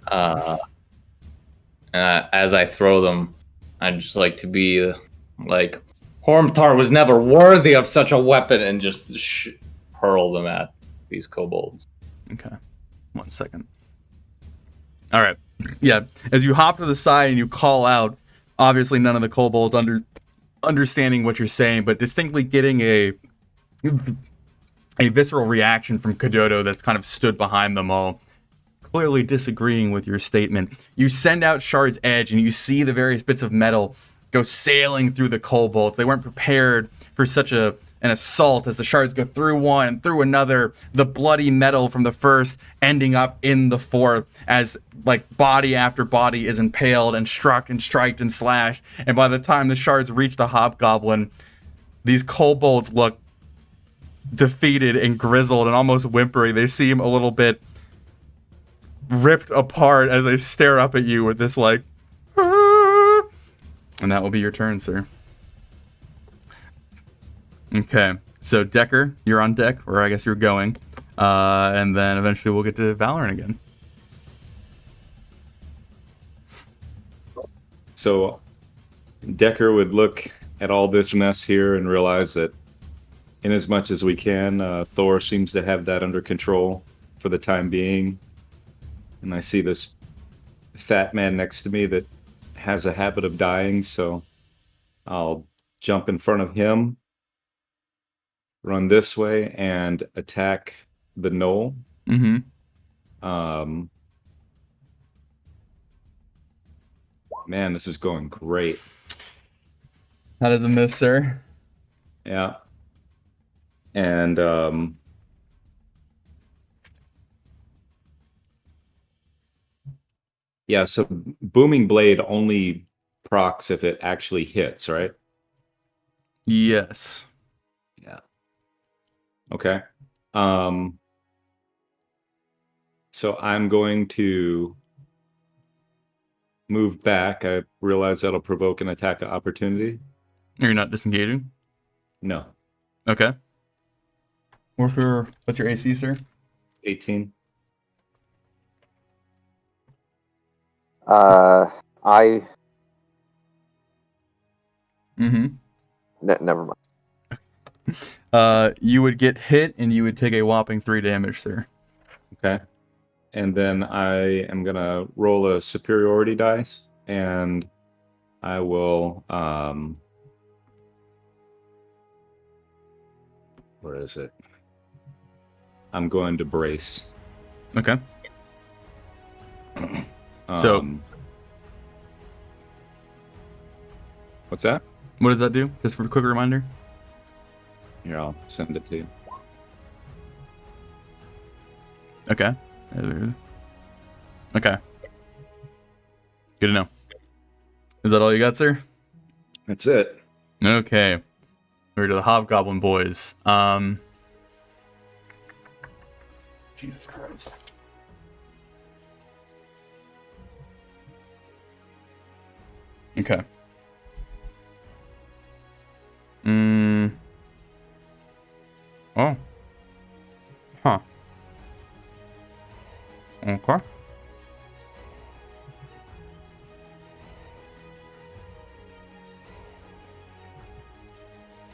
As I throw them, I'd just like to be like, Hormtar was never worthy of such a weapon, and just hurl them at these kobolds. Okay. 1 second. All right. Yeah. As you hop to the side and you call out, obviously none of the kobolds understanding what you're saying, but distinctly getting a visceral reaction from Kododo that's kind of stood behind them all, clearly disagreeing with your statement. You send out Shard's Edge and you see the various bits of metal go sailing through the kobolds. They weren't prepared for such an assault as the shards go through one and through another, the bloody metal from the first ending up in the fourth as like body after body is impaled and struck and striked and slashed. And by the time the shards reach the hobgoblin, these kobolds look defeated and grizzled and almost whimpering. They seem a little bit ripped apart as they stare up at you with this like, "Ah." And that will be your turn, sir. Okay, so Decker, you're on deck, or I guess you're going, and then eventually we'll get to Valorant again. So Decker would look at all this mess here and realize that in as much as we can, Thor seems to have that under control for the time being. And I see this fat man next to me that has a habit of dying, so I'll jump in front of him, run this way, and attack the knoll. Mm-hmm. Man, this is going great. That is a miss, sir. Yeah. And yeah, so Booming Blade only procs if it actually hits, right? Yes. Yeah. Okay. So I'm going to move back. I realize that'll provoke an attack of opportunity. You're not disengaging? No. Okay. What's your AC, sir? 18. I Mm-hmm. never mind. You would get hit and you would take a whopping 3 damage, sir. Okay. And then I am going to roll a superiority dice, and I will where is it? I'm going to brace. Okay. So- What's that? What does that do? Just for a quick reminder? Here, I'll send it to you. Okay. Okay. Good to know. Is that all you got, sir? That's it. Okay. We're to the Hobgoblin boys. Jesus Christ. Okay. Oh. Huh. Okay.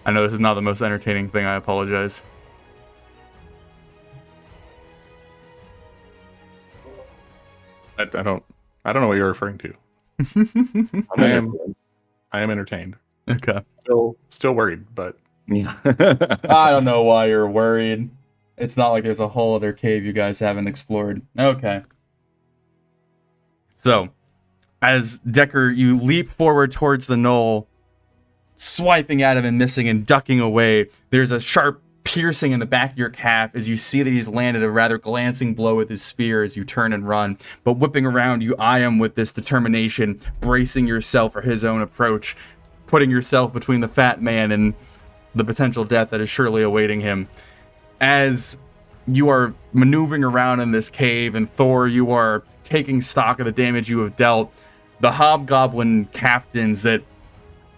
I know this is not the most entertaining thing. I apologize. I don't know what you're referring to. I am entertained. Okay. Still worried, but Yeah. I don't know why you're worried. It's not like there's a whole other cave you guys haven't explored. Okay. So, as Decker, you leap forward towards the knoll, swiping at him and missing and ducking away. There's a sharp piercing in the back of your calf as you see that he's landed a rather glancing blow with his spear as you turn and run. But whipping around, you eye him with this determination, bracing yourself for his own approach, putting yourself between the fat man and the potential death that is surely awaiting him. As you are maneuvering around in this cave, and Thor, you are taking stock of the damage you have dealt, the hobgoblin captains that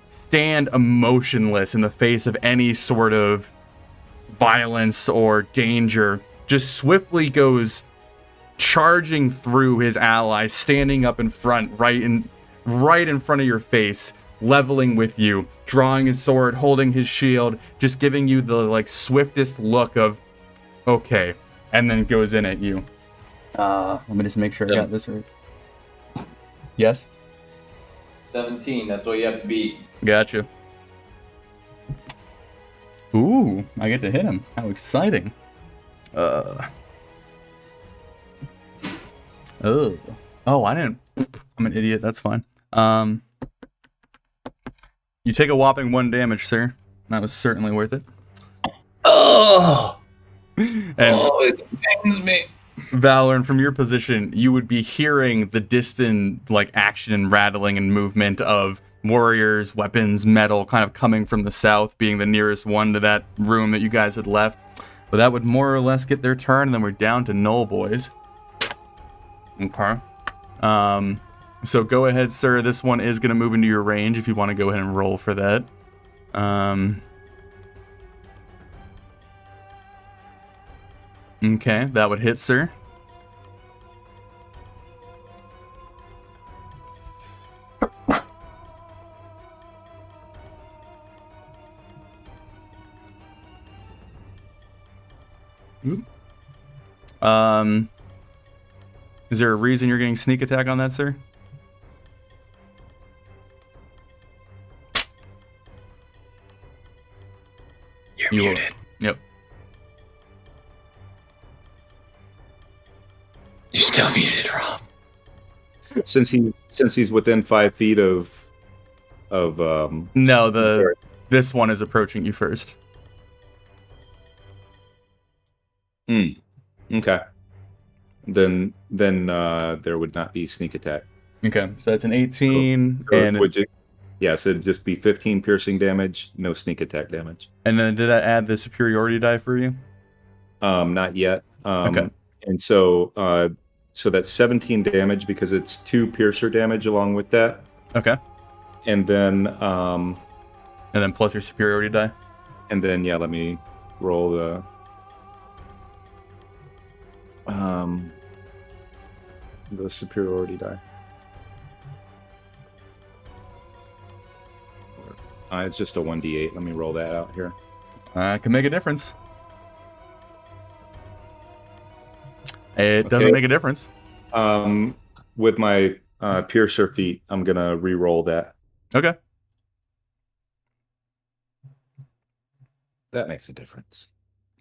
stand emotionless in the face of any sort of violence or danger just swiftly goes charging through his allies, standing up in front, right in front of your face, leveling with you, drawing his sword, holding his shield, just giving you the like swiftest look of okay, and then goes in at you. Let me just make sure I got this right. Yes? 17, that's what you have to beat. Gotcha. Ooh, I get to hit him. How exciting. Oh, I didn't. I'm an idiot. That's fine. You take a whopping 1 damage, sir. That was certainly worth it. Oh! And It pains me. Valorn, from your position, you would be hearing the distant like action and rattling and movement of warriors, weapons, metal kind of coming from the south, being the nearest one to that room that you guys had left. But that would more or less get their turn, and then we're down to Null boys. Okay. So go ahead, sir. This one is going to move into your range if you want to go ahead and roll for that. Okay, that would hit, sir. Oop. Is there a reason you're getting sneak attack on that, sir? You're You will. muted. Yep. You're still muted, Rob. Since he's within 5 feet of No, this one is approaching you first. okay. Then there would not be sneak attack. Okay, so that's an 18, Or and would you? Yes, it'd just be 15 piercing damage, no sneak attack damage. then did that add the superiority die for you? Not yet. Okay. And so that's 17 damage because it's 2 piercer damage along with that. Okay, And then plus your superiority die. yeah, let me roll the superiority die. It's just a 1d8. Let me roll that out here. Can make a difference. It doesn't make a difference. With my piercer feat, I'm gonna re-roll that. Okay. That makes a difference.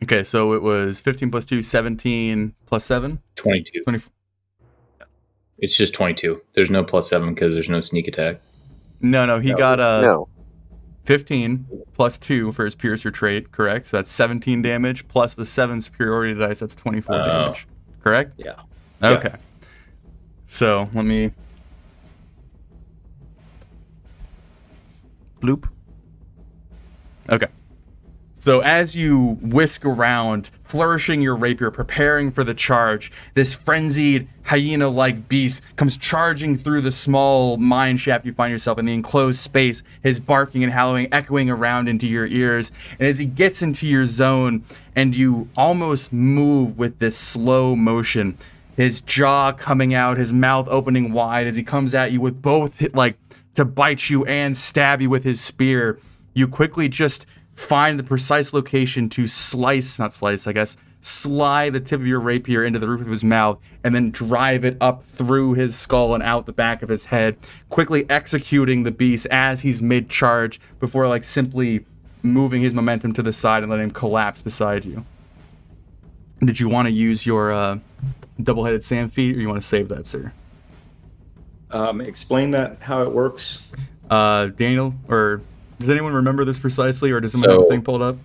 Okay, so it was 15 plus 2, 17 plus 7? 22. 20. It's just 22. There's no +7 because there's no sneak attack. No, he got No. 15 plus 2 for his piercer trait, correct? So that's 17 damage plus the 7 superiority dice, that's 24 damage. Correct? Yeah. Okay. So let me bloop. Okay. So as you whisk around, flourishing your rapier, preparing for the charge, this frenzied hyena-like beast comes charging through the small mine shaft you find yourself in, the enclosed space, his barking and howling echoing around into your ears. And as he gets into your zone and you almost move with this slow motion, his jaw coming out, his mouth opening wide as he comes at you with both, like, to bite you and stab you with his spear, you quickly just find the precise location to slide the tip of your rapier into the roof of his mouth and then drive it up through his skull and out the back of his head, quickly executing the beast as he's mid-charge before like simply moving his momentum to the side and letting him collapse beside you. Did you want to use your double-headed sand feet, or you want to save that, sir? Explain that, how it works. Daniel, or does anyone remember this precisely, or does someone have a thing pulled up?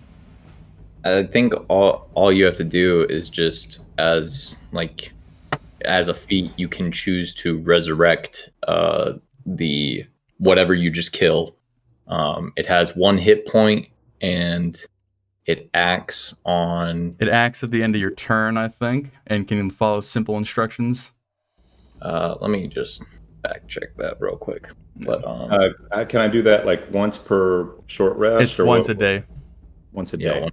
I think all you have to do is just as a feat, you can choose to resurrect the whatever you just kill. It has 1 hit point, and it acts at the end of your turn, I think, and can follow simple instructions. Let me just fact check that real quick. But can I do that like once per short rest? It's once a day. Once a yeah, day.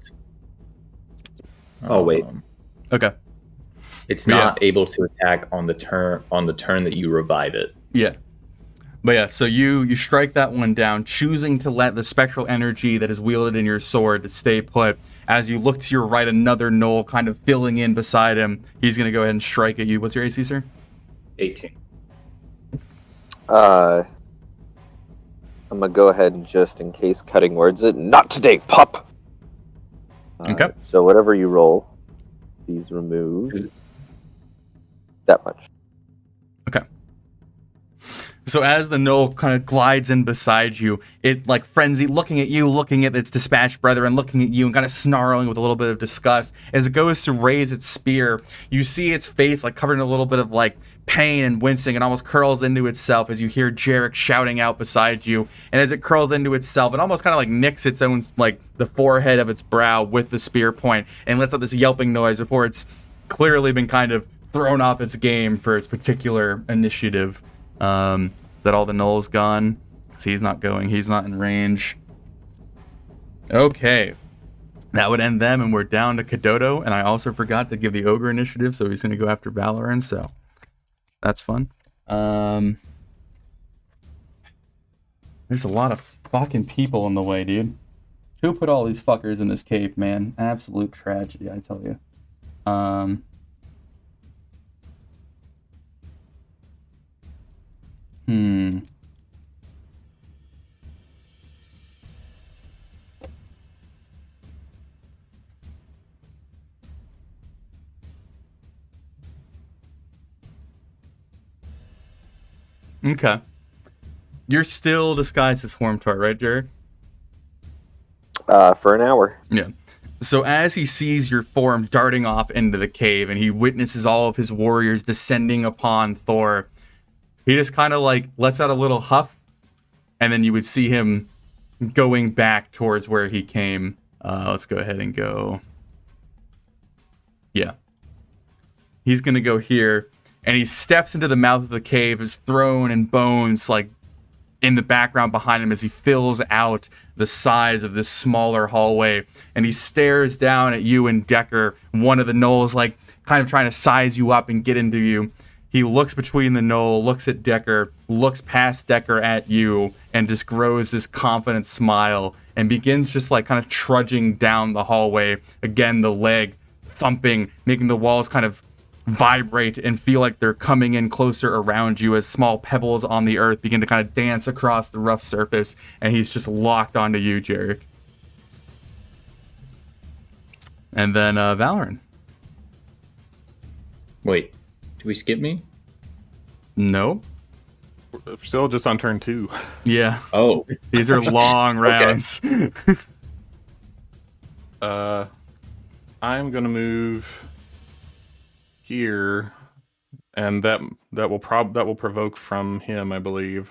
Oh wait. Okay. It's not able to attack on the turn that you revive it. Yeah. But yeah, so you strike that one down, choosing to let the spectral energy that is wielded in your sword to stay put. As you look to your right, another gnoll kind of filling in beside him. He's going to go ahead and strike at you. What's your AC, sir? 18. I'm gonna go ahead and just, in case cutting words it, not today, pup! Okay. So whatever you roll, these remove that much. Okay. So as the gnoll kind of glides in beside you, it like frenzy, looking at you, looking at its dispatched brethren, looking at you, and kind of snarling with a little bit of disgust. As it goes to raise its spear, you see its face like covered in a little bit of like pain and wincing, and almost curls into itself as you hear Jerak shouting out beside you. And as it curls into itself, it almost kind of like nicks its own, like the forehead of its brow with the spear point and lets out this yelping noise before it's clearly been kind of thrown off its game for its particular initiative. That all the gnolls gone? So he's not going. He's not in range. Okay. That would end them, and we're down to Kadoto. And I also forgot to give the ogre initiative, so he's going to go after Valoran. So that's fun. There's a lot of fucking people in the way, dude. Who put all these fuckers in this cave, man? Absolute tragedy, I tell you. Okay. You're still disguised as Hormtart, right, Jerak? For an hour. Yeah. So as he sees your form darting off into the cave and he witnesses all of his warriors descending upon Thor, he just kind of like lets out a little huff, and then you would see him going back towards where he came. Let's go ahead and go. Yeah. He's going to go here, and he steps into the mouth of the cave, his throne and bones like in the background behind him as he fills out the size of this smaller hallway, and he stares down at you and Decker, one of the gnolls, like kind of trying to size you up and get into you. He looks between the gnoll, looks at Decker, looks past Decker at you, and just grows this confident smile and begins just like kind of trudging down the hallway. Again, the leg thumping, making the walls kind of vibrate and feel like they're coming in closer around you as small pebbles on the earth begin to kind of dance across the rough surface, and he's just locked onto you, Jerak. And then Valoran. Wait, do we skip me? No. We're still just on turn 2. Yeah. Oh. These are long rounds. I'm gonna move here, and that will provoke from him, I believe.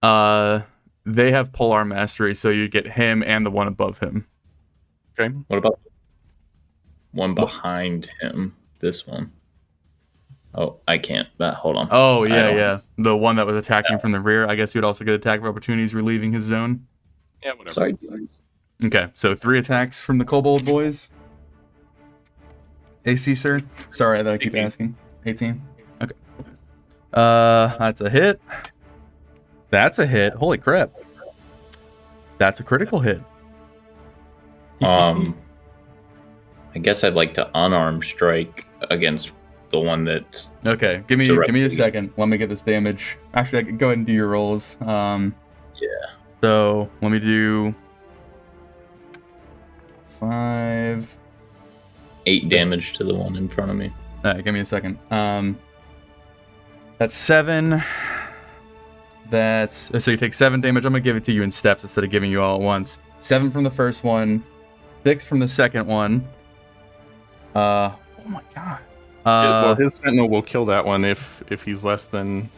They have Polar Mastery, so you get him and the one above him. Okay. What about one behind him? This one. Oh, I can't. Hold on. Oh, yeah. The one that was attacking from the rear. I guess he would also get attack of opportunities relieving his zone. Yeah, whatever. Sorry. Okay, so 3 attacks from the Kobold boys. AC, sir? Sorry that I keep 18. asking. 18? Okay. That's a hit. That's a hit. Holy crap. That's a critical hit. I guess I'd like to unarmed strike against the one that's Okay, give me directly. a second. Let me get this damage. Actually, I can go ahead and do your rolls. Yeah. So let me do 5. 8 damage to the one in front of me. All right, give me a second. That's 7. That's so you take 7 damage. I'm gonna give it to you in steps instead of giving you all at once. 7 from the first one, 6 from the second one. Oh my god. Well, his sentinel will kill that one if he's less than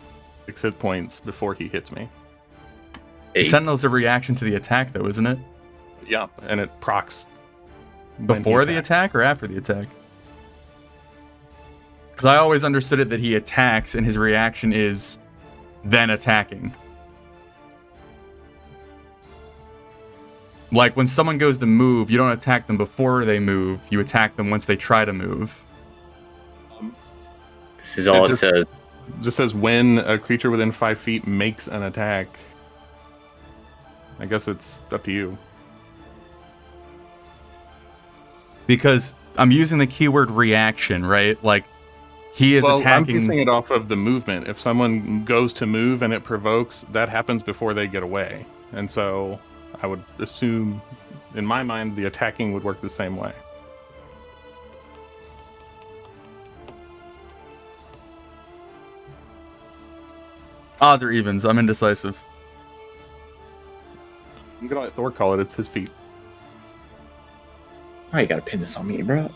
6 hit points before he hits me. 8. Sentinel's a reaction to the attack, though, isn't it? Yeah, and it procs when he Before the attacks. attack or after the attack? Because I always understood it that he attacks and his reaction is then attacking. Like when someone goes to move, you don't attack them before they move. You attack them once they try to move. This is all it says. Just says when a creature within 5 feet makes an attack. I guess it's up to you. Because I'm using the keyword reaction, right? Like he is I'm attacking. basing it off of the movement. If someone goes to move and it provokes, that happens before they get away. And so I would assume, in my mind, the attacking would work the same way. Odds or evens. I'm indecisive. I'm gonna let Thor call it. It's his feet. Oh, you gotta pin this on me, bro.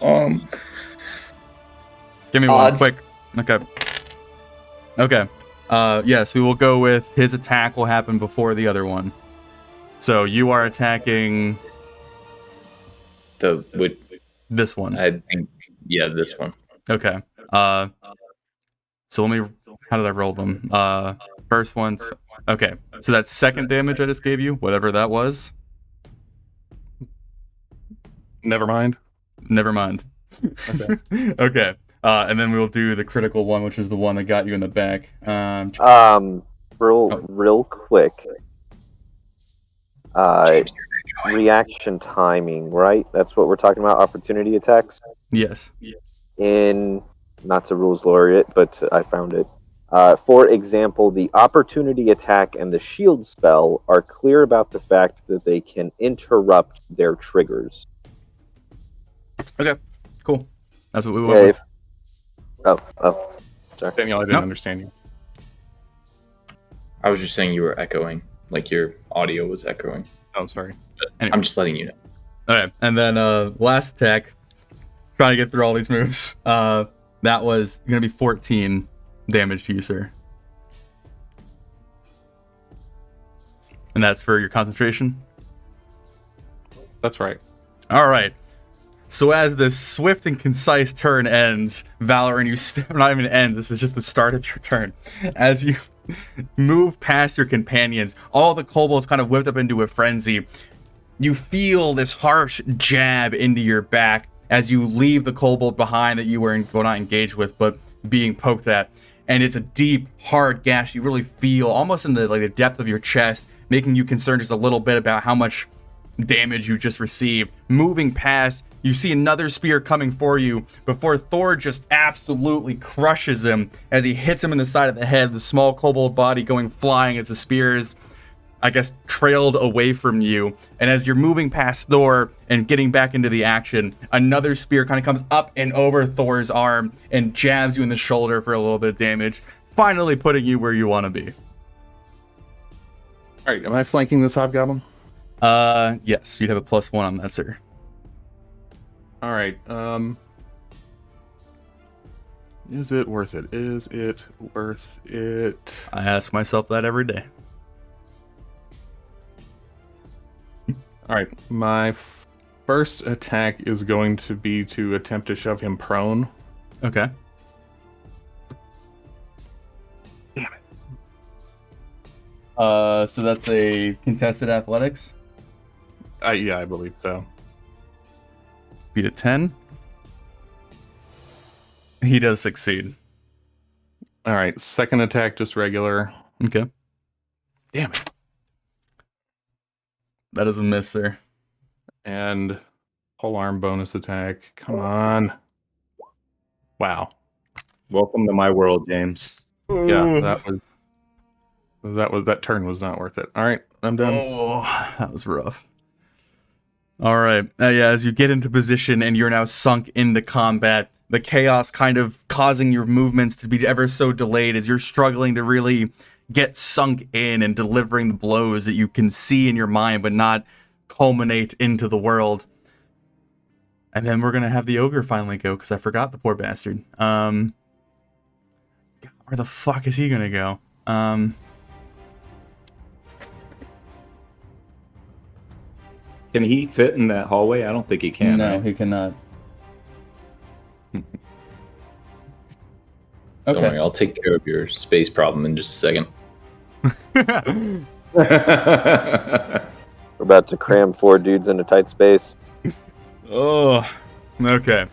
Give me Odds. one quick. Okay. Yes, we will go with his attack will happen before the other one. So you are attacking this one. I think, yeah, this one. Okay. So let me. How did I roll them? First one's okay. So that's second damage I just gave you, whatever that was. Never mind. Never mind. Okay. Okay. And then we'll do the critical one, which is the one that got you in the back. Real quick. Reaction timing, right? That's what we're talking about. Opportunity attacks. Yes. In not to rules laureate, but I found it. For example, the opportunity attack and the shield spell are clear about the fact that they can interrupt their triggers. Okay. Cool. That's what we want. Sorry. Daniel, I didn't Nope. understand you. I was just saying you were echoing, like your audio was echoing. Oh, sorry. Anyway. I'm just letting you know. Okay. And then last attack. Trying to get through all these moves. That was gonna be 14 damage to you, sir. And that's for your concentration? That's right. All right. So as this swift and concise turn ends, Valorant, not even ends, this is just the start of your turn. As you move past your companions, all the kobolds kind of whipped up into a frenzy. You feel this harsh jab into your back as you leave the kobold behind that you were not engaged with, but being poked at. And it's a deep, hard gash you really feel almost in the depth of your chest, making you concerned just a little bit about how much damage you just received. Moving past, you see another spear coming for you before Thor just absolutely crushes him as he hits him in the side of the head, the small kobold body going flying as the spear is, I guess, trailed away from you. And as you're moving past Thor and getting back into the action, another spear kind of comes up and over Thor's arm and jabs you in the shoulder for a little bit of damage, finally putting you where you want to be. All right, am I flanking this hobgoblin? Yes, you'd have a +1 on that, sir. All right. Is it worth it? Is it worth it? I ask myself that every day. All right. My first attack is going to be to attempt to shove him prone. Okay. Damn it. So that's a contested athletics. Yeah, I believe so. Beat a 10. He does succeed. All right. Second attack, just regular. Okay. Damn it. That is a miss, sir. And Whole arm bonus attack. Come on. Wow. Welcome to my world, James. Yeah, that turn was not worth it. All right, I'm done. Oh, that was rough. All right. Yeah, as you get into position and you're now sunk into combat, the chaos kind of causing your movements to be ever so delayed as you're struggling to really get sunk in and delivering the blows that you can see in your mind but not culminate into the world. And then we're going to have the ogre finally go because I forgot the poor bastard. God, where the fuck is he going to go? Can he fit in that hallway? I don't think he can. No, right? he cannot. Don't worry, I'll take care of your space problem in just a second. We're about to cram 4 dudes into tight space. Oh, okay.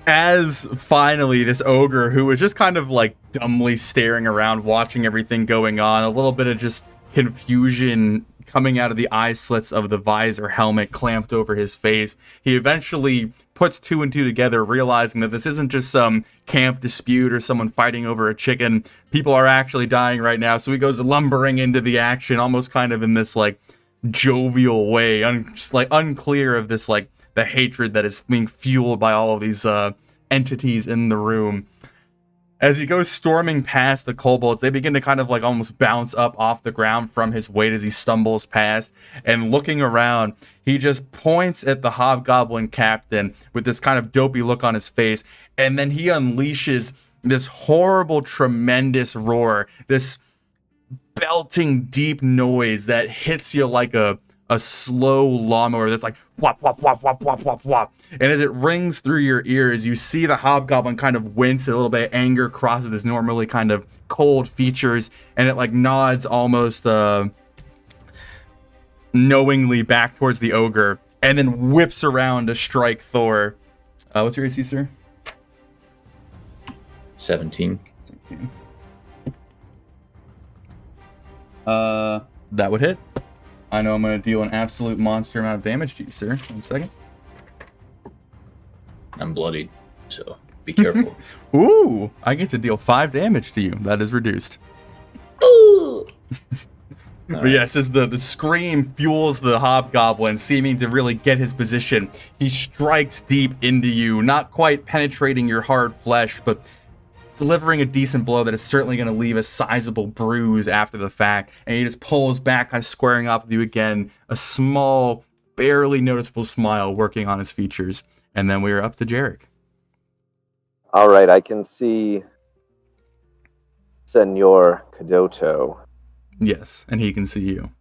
As finally this ogre, who was just kind of like dumbly staring around, watching everything going on, a little bit of just confusion coming out of the eye slits of the visor helmet clamped over his face, he eventually puts 2 and 2 together, realizing that this isn't just some camp dispute or someone fighting over a chicken. People are actually dying right now, so he goes lumbering into the action, almost kind of in this like jovial way, just like unclear of this like the hatred that is being fueled by all of these entities in the room. As he goes storming past the kobolds, they begin to kind of like almost bounce up off the ground from his weight as he stumbles past. And looking around, he just points at the hobgoblin captain with this kind of dopey look on his face. And then he unleashes this horrible, tremendous roar, this belting deep noise that hits you like a slow lawnmower that's like whop, whop, whop, whop, whop, whop, whop. And as it rings through your ears, you see the hobgoblin kind of wince, a little bit of anger crosses his normally kind of cold features, and it like nods almost knowingly back towards the ogre, and then whips around to strike Thor. What's your AC, sir? 17. 17. That would hit. I know I'm going to deal an absolute monster amount of damage to you, sir. 1 second. I'm bloodied, so be careful. Ooh, I get to deal 5 damage to you. That is reduced. But yes, as the scream fuels the hobgoblin, seeming to really get his position, he strikes deep into you, not quite penetrating your hard flesh, but delivering a decent blow that is certainly going to leave a sizable bruise after the fact. And he just pulls back, kind of squaring off with you again, a small, barely noticeable smile working on his features. And then we are up to Jerak. All right, I can see Senor Cadoto. Yes, and he can see you.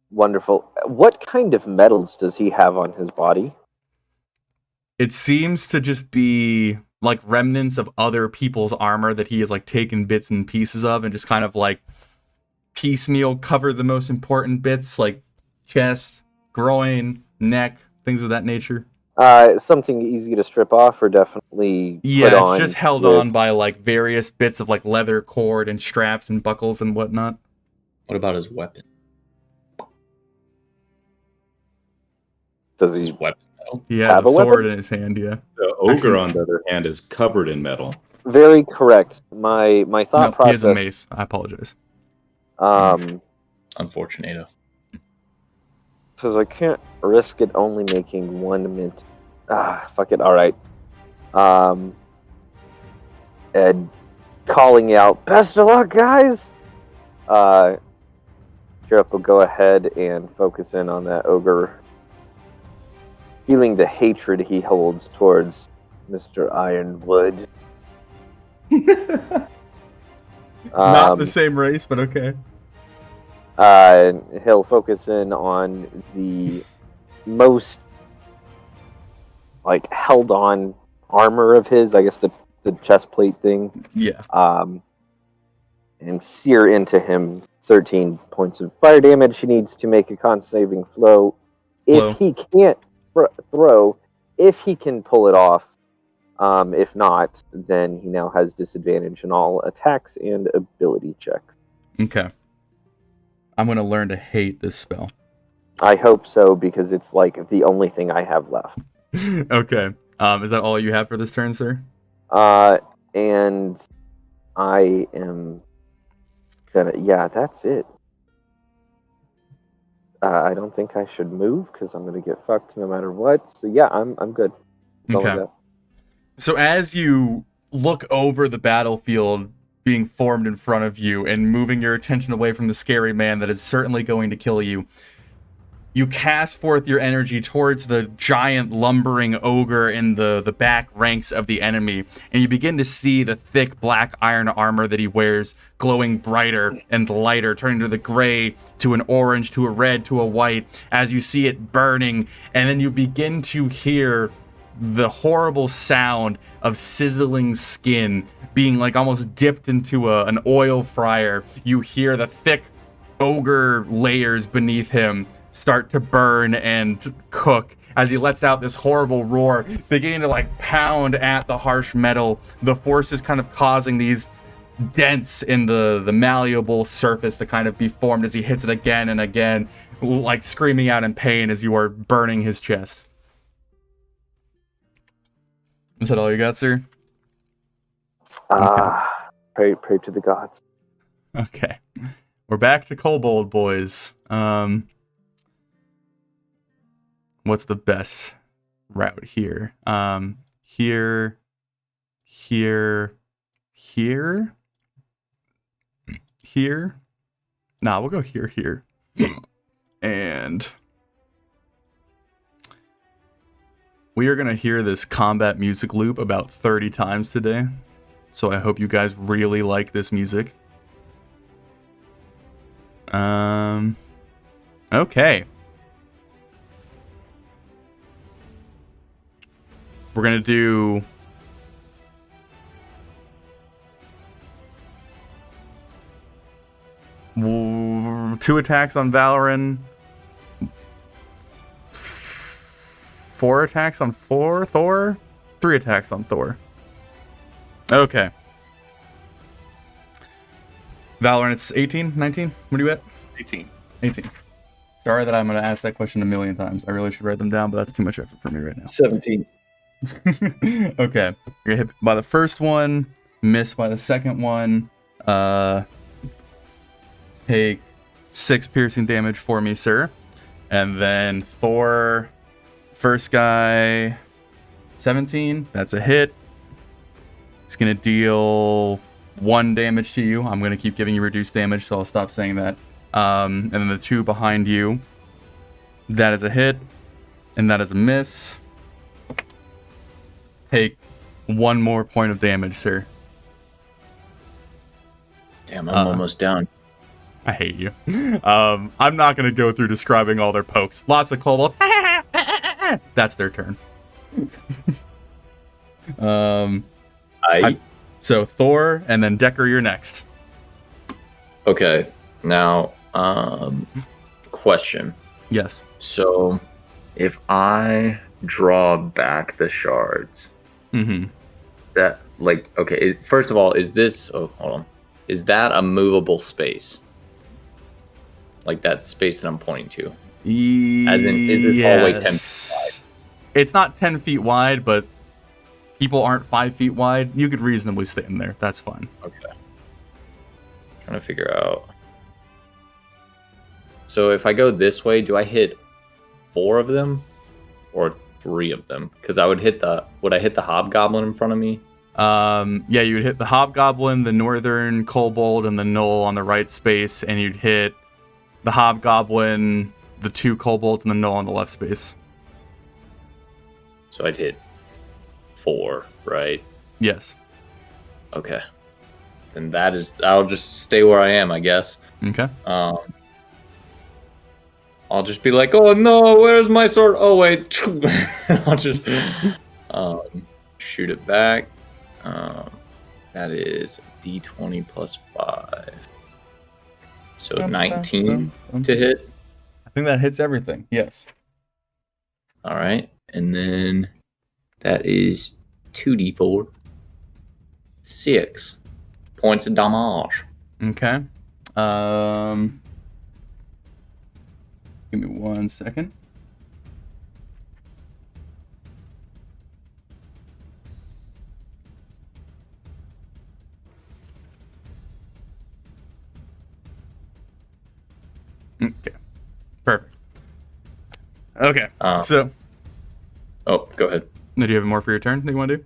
Wonderful. What kind of metals does he have on his body? It seems to just be like remnants of other people's armor that he has like taken bits and pieces of and just kind of like piecemeal cover the most important bits, like chest, groin, neck, things of that nature. Something easy to strip off or definitely Yeah, put on? it's just held on by like various bits of like leather cord and straps and buckles and whatnot. What about his weapon? Does His he weapon metal? He has Have a a sword weapon? in his hand, yeah. The ogre, Actually- on the other hand, is covered in metal. Very correct. My thought No, process. he has a mace. I apologize. Unfortunato. Says I can't risk it only making 1 mint. Fuck it. All right. Ed calling out, best of luck, guys. Jerak will go ahead and focus in on that ogre, feeling the hatred he holds towards Mr. Ironwood. Not the same race, but okay. He'll focus in on the most like held on armor of his, I guess the chest plate thing, Yeah. and sear into him 13 points of fire damage. He needs to make a con saving throw. If he can't throw, if he can pull it off, if not, then he now has disadvantage in all attacks and ability checks. Okay. I'm going to learn to hate this spell. I hope so, because it's like the only thing I have left. Okay. Is that all you have for this turn, sir? And I am gonna. Yeah, that's it. I don't think I should move because I'm gonna get fucked no matter what. So yeah, I'm good. That's all I Okay. got. So as you look over the battlefield being formed in front of you and moving your attention away from the scary man that is certainly going to kill you, you cast forth your energy towards the giant lumbering ogre in the back ranks of the enemy, and you begin to see the thick black iron armor that he wears glowing brighter and lighter, turning to the gray, to an orange, to a red, to a white, as you see it burning, and then you begin to hear the horrible sound of sizzling skin being like almost dipped into an oil fryer. You hear the thick ogre layers beneath him start to burn and cook as he lets out this horrible roar, beginning to like pound at the harsh metal. The force is kind of causing these dents in the malleable surface to kind of be formed as he hits it again and again, like screaming out in pain as you are burning his chest. Is that all you got, sir? Pray to the gods. Okay. We're back to Kobold, boys. What's the best route here? Here. Nah, we'll go here. And we are going to hear this combat music loop about 30 times today. So I hope you guys really like this music. Okay. We're going to do two attacks on Valoran, 4 attacks on Thor, 3 attacks on Thor. Okay. Valoran, it's 18, 19? What are you at? 18. 18. Sorry that I'm going to ask that question a million times. I really should write them down, but that's too much effort for me right now. 17. Okay. You're hit by the first one, miss by the second one. Take 6 piercing damage for me, sir. And then Thor, first guy, 17. That's a hit. It's going to deal 1 damage to you. I'm going to keep giving you reduced damage, so I'll stop saying that. And then the 2 behind you, that is a hit, and that is a miss. Take 1 more point of damage, sir. Damn, I'm almost down. I hate you. I'm not going to go through describing all their pokes. Lots of kobolds. That's their turn. So Thor, and then Decker, you're next. Okay. Now, question. Yes. So, if I draw back the shards, Mm-hmm. is that like okay? First of all, is this? Oh, hold on. Is that a movable space? Like that space that I'm pointing to? As in, is this hallway 10 feet wide? It's not 10 feet wide, but people aren't 5 feet wide. You could reasonably stand there. That's fine. Okay. Trying to figure out. So if I go this way, do I hit 4 of them or 3 of them? Because I would hit would I hit the hobgoblin in front of me? Yeah, you would hit the hobgoblin, the northern kobold, and the gnoll on the right space, and you'd hit the hobgoblin, the 2 kobolds, and the gnoll on the left space. So I'd hit 4, right? Yes. Okay. Then I'll just stay where I am, I guess. Okay. I'll just be like, oh no, where's my sword? Oh wait. I'll just shoot it back. That is D20 plus 5. So 19 to hit. I think that hits everything. Yes. All right. And then that is 2d4. 6 points of damage. Okay. Give Give me 1 second. Okay. Perfect. Okay. So. Oh, go ahead. Do you have more for your turn that you want to do?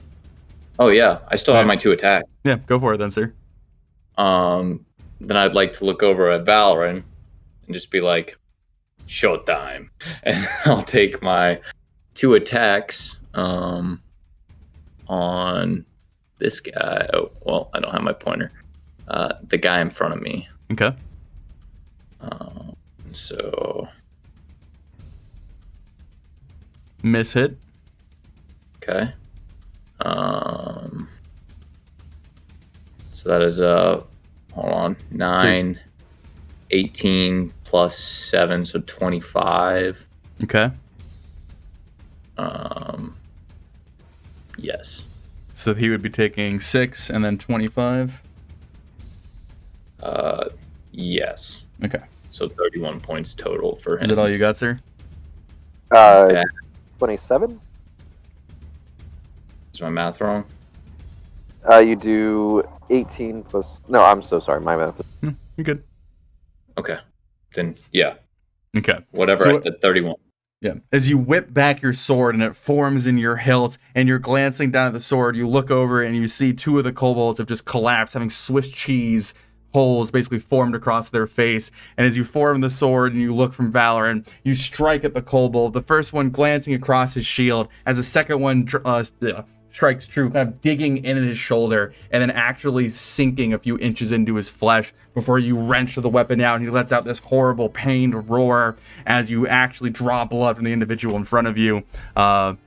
Oh yeah, I still have my 2 attack. Yeah, go for it then, sir. Then I'd like to look over at Valorant and just be like, "Showtime," and I'll take my 2 attacks on this guy. Oh well, I don't have my pointer. The guy in front of me. Okay. So miss hit. Okay. So that is hold on, 9, 18 plus 7, so 25. Okay. Yes. So he would be taking 6 and then 25. Yes. Okay. So 31 points total for him. Is that all you got, sir? 27? Is my math wrong? You do 18 plus... No, I'm so sorry. My math. You're good. Okay. Then, yeah. Okay. Whatever, So I said 31. Yeah. As you whip back your sword and it forms in your hilt and you're glancing down at the sword, you look over and you see 2 of the kobolds have just collapsed, having Swiss cheese holes basically formed across their face. And as you form the sword and you look from Valorant, you strike at the kobold, the first one glancing across his shield as the second one strikes true, kind of digging in at his shoulder and then actually sinking a few inches into his flesh before you wrench the weapon out and he lets out this horrible pained roar as you actually draw blood from the individual in front of you. I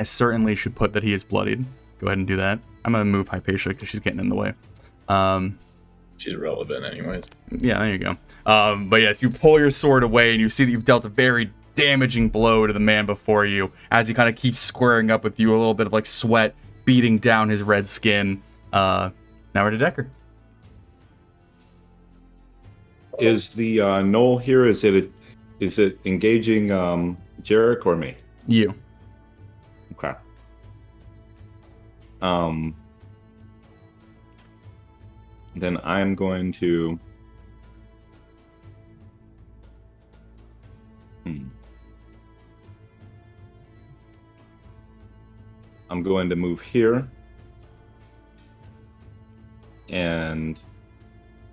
certainly should put that he is bloodied. Go ahead and do that. I'm going to move Hypatia because she's getting in the way. She's irrelevant anyways. Yeah, there you go. But yes, you pull your sword away and you see that you've dealt a very damaging blow to the man before you as he kind of keeps squaring up with you, a little bit of like sweat beating down his red skin. Now we're to Decker. Is the knoll here? Is it engaging Jerak or me? You. Okay. Then I'm going to. I'm going to move here and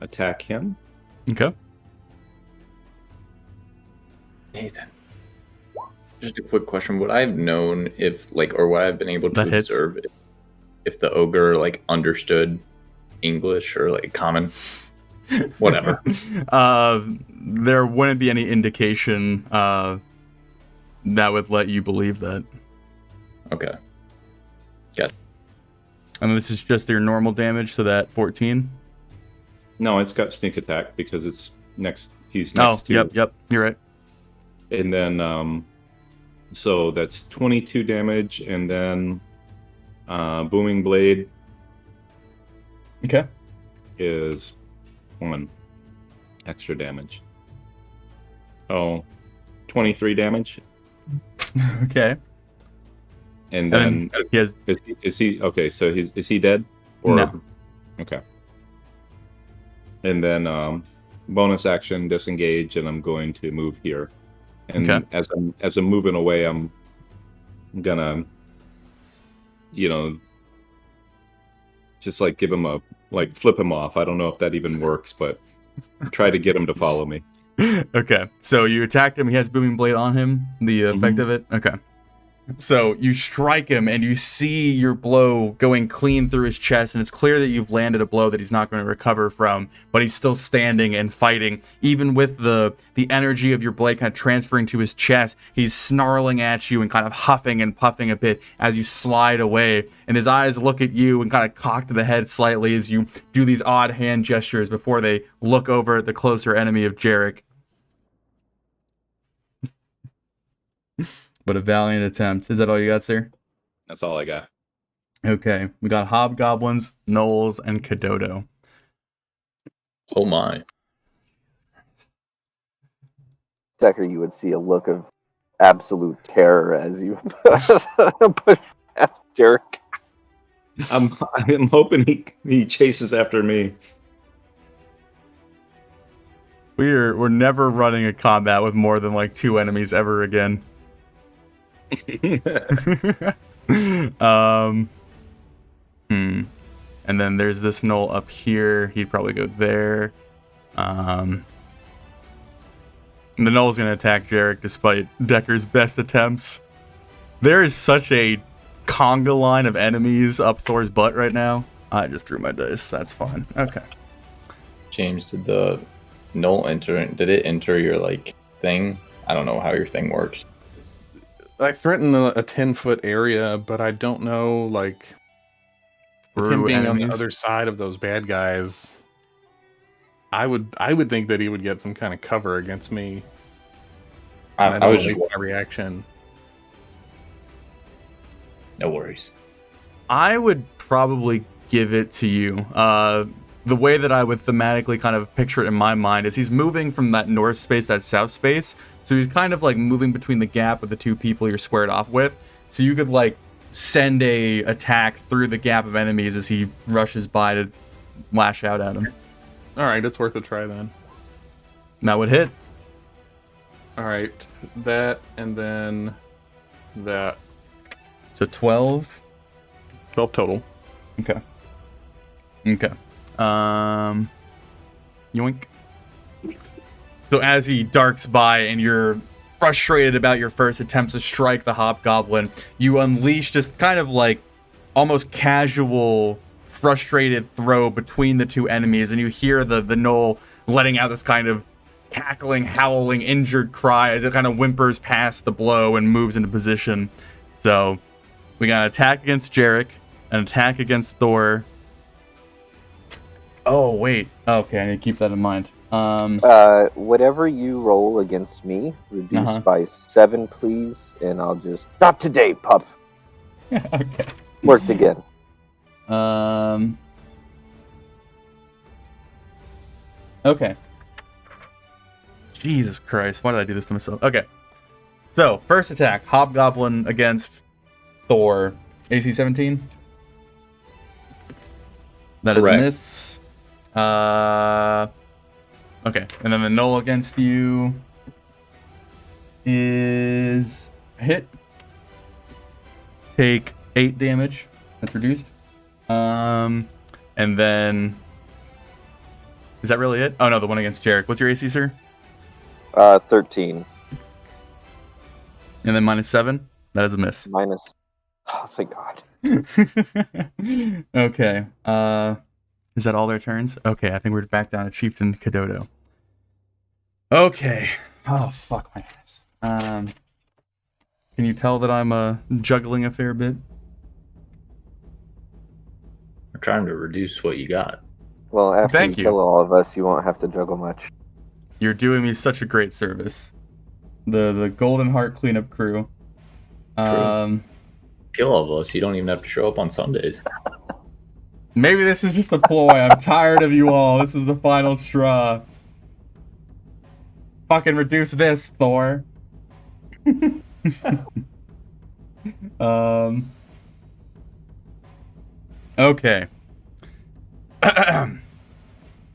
attack him. Okay. Nathan, just a quick question. Would I have known if, like, or would I have been able to observe if the ogre, like, understood English or, like, common? Whatever. There wouldn't be any indication that would let you believe that. Okay. Got it. And this is just your normal damage, so that 14? No, it's got sneak attack because it's next. He's next to. Yep. You're right. And then, so that's 22 damage, and then booming blade. Okay. Is 1 extra damage. Oh, 23 damage. Okay. And then he has. Is he okay? So is he dead? Or, no. Okay. And then bonus action disengage, and I'm going to move here. And okay. as I'm moving away, I'm gonna, just like give him flip him off. I don't know if that even works, but try to get him to follow me. Okay. So you attacked him. He has booming blade on him. The effect of it. Okay. So you strike him and you see your blow going clean through his chest, and it's clear that you've landed a blow that he's not going to recover from, but he's still standing and fighting. Even with the energy of your blade kind of transferring to his chest, he's snarling at you and kind of huffing and puffing a bit as you slide away, and his eyes look at you and kind of cock the head slightly as you do these odd hand gestures before they look over at the closer enemy of Jerak. But a valiant attempt. Is that all you got, sir? That's all I got. Okay. We got hobgoblins, gnolls, and Kadodo. Oh my. Decker, you would see a look of absolute terror as you push past Jerak. I'm hoping he chases after me. We're never running a combat with more than like 2 enemies ever again. And then there's this knoll up here. He'd probably go there. And the knoll's gonna attack Jerak despite Decker's best attempts. There is such a conga line of enemies up Thor's butt right now. I just threw my dice. That's fine. Okay. James, did the knoll enter? Did it enter your like thing? I don't know how your thing works. I threaten a 10-foot area, but I don't know, like, with him being on the other side of those bad guys, I would think that he would get some kind of cover against me. I was just my reaction. No worries. I would probably give it to you. The way that I would thematically kind of picture it in my mind is he's moving from that north space, that south space. So he's kind of like moving between the gap of the 2 people you're squared off with. So you could like send a attack through the gap of enemies as he rushes by to lash out at him. All right, it's worth a try then. That would hit. All right, that and then that. So 12. 12 total. Okay. Yoink. So as he darks by and you're frustrated about your first attempts to strike the hobgoblin, you unleash just kind of like almost casual, frustrated throw between the 2 enemies, and you hear the gnoll letting out this kind of cackling, howling, injured cry as it kind of whimpers past the blow and moves into position. So we got an attack against Jerak, an attack against Thor. Oh, wait. Okay, I need to keep that in mind. Whatever you roll against me, reduce by 7, please, and I'll just... Not today, pup! Okay. Worked again. Okay. Jesus Christ, why did I do this to myself? Okay. So, first attack, Hobgoblin against Thor. AC 17? That is Correct. a miss. Okay, and then the Knoll against you is a hit. Take 8 damage. That's reduced. And then... Is that really it? Oh no, the one against Jerak. What's your AC, sir? 13. And then -7? That is a miss. Minus... Oh, thank God. Okay. Is that all their turns? Okay, I think we're back down to Chieftain Kadodo. Okay. Oh, fuck my ass. Can you tell that I'm juggling a fair bit? We're trying to reduce what you got. Well, after Thank you you. kill all of us, you won't have to juggle much. You're doing me such a great service. The Golden Heart cleanup crew. Kill all of us. You don't even have to show up on Sundays. Maybe this is just a ploy. I'm tired of you all. This is the final straw. Fucking reduce this, Thor. Okay.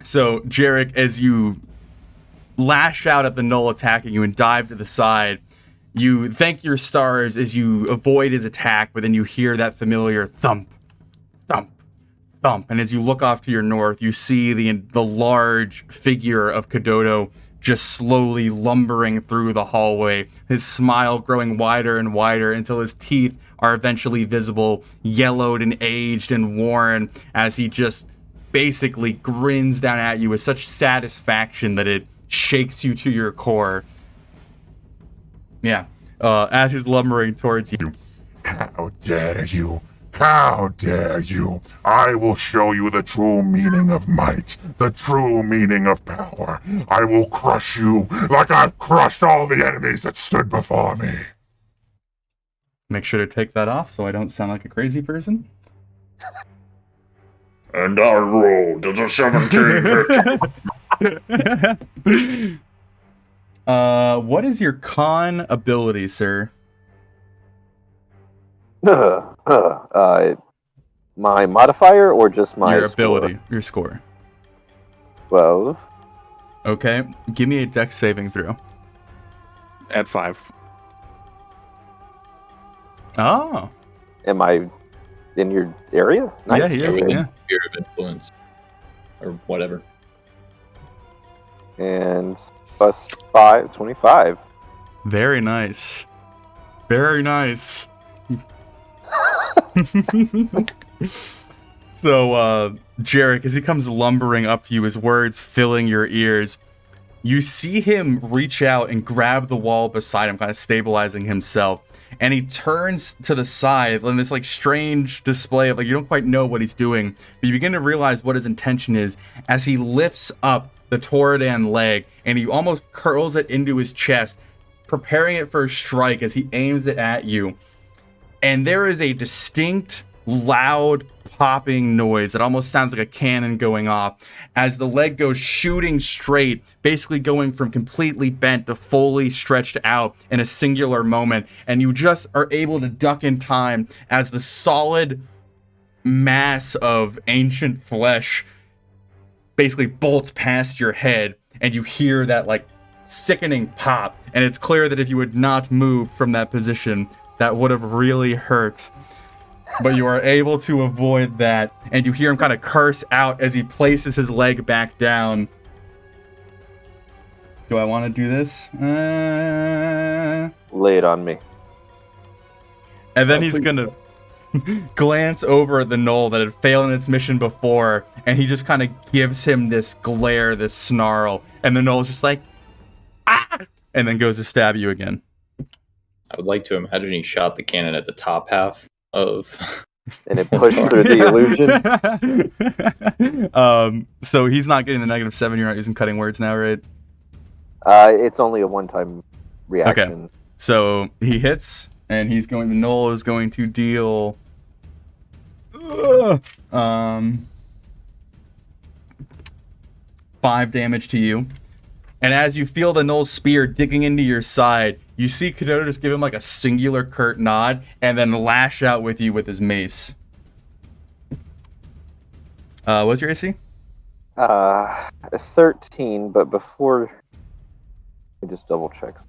So, Jerak, as you lash out at the Knoll attacking you and dive to the side, you thank your stars as you avoid his attack, but then you hear that familiar thump, thump, thump. And as you look off to your north, you see the large figure of Kadodo just slowly lumbering through the hallway, his smile growing wider and wider until his teeth are eventually visible, yellowed and aged and worn, as he just basically grins down at you with such satisfaction that it shakes you to your core. Yeah. As he's lumbering towards you. How dare you? How dare you? I will show you the true meaning of might, the true meaning of power. I will crush you like I've crushed all the enemies that stood before me. Make sure to take that off so I don't sound like a crazy person. And I rolled as a 17 hit. What is your con ability, sir? My modifier or just my Your score? ability, your score. 12. Okay, give me a dex saving throw. At 5. Oh, Am I in your area? Nice. yeah, he is. Within Yeah. sphere of influence. Or whatever. And plus 5, 25. Very nice. Very nice. So, Jerak, as he comes lumbering up to you, his words filling your ears, you see him reach out and grab the wall beside him, kind of stabilizing himself. And he turns to the side in this like strange display of like you don't quite know what he's doing, but you begin to realize what his intention is as he lifts up the Toradan leg and he almost curls it into his chest, preparing it for a strike as he aims it at you. And there is a distinct, loud popping noise that almost sounds like a cannon going off as the leg goes shooting straight, basically going from completely bent to fully stretched out in a singular moment. And you just are able to duck in time as the solid mass of ancient flesh basically bolts past your head, and you hear that like sickening pop. And it's clear that if you had not moved from that position, that would have really hurt. But you are able to avoid that, and you hear him kind of curse out as he places his leg back down. Do I want to do this? Lay it on me. And then he's gonna glance over at the knoll that had failed in its mission before, and he just kind of gives him this glare, this snarl, and the knoll's just like, ah! And then goes to stab you again. I would like to imagine he shot the cannon at the top half of. And it pushed through the illusion. So he's not getting the -7. You're not using cutting words now, right? It's only a one-time reaction. Okay. So he hits, and the knoll is going to deal 5 damage to you. And as you feel the knoll's spear digging into your side, you see Kododa just give him like a singular curt nod and then lash out with you with his mace. What's your AC? 13, but before... I just double check.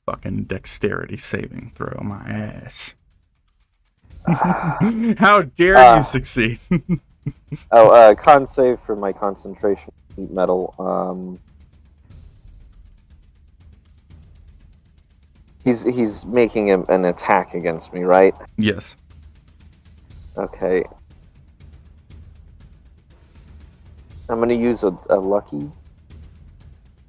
Fucking dexterity saving throw, my ass. How dare you succeed? Con save for my concentration heat metal. He's making an attack against me, right? Yes. Okay. I'm gonna use a lucky.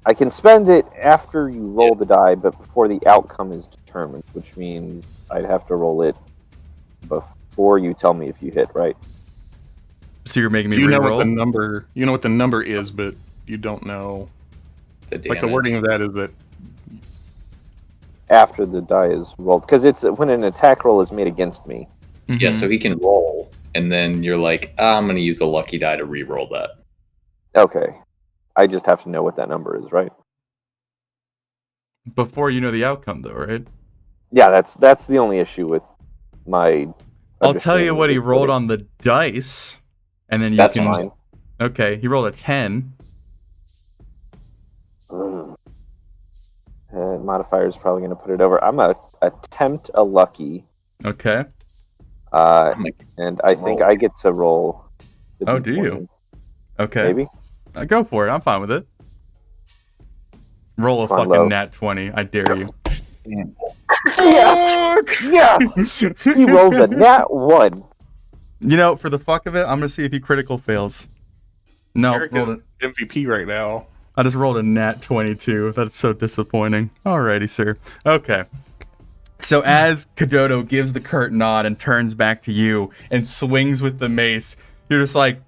I can spend it after you roll the die, but before the outcome is determined, which means I'd have to roll it before you tell me if you hit, right? So you're making me You know re-roll? what the number. You know what the number is, but you don't know. Like the wording of that is that. After the die is rolled, because it's when an attack roll is made against me. Mhm. Yeah, so he can roll, and then you're like, I'm going to use a lucky die to re-roll that. Okay, I just have to know what that number is, right? Before you know the outcome, though, right? Yeah, that's the only issue with my. I'll tell you what he understanding rolled of on the dice, and then you That's can. fine. Okay, he rolled a 10. Modifier is probably going to put it over. I'm gonna attempt a lucky. Okay. And I think I get to roll. The Oh, do D20. you? Okay. Maybe. Go for it. I'm fine with it. Roll a Come on, fucking Lo. nat 20. I dare you. Yes! Yes! He rolls a nat 1. You know, for the fuck of it, I'm gonna see if he critical fails. No, Eric rolled is MVP right now. I just rolled a nat 22. That's so disappointing. Alrighty, sir. Okay. So as Kododo gives the curt nod and turns back to you and swings with the mace, you're just like,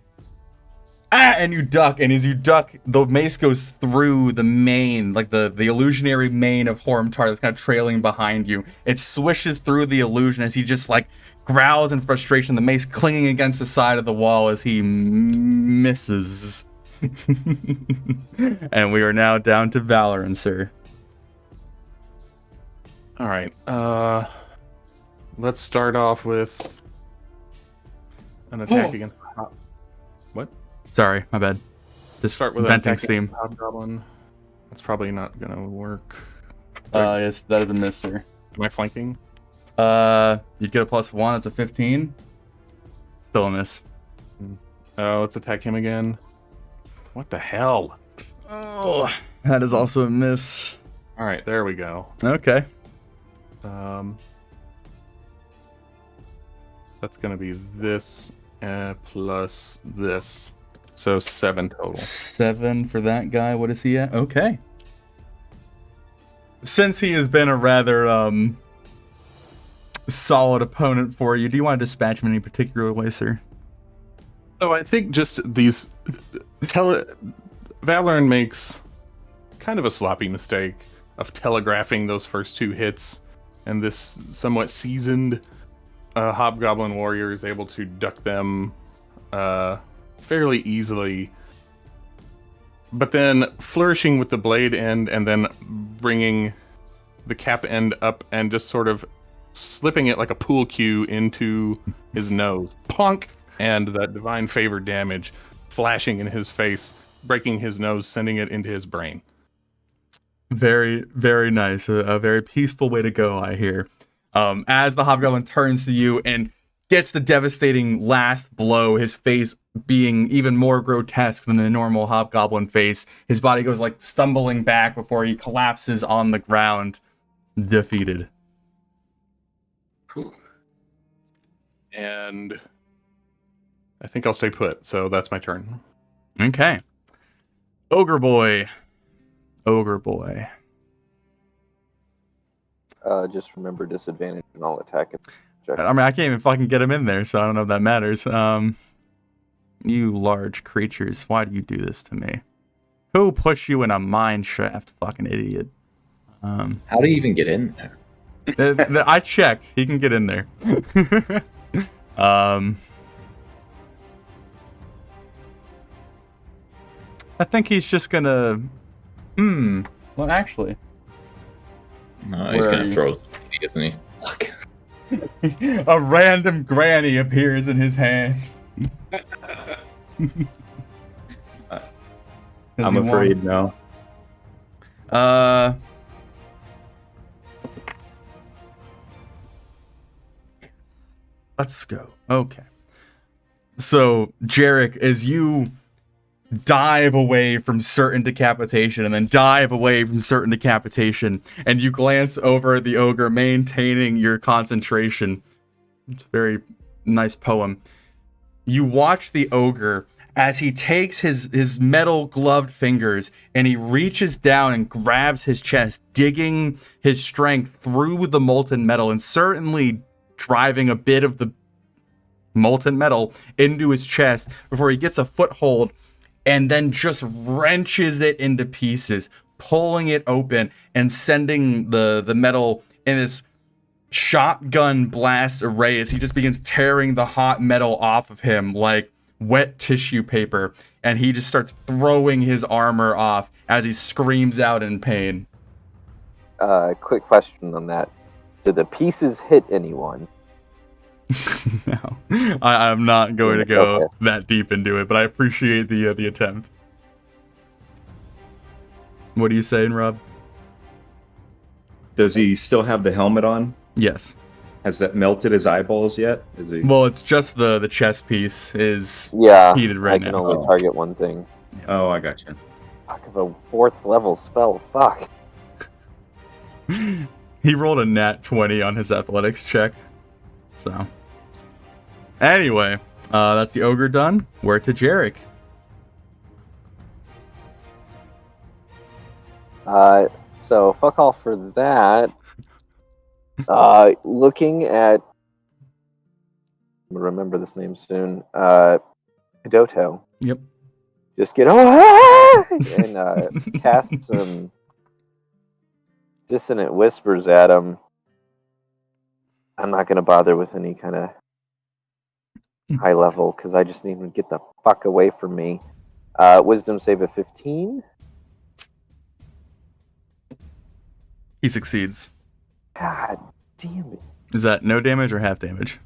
and you duck, and as you duck, the mace goes through the mane, like the illusionary mane of Hormtar that's kind of trailing behind you. It swishes through the illusion as he just like growls in frustration, the mace clinging against the side of the wall as he misses. And we are now down to Valorant, sir. All right. Let's start off with an attack against what? Sorry, my bad. Just Start with venting an attack steam. against Hobgoblin. That's probably not gonna work. Yes, that is a miss, sir. Am I flanking? You'd get a +1. It's a 15. Still a miss. Oh, let's attack him again. What the hell? Oh, that is also a miss. All right, there we go. Okay. That's gonna be this plus this, so 7 total. 7 for that guy. What is he at? Okay. Since he has been a rather solid opponent for you, do you want to dispatch him in any particular way, sir? So I think just these Valorant makes kind of a sloppy mistake of telegraphing those first 2 hits, and this somewhat seasoned Hobgoblin warrior is able to duck them fairly easily. But then flourishing with the blade end and then bringing the cap end up and just sort of slipping it like a pool cue into his nose. Plunk! And that divine favor damage flashing in his face, breaking his nose, sending it into his brain. Very, very nice. A very peaceful way to go, I hear. As the Hobgoblin turns to you and gets the devastating last blow, his face being even more grotesque than the normal Hobgoblin face, his body goes like stumbling back before he collapses on the ground, defeated. And I think I'll stay put, so that's my turn. Okay. Ogre boy. Ogre boy. Just remember disadvantage and all attack. I mean, I can't even fucking get him in there, so I don't know if that matters. You large creatures, why do you do this to me? Who pushed you in a mine shaft, fucking idiot? How do you even get in there? I checked. He can get in there. I think he's just gonna... Well, actually... No, he's Where are gonna you? throw something, isn't he? Fuck. A random granny appears in his hand. I'm afraid now. Let's go. Okay. So, Jerak, as you dive away from certain decapitation and then dive away from certain decapitation, and you glance over at the ogre, maintaining your concentration. It's a very nice poem. You watch the ogre as he takes his metal gloved fingers and he reaches down and grabs his chest, digging his strength through the molten metal and certainly driving a bit of the molten metal into his chest before he gets a foothold and then just wrenches it into pieces, pulling it open and sending the metal in this shotgun blast array as he just begins tearing the hot metal off of him like wet tissue paper, and he just starts throwing his armor off as he screams out in pain. Quick question on that. Do the pieces hit anyone? No, I'm not going to go Okay. that deep into it, but I appreciate the attempt. What are you saying, Rob? Does he still have the helmet on? Yes. Has that melted his eyeballs yet? Is he? Well, it's just the chest piece is Yeah, heated right I can now. only target one thing. Oh, I got you. Fuck, of a 4th level spell. Fuck. He rolled a nat 20 on his athletics check. So, anyway, that's the ogre done. We're to Jerak. So fuck off for that. Looking at, I'm gonna remember this name soon. Hidoto. Yep. just get and cast some dissonant whispers at him. I'm not going to bother with any kind of high level because I just need him to get the fuck away from me. Wisdom save of 15. He succeeds. God damn it. Is that no damage or half damage?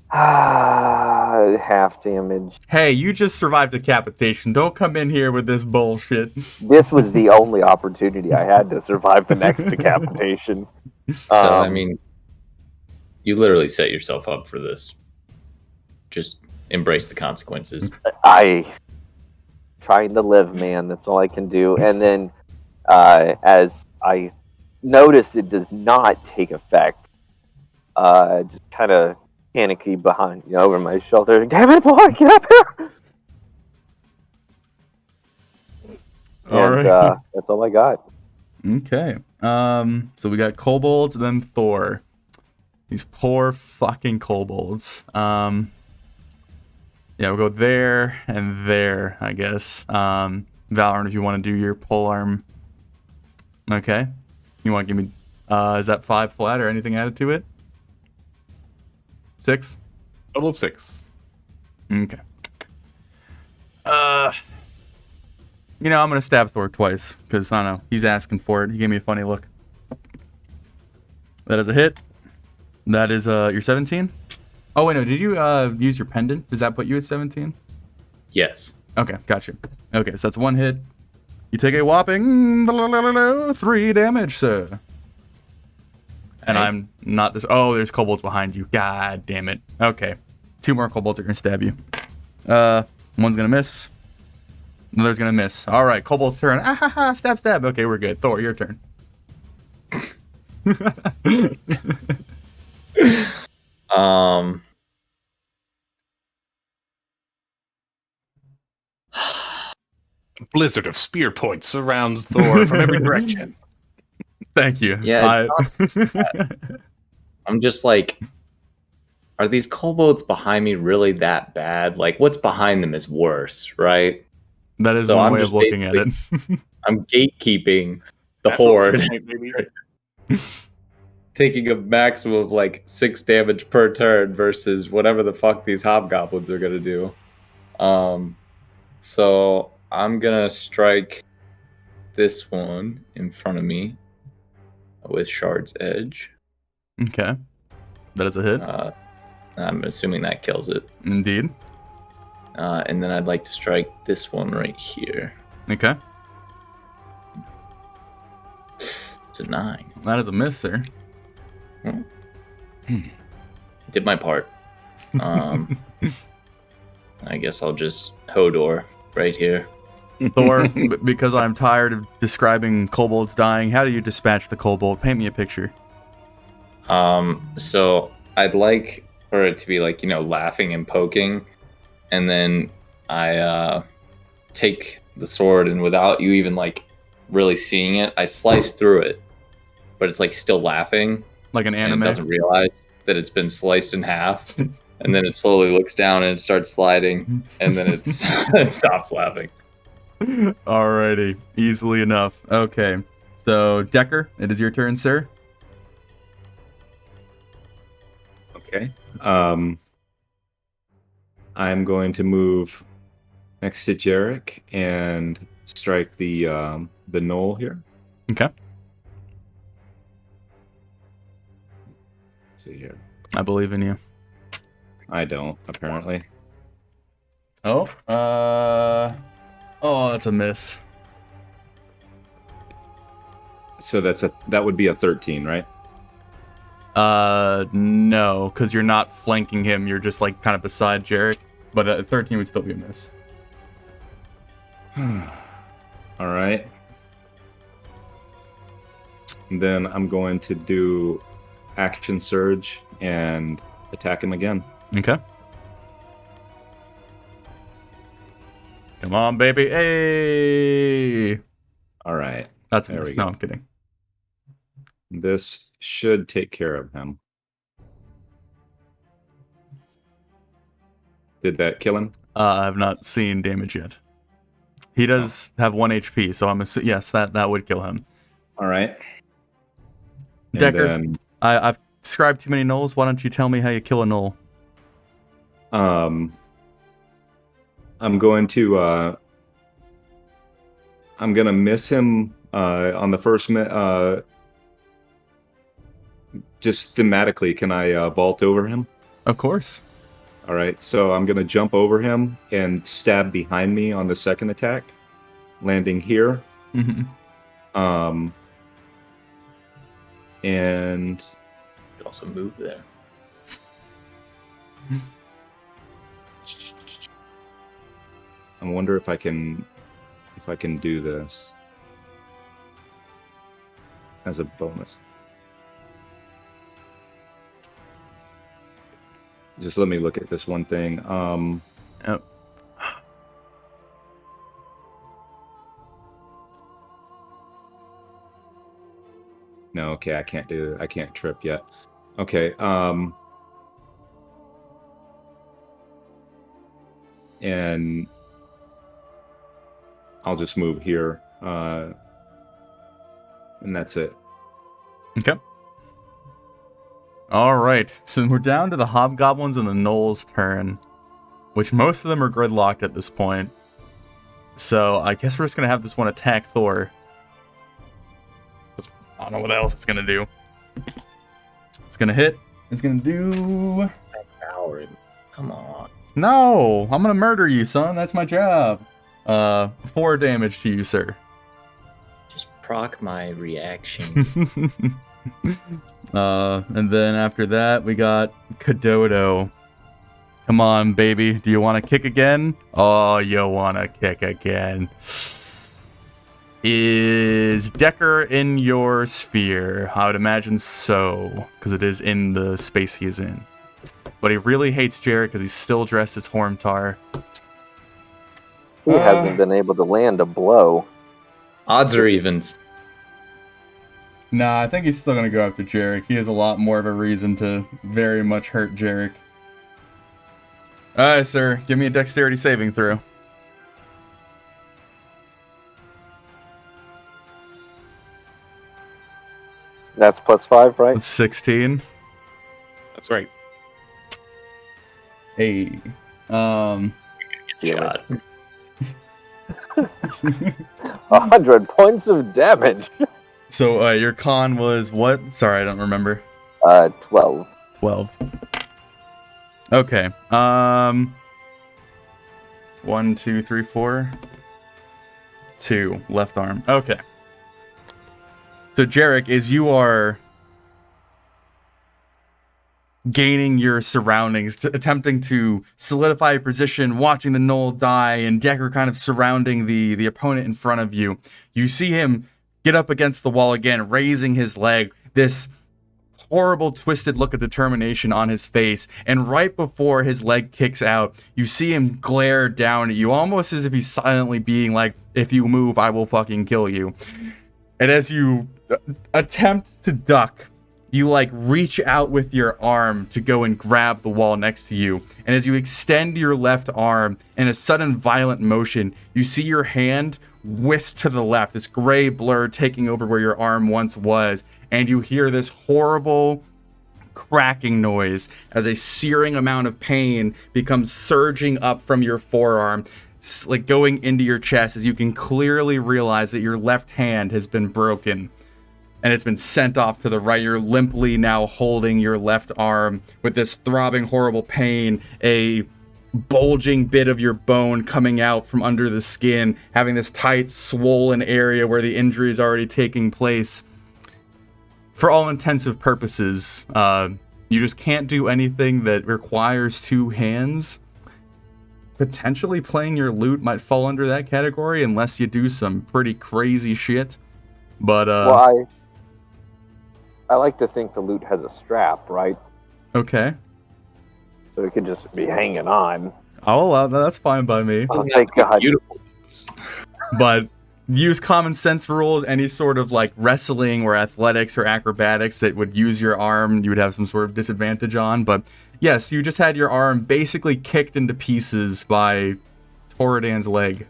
Half damage. Hey, you just survived decapitation. Don't come in here with this bullshit. This was the only opportunity I had to survive the next decapitation. So, I mean, you literally set yourself up for this. Just embrace the consequences. Trying to live, man. That's all I can do. And then, as I notice it does not take effect, just kind of panicky behind, over my shoulder. Damn it, boy, get up here! All right. That's all I got. Okay. So we got kobolds and then Thor. These poor fucking kobolds. Yeah, we'll go there and there, I guess. Valorant, if you want to do your polearm. Okay. You want to give me, is that 5 flat or anything added to it? 6? Total of 6. Okay. I'm gonna stab Thor twice, because, I don't know, he's asking for it. He gave me a funny look. That is a hit. That is, your 17? Oh, wait, no, did you, use your pendant? Does that put you at 17? Yes. Okay, gotcha. Okay, so that's 1 hit. You take a whopping 3 damage, sir. And I'm not this. Oh, there's kobolds behind you. God damn it. Okay. 2 more kobolds are going to stab you. One's going to miss. Another's going to miss. All right, kobold's turn. Ah, ha, ha, stab, stab. Okay, we're good. Thor, your turn. Blizzard of spear points surrounds Thor from every direction. Thank you. Yeah, I'm just like, are these kobolds behind me really that bad? Like, what's behind them is worse, right? That is So one I'm way of just looking at it. I'm gatekeeping the That's what horde, was the point, baby. taking a maximum of like 6 damage per turn versus whatever the fuck these hobgoblins are gonna do. So I'm gonna strike this one in front of me with Shard's Edge. Okay. That is a hit. I'm assuming that kills it. Indeed. And then I'd like to strike this one right here. Okay. It's a 9. That is a miss, sir. Did my part. I guess I'll just Hodor right here. Thor, because I'm tired of describing kobolds dying, how do you dispatch the kobold? Paint me a picture. So I'd like for it to be like, laughing and poking, and then I take the sword and without you even like really seeing it, I slice through it, but it's like still laughing. Like an And anime? it doesn't realize that it's been sliced in half, and then it slowly looks down and it starts sliding, and then it stops laughing. Alrighty. Easily enough. Okay. So, Decker, it is your turn, sir. Okay. I'm going to move next to Jerak and strike the knoll here. Okay. Let's see here. I believe in you. I don't, apparently. Oh, that's a miss. So that would be a 13, right? No, because you're not flanking him. You're just like kind of beside Jerak. But a 13 would still be a miss. All right. And then I'm going to do action surge and attack him again. Okay. Come on, baby. Hey! All right. That's a There miss. we No, go. I'm kidding. This should take care of him. Did that kill him? I have not seen damage yet. He does have 1 HP, so I'm assuming yes, that would kill him. All right. And Decker, then, I've described too many gnolls. Why don't you tell me how you kill a gnoll? I'm going to I'm gonna miss him on the first just thematically. Can I vault over him? Of course. All right, so I'm gonna jump over him and stab behind me on the second attack, landing here. Mm-hmm. And You also move there. I wonder if I can do this as a bonus. Just let me look at this one thing. Oh. No, okay, I can't trip yet. Okay, and I'll just move here, and that's it. Okay. All right, so we're down to the hobgoblins and the gnolls' turn, which most of them are gridlocked at this point. So I guess we're just gonna have this one attack Thor. I don't know what else it's gonna do. It's gonna hit. It's gonna do. Howard, come on. No, I'm gonna murder you, son. That's my job. 4 damage to you, sir. Just proc my reaction. And then after that, we got Kadodo. Come on, baby. Do you want to kick again? Oh, you want to kick again. Is Decker in your sphere? I would imagine so, because it is in the space he is in. But he really hates Jerak because he's still dressed as Hormtar. He hasn't been able to land a blow. Odds or evens? Nah, I think he's still going to go after Jerak. He has a lot more of a reason to very much hurt Jerak. Alright, sir. Give me a dexterity saving throw. That's +5, right? That's 16. That's right. Hey. Shot. 100 points of damage. So, your con was what? Sorry, I don't remember. 12. 12. Okay. 1, 2, 3, 4. 2. Left arm. Okay. So, Jerak, as you are gaining your surroundings, attempting to solidify your position, watching the gnoll die, and Decker kind of surrounding the opponent in front of you, you see him get up against the wall again, raising his leg, this horrible twisted look of determination on his face, and right before his leg kicks out, you see him glare down at you, almost as if he's silently being like, if you move, I will fucking kill you. And as you attempt to duck, you reach out with your arm to go and grab the wall next to you. And as you extend your left arm in a sudden violent motion, you see your hand whisk to the left, this gray blur taking over where your arm once was. And you hear this horrible cracking noise as a searing amount of pain becomes surging up from your forearm, going into your chest, as you can clearly realize that your left hand has been broken. And it's been sent off to the right. You're limply now holding your left arm with this throbbing, horrible pain, a bulging bit of your bone coming out from under the skin, having this tight, swollen area where the injury is already taking place. For all intensive purposes, you just can't do anything that requires 2 hands. Potentially playing your lute might fall under that category unless you do some pretty crazy shit. But, Well, I like to think the lute has a strap, right? Okay. So it could just be hanging on. I'll allow that. That's fine by me. Oh, thank God. Beautiful. But use common sense rules. Any sort of like wrestling or athletics or acrobatics that would use your arm, you would have some sort of disadvantage on. But yes, you just had your arm basically kicked into pieces by Toradan's leg.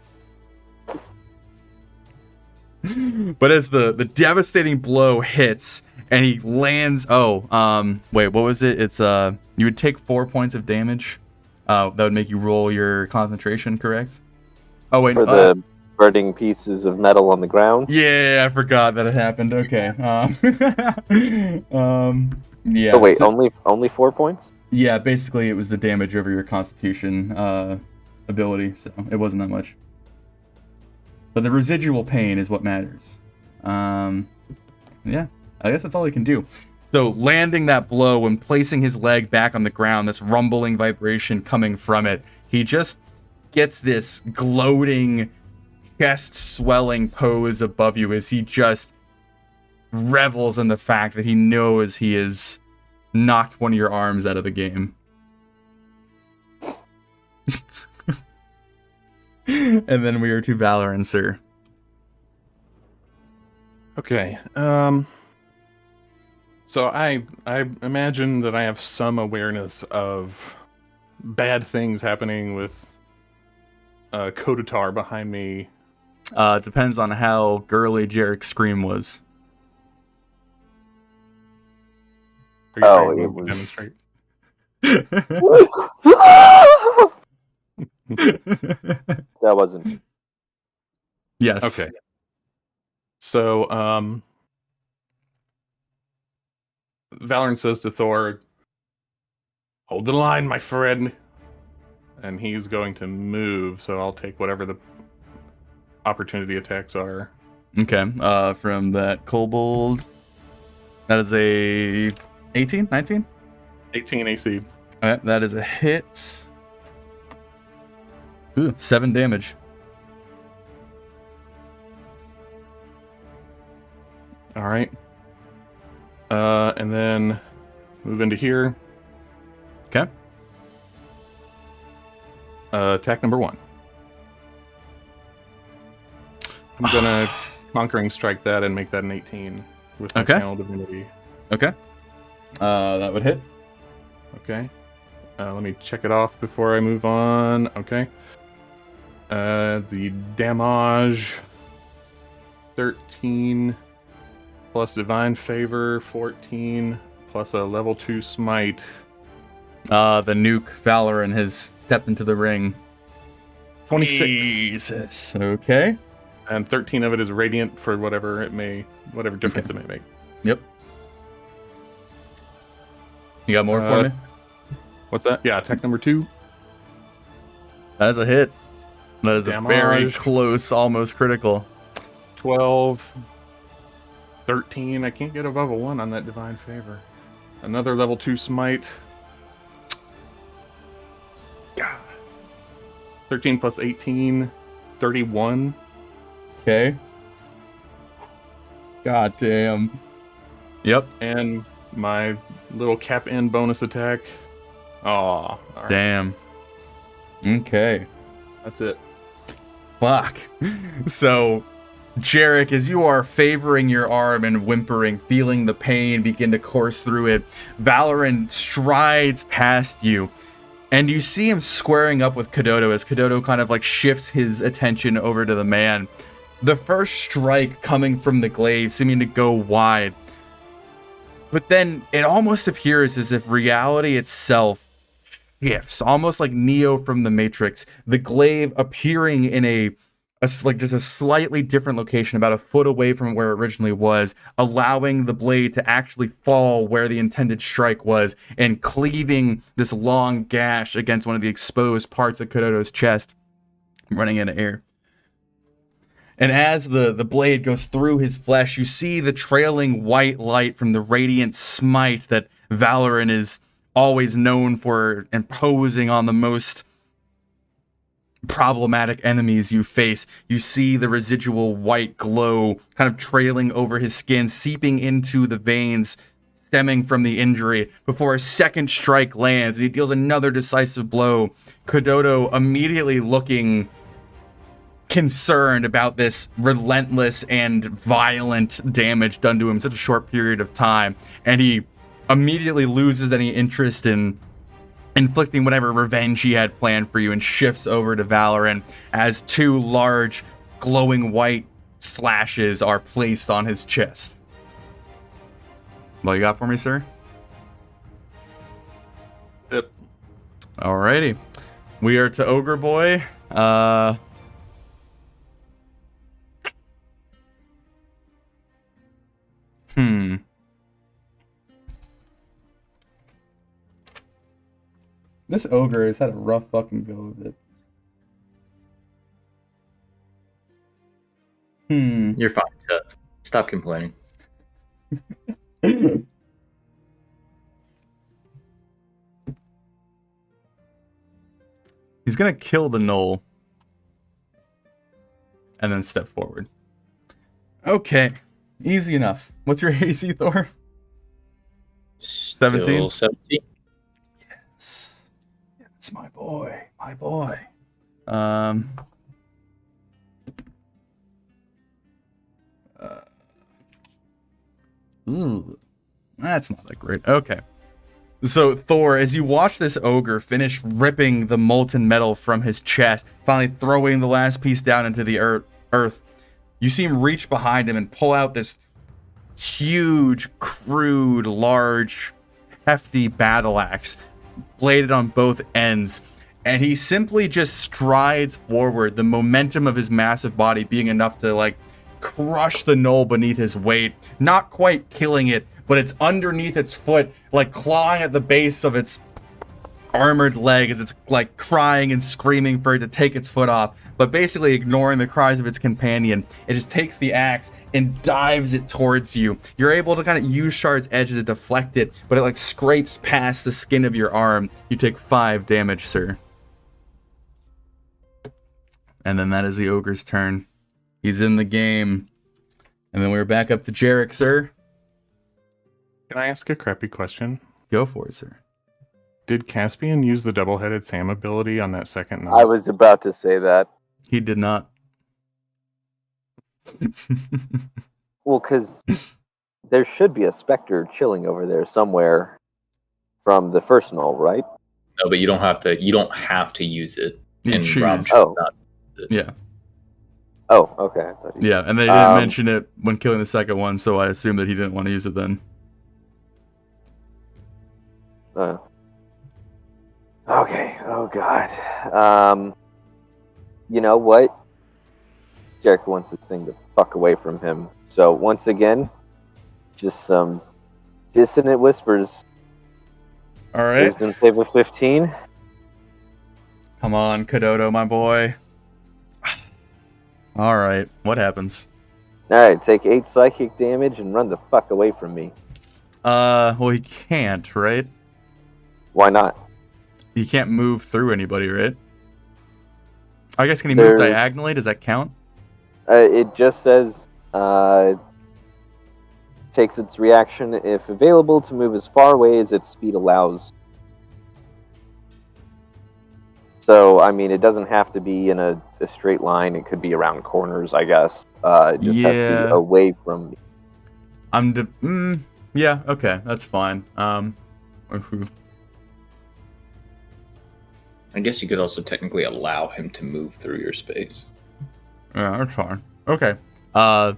But as the devastating blow hits and he lands, wait, what was it? It's you would take 4 points of damage. That would make you roll your concentration, correct? Oh wait, For the burning pieces of metal on the ground. yeah, I forgot that it happened. Okay. Yeah. Oh wait, so- only 4 points? yeah, basically it was the damage over your Constitution ability, so it wasn't that much. But the residual pain is what matters. Yeah, I guess that's all he can do. So landing that blow and placing his leg back on the ground, this rumbling vibration coming from it, he just gets this gloating, chest-swelling pose above you as he just revels in the fact that he knows he has knocked one of your arms out of the game. And then we are to Valorant, sir. Okay. So I imagine that I have some awareness of bad things happening with Kotatar behind me. Depends on how girly Jerak's scream was. Are you Oh, trying to it was- demonstrate? That wasn't. Yes. Okay. So, Valorant says to Thor, "Hold the line, my friend." And he's going to move, so I'll take whatever the opportunity attacks are. Okay. From that kobold, that is a 18, 19? 18 AC. Alright, that is a hit. Ooh, 7 damage. All right. And then move into here. Okay. Attack number 1. I'm gonna conquering strike that and make that an 18 with my Okay. channel divinity. Okay. That would hit. Okay. Let me check it off before I move on. Okay. The damage 13 plus divine favor 14 plus a level 2 smite. The nuke Valorant has stepped into the ring. 26. Jesus. Okay. And 13 of it is radiant for whatever difference it may make. Yep. You got more for me? What's that? Yeah, attack number 2. That is a hit. That is a very Damage. close, almost critical. 12. 13. I can't get above a 1 on that divine favor. Another level 2 smite. 13 plus 18. 31. Okay. God damn. Yep. And my little cap end bonus attack. Oh, all right. Damn. Okay. That's it. Fuck. So, Jerak, as you are favoring your arm and whimpering, feeling the pain begin to course through it, Valorant strides past you, and you see him squaring up with Kododo as Kododo kind of like shifts his attention over to the man. The first strike coming from the glaive seeming to go wide, but then it almost appears as if reality itself shifts, almost like Neo from the Matrix. The glaive appearing in just a slightly different location, about a foot away from where it originally was, allowing the blade to actually fall where the intended strike was and cleaving this long gash against one of the exposed parts of Kododo's chest, running into air. And as the blade goes through his flesh, you see the trailing white light from the radiant smite that Valorant is always known for imposing on the most problematic enemies you face. You see the residual white glow kind of trailing over his skin, seeping into the veins stemming from the injury before a second strike lands and he deals another decisive blow. Kododo immediately looking concerned about this relentless and violent damage done to him in such a short period of time, and he immediately loses any interest in inflicting whatever revenge he had planned for you and shifts over to Valorant as 2 large glowing white slashes are placed on his chest. What you got for me, sir? Yep. Alrighty. We are to Ogre Boy. This ogre has had a rough fucking go of it. You're fine, Seth. Stop complaining. He's gonna kill the gnoll. And then step forward. Okay. Easy enough. What's your AC, Thor? 17? Still 17. Yes. It's my boy. My boy. Ooh. That's not that great. Okay. So, Thor, as you watch this ogre finish ripping the molten metal from his chest, finally throwing the last piece down into the earth, you see him reach behind him and pull out this huge, crude, large, hefty battle axe, bladed on both ends. And he simply just strides forward, the momentum of his massive body being enough to, like, crush the gnoll beneath his weight, not quite killing it, but it's underneath its foot, like clawing at the base of its armored leg as it's like crying and screaming for it to take its foot off, but basically ignoring the cries of its companion. It just takes the axe and dives it towards you. You're able to kind of use Shard's edge to deflect it, but it like scrapes past the skin of your arm. You take 5 damage, sir. And then that is the ogre's turn. He's in the game. And then we're back up to Jerak, sir. Can I ask a crappy question? Go for it, sir. Did Caspian use the double-headed Sam ability on that second I knock? was about to say that. He did not. Well, because there should be a specter chilling over there somewhere from the first null, right? No, but you don't have to. You don't have to use it. You And choose. Rob's Oh. not. Yeah. Oh, okay. I thought you... Yeah, and they didn't mention it when killing the second one, so I assumed that he didn't want to use it then. Okay. Oh, God. You know what? Jerak wants this thing to fuck away from him. So, once again, just some dissonant whispers. All right. Wisdom save of 15. Come on, Kododo, my boy. All right. What happens? Alright, take 8 psychic damage and run the fuck away from me. Well, he can't, right? Why not? He can't move through anybody, right? I guess, can he move There's- diagonally? Does that count? It just says, takes its reaction if available to move as far away as its speed allows. So, I mean, it doesn't have to be in a straight line. It could be around corners, I guess. It just has to Yeah. be away from me. Yeah, okay, that's fine. I guess you could also technically allow him to move through your space. Yeah, that's fine. Okay. So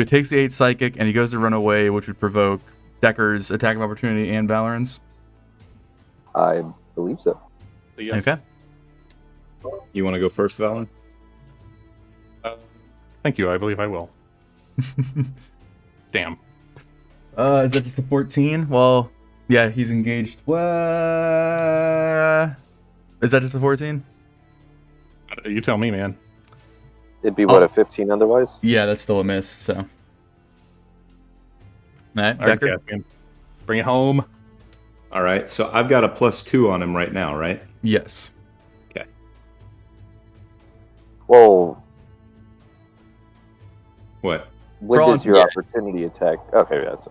he takes the 8 psychic and he goes to run away, which would provoke Decker's attack of opportunity and Valorant's. I believe so. So yes. Okay. You want to go first, Valen? Thank you. I believe I will. Damn. Is that just a 14? Well, yeah, he's engaged. What? Is that just a 14? You tell me, man. It'd be, what, a 15 otherwise? Yeah, that's still a miss, so. All right, All right, Decker? Caspian. Bring it home. All right, so I've got a +2 on him right now, right? Yes. Well, What? when all does your yeah. opportunity attack? Okay, that's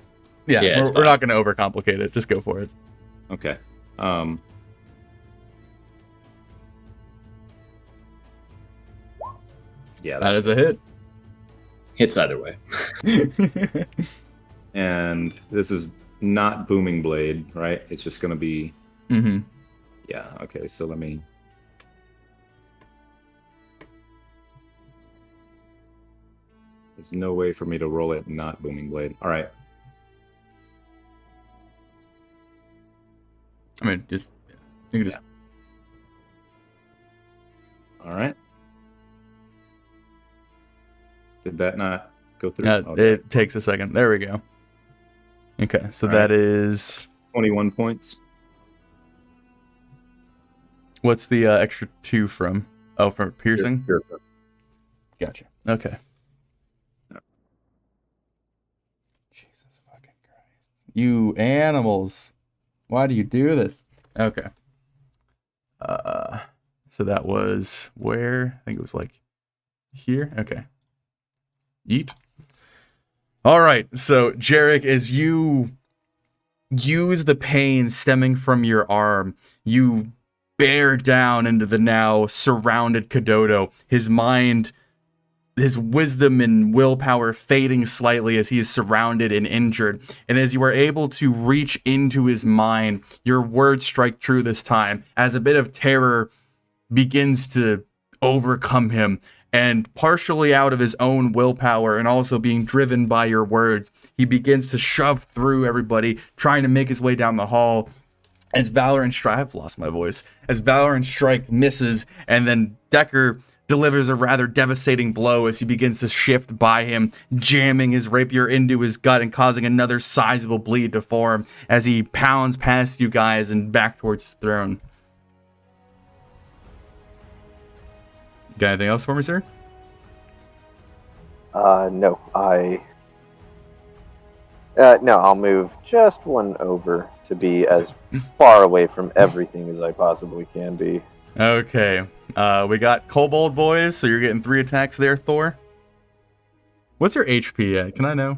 Yeah, Yeah, it's we're fine. not going to overcomplicate it. Just go for it. Okay. Yeah, That is a hit. Hits either way. And this is not booming blade, right? It's just gonna be. Mm-hmm. Yeah. Okay. So let me. There's no way for me to roll it not booming blade. All right. I mean, just you can just. All right. Did that not go through? It takes a second. There we go. Okay, so All that right. is 21 points. what's the extra 2 from? Oh, from piercing. Sure. Gotcha. Okay. Jesus fucking Christ! You animals! Why do you do this? Okay. So that was where? I think it was like here. Okay. Yeet. All right. So Jerak, as you use the pain stemming from your arm, you bear down into the now surrounded Kododo. His mind, his wisdom and willpower fading slightly as he is surrounded and injured. And as you are able to reach into his mind, your words strike true this time as a bit of terror begins to overcome him. And partially out of his own willpower and also being driven by your words, he begins to shove through everybody, trying to make his way down the hall. As Valorant Strike, I've lost my voice. As Valorant Strike misses, and then Decker delivers a rather devastating blow as he begins to shift by him, jamming his rapier into his gut and causing another sizable bleed to form as he pounds past you guys and back towards his throne. Got anything else for me, sir? No, I'll move just one over to be as far away from everything as I possibly can be. Okay. We got Kobold Boys, so you're getting 3 attacks there, Thor. What's your HP at? Can I know?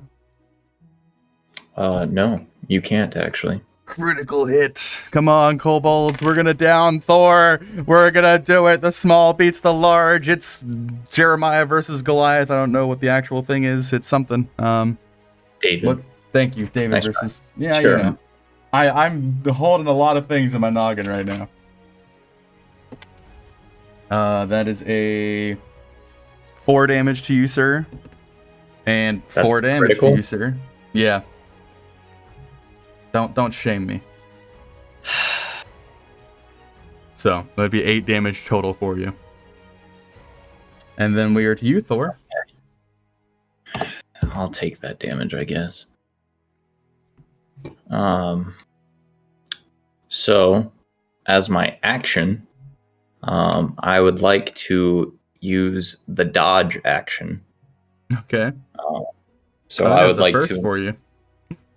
No, you can't actually. Critical hit. Come on, kobolds. We're gonna down Thor. We're gonna do it. The small beats the large. It's Jeremiah versus Goliath. I don't know what the actual thing is. It's something. David. What? Thank you, David Nice versus. Yeah, Sure. you know. I'm holding a lot of things in my noggin right now. That is a 4 damage to you, sir. And That's 4 damage critical? to you, sir. Yeah. Don't shame me. So that'd be 8 damage total for you. And then we are to you, Thor. I'll take that damage, I guess. So, as my action, I would like to use the dodge action. Okay. So I would that's a like first to. for you.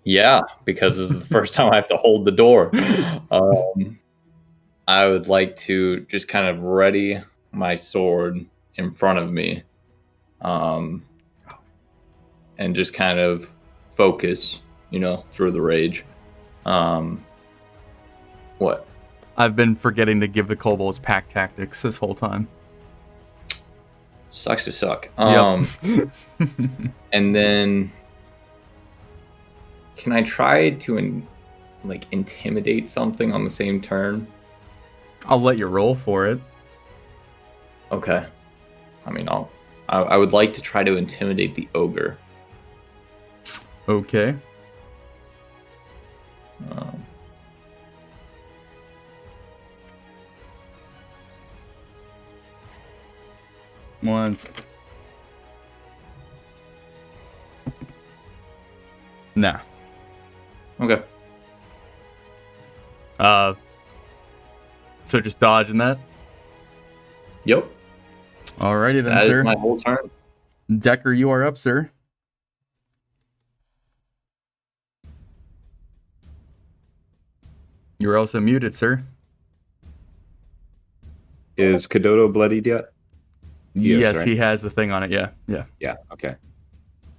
Yeah, because this is the first time I have to hold the door. I would like to just kind of ready my sword in front of me, and just kind of focus, through the rage. What? I've been forgetting to give the kobolds pack tactics this whole time. Sucks to suck. Yep. And then, can I try to intimidate something on the same turn? I'll let you roll for it. Okay. I mean, I would like to try to intimidate the ogre. Okay. Once. Nah. Okay. So just dodging that. Yep. Alrighty then, That sir. is my whole turn. Decker, you are up, sir. You're also muted, sir. Is Kododo bloodied yet? Yes, right? he has the thing on it. Yeah. Yeah, okay.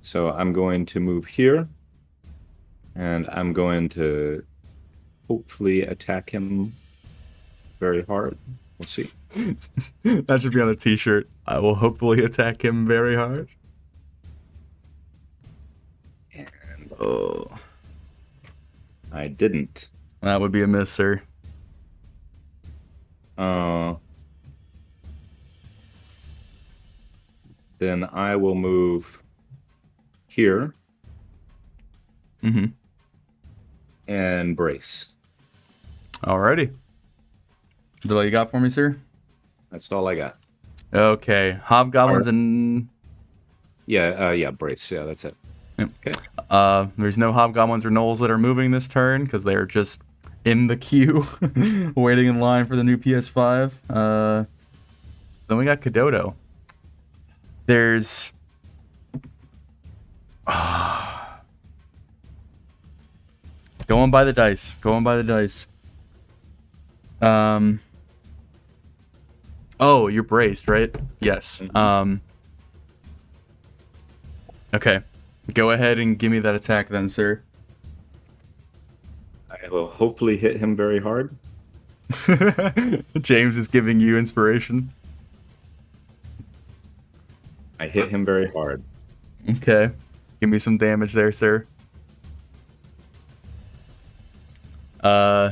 So I'm going to move here. And I'm going to hopefully attack him very hard. We'll see. That should be on a t-shirt. I will hopefully attack him very hard. And I didn't. That would be a miss, sir. Then I will move here Mm-hmm. and brace. Alrighty. Is that all you got for me, sir? That's all I got. Okay. Hobgoblins and... Yeah, brace. Yeah, that's it. Yep. Okay. There's no hobgoblins or gnolls that are moving this turn because they're just in the queue, waiting in line for the new PS5. Then we got Kododo. There's... Going by the dice. Oh, you're braced, right? Yes. Okay. Go ahead and give me that attack then, sir. I will hopefully hit him very hard. James is giving you inspiration. I hit him very hard. Okay. Give me some damage there, sir.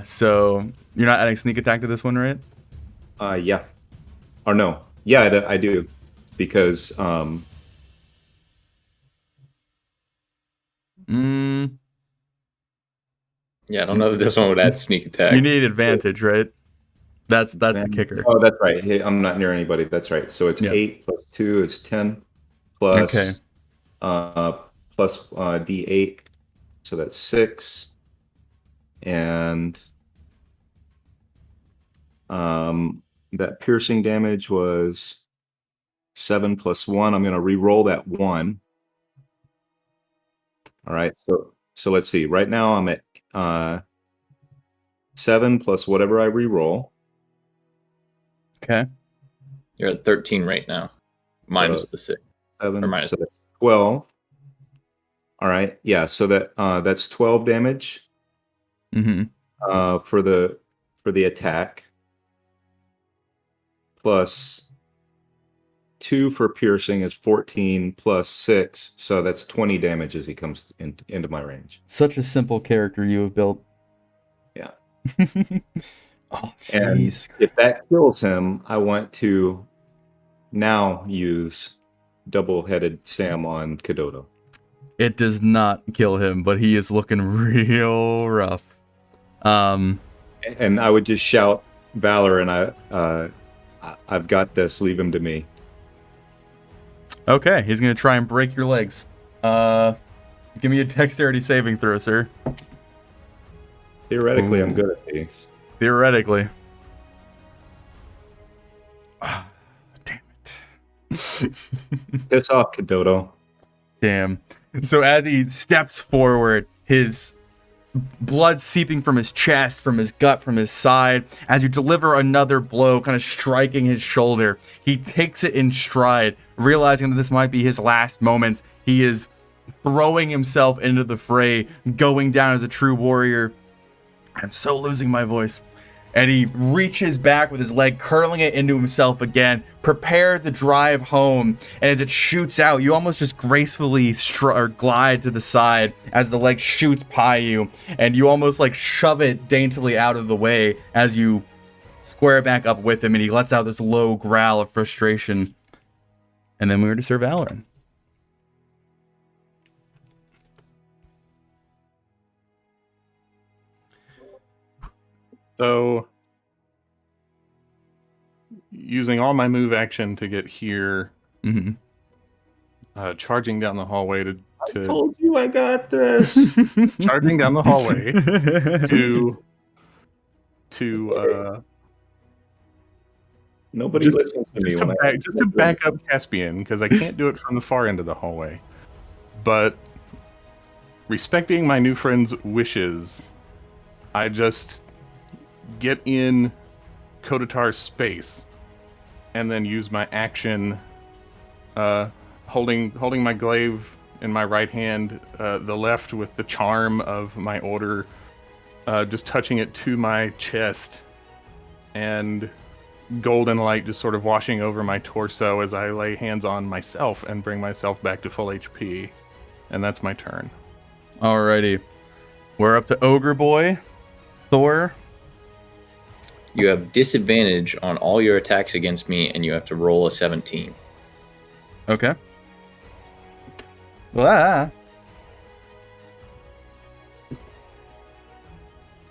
So you're not adding sneak attack to this one, right? Yeah. Or no. Yeah, I do. Because, Yeah, I don't know that this one would add sneak attack. You need advantage, right? That's the kicker. Oh, that's right. Hey, I'm not near anybody. That's right. So it's 8 plus 2 is 10 plus Okay. Plus D8. So that's 6. And that piercing damage was 7 plus 1. I'm going to re-roll that 1. All right. So let's see. Right now I'm at 7 plus whatever I re-roll. Okay. You're at 13 right now, minus the 6. 7 Or minus so that's 12. All right. Yeah. So that's 12 damage. Mm-hmm. For the attack, plus 2 for piercing is 14 plus 6, so that's 20 damage as he comes into my range. Such a simple character you have built. Yeah. Oh, And jeez. if that kills him, I want to now use double-headed Sam on Kododo. It does not kill him, but he is looking real rough. And I would just shout Valor, and I've got this. Leave him to me. Okay, he's gonna try and break your legs. Give me a dexterity saving throw, sir. Theoretically, Ooh. I'm good at these. Theoretically. Ah, damn it. Piss off, Kododo. Damn. So as he steps forward, his blood seeping from his chest, from his gut, from his side, as you deliver another blow, kind of striking his shoulder, he takes it in stride, realizing that this might be his last moment. He is throwing himself into the fray, going down as a true warrior. I'm so losing my voice. And he reaches back with his leg, curling it into himself again, prepared to drive home. And as it shoots out, you almost just gracefully glide to the side as the leg shoots by you. And you almost like shove it daintily out of the way as you square back up with him. And he lets out this low growl of frustration. And then we were to Sir Valoran. So, using all my move action to get here, charging down the hallway to I told you I got this. charging down the hallway to Nobody listens to me. just to back up Caspian, because I can't do it from the far end of the hallway. But respecting my new friend's wishes, I just get in Kotatar's space and then use my action, holding my glaive in my right hand, the left with the charm of my order, just touching it to my chest and golden light just sort of washing over my torso as I lay hands on myself and bring myself back to full HP. And that's my turn. Alrighty. We're up to Ogre Boy. Thor. You have disadvantage on all your attacks against me, and you have to roll a 17. Okay. Ah.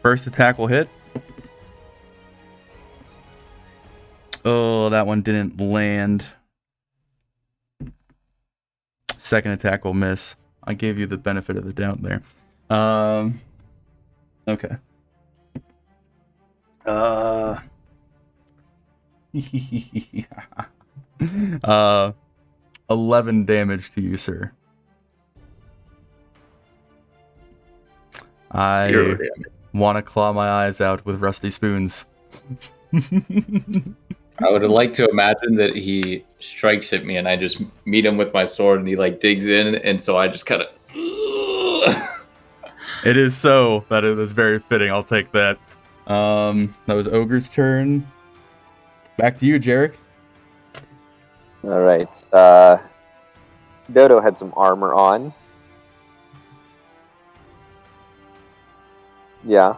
First attack will hit. Oh, that one didn't land. Second attack will miss. I gave you the benefit of the doubt there. Okay. 11 damage to you, sir. I want to claw my eyes out with rusty spoons. I would like to imagine that he strikes at me and I just meet him with my sword and he like digs in, and so I just kind of... It is so. That is very fitting. I'll take that. That was Ogre's turn. Back to you, Jerak. All right. Dodo had some armor on. Yeah.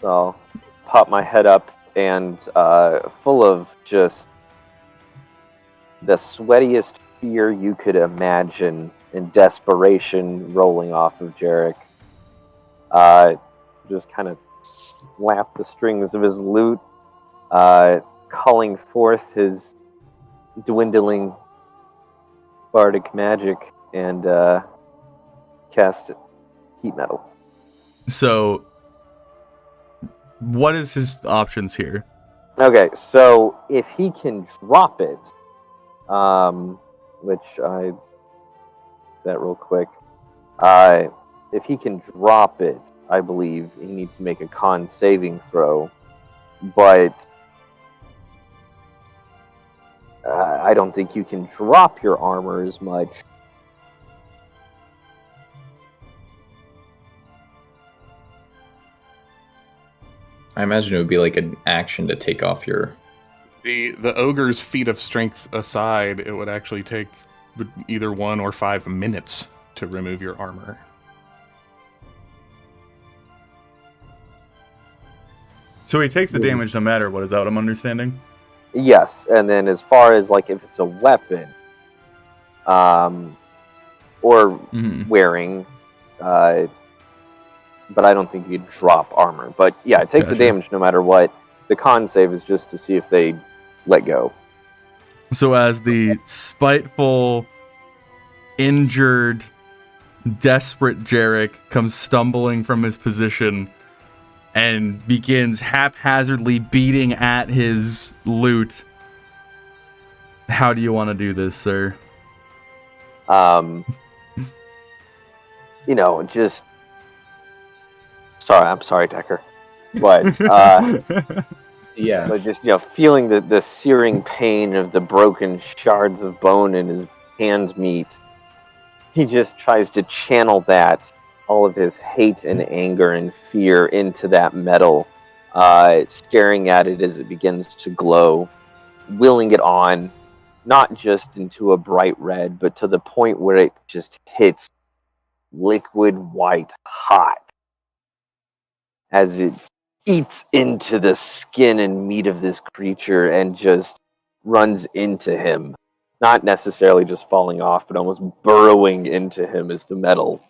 So, pop my head up and full of just the sweatiest fear you could imagine and desperation rolling off of Jerak. Just kind of slap the strings of his lute, calling forth his dwindling bardic magic, and cast heat metal. So, what is his options here? Okay, so if he can drop it, which I that real quick, if he can drop it, I believe he needs to make a con saving throw, but I don't think you can drop your armor as much. I imagine it would be like an action to take off your... The ogre's feat of strength aside, it would actually take either 1 or 5 minutes to remove your armor. So he takes the damage no matter what, is that what I'm understanding? Yes, and then as far as like if it's a weapon, or wearing, but I don't think you'd drop armor. But yeah, it takes the damage no matter what. The con save is just to see if they let go. So as the spiteful, injured, desperate Jerak comes stumbling from his position and begins haphazardly beating at his lute, how do you want to do this, sir? Just... I'm sorry, Decker. But, Yeah. but just, feeling the searing pain of the broken shards of bone in his hand meat, he just tries to channel that, all of his hate and anger and fear into that metal, staring at it as it begins to glow, willing it on, not just into a bright red, but to the point where it just hits liquid white hot as it eats into the skin and meat of this creature and just runs into him. Not necessarily just falling off, but almost burrowing into him as the metal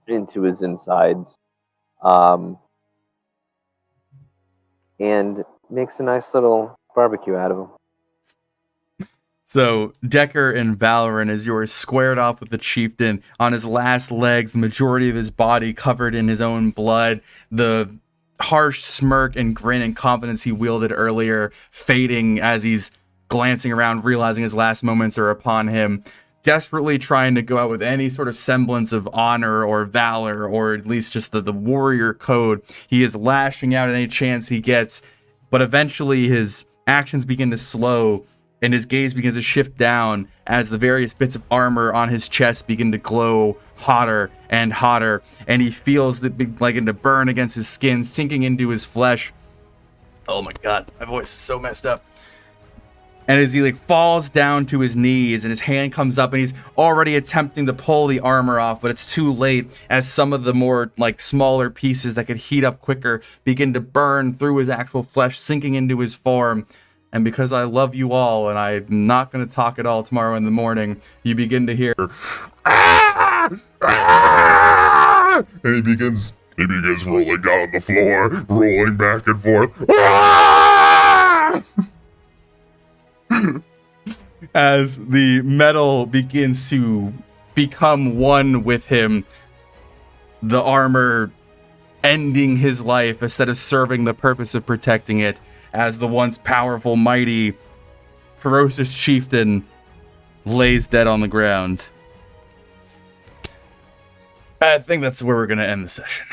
into his insides. And makes a nice little barbecue out of him. So, Decker and Valorant, as you are squared off with the chieftain on his last legs, the majority of his body covered in his own blood, the harsh smirk and grin and confidence he wielded earlier fading as he's glancing around, realizing his last moments are upon him, desperately trying to go out with any sort of semblance of honor or valor, or at least just the warrior code. He is lashing out at any chance he gets, but eventually his actions begin to slow, and his gaze begins to shift down as the various bits of armor on his chest begin to glow hotter and hotter, and he feels it begin to burn against his skin, sinking into his flesh. Oh my god, my voice is so messed up. And as he like falls down to his knees and his hand comes up and he's already attempting to pull the armor off, but it's too late as some of the more like smaller pieces that could heat up quicker begin to burn through his actual flesh, sinking into his form. And because I love you all and I'm not going to talk at all tomorrow in the morning, you begin to hear Ah! Ah! And he begins rolling down on the floor, rolling back and forth. Ah! as the metal begins to become one with him, the armor ending his life instead of serving the purpose of protecting it, as the once powerful, mighty, ferocious chieftain lays dead on the ground. I think that's where we're going to end the session.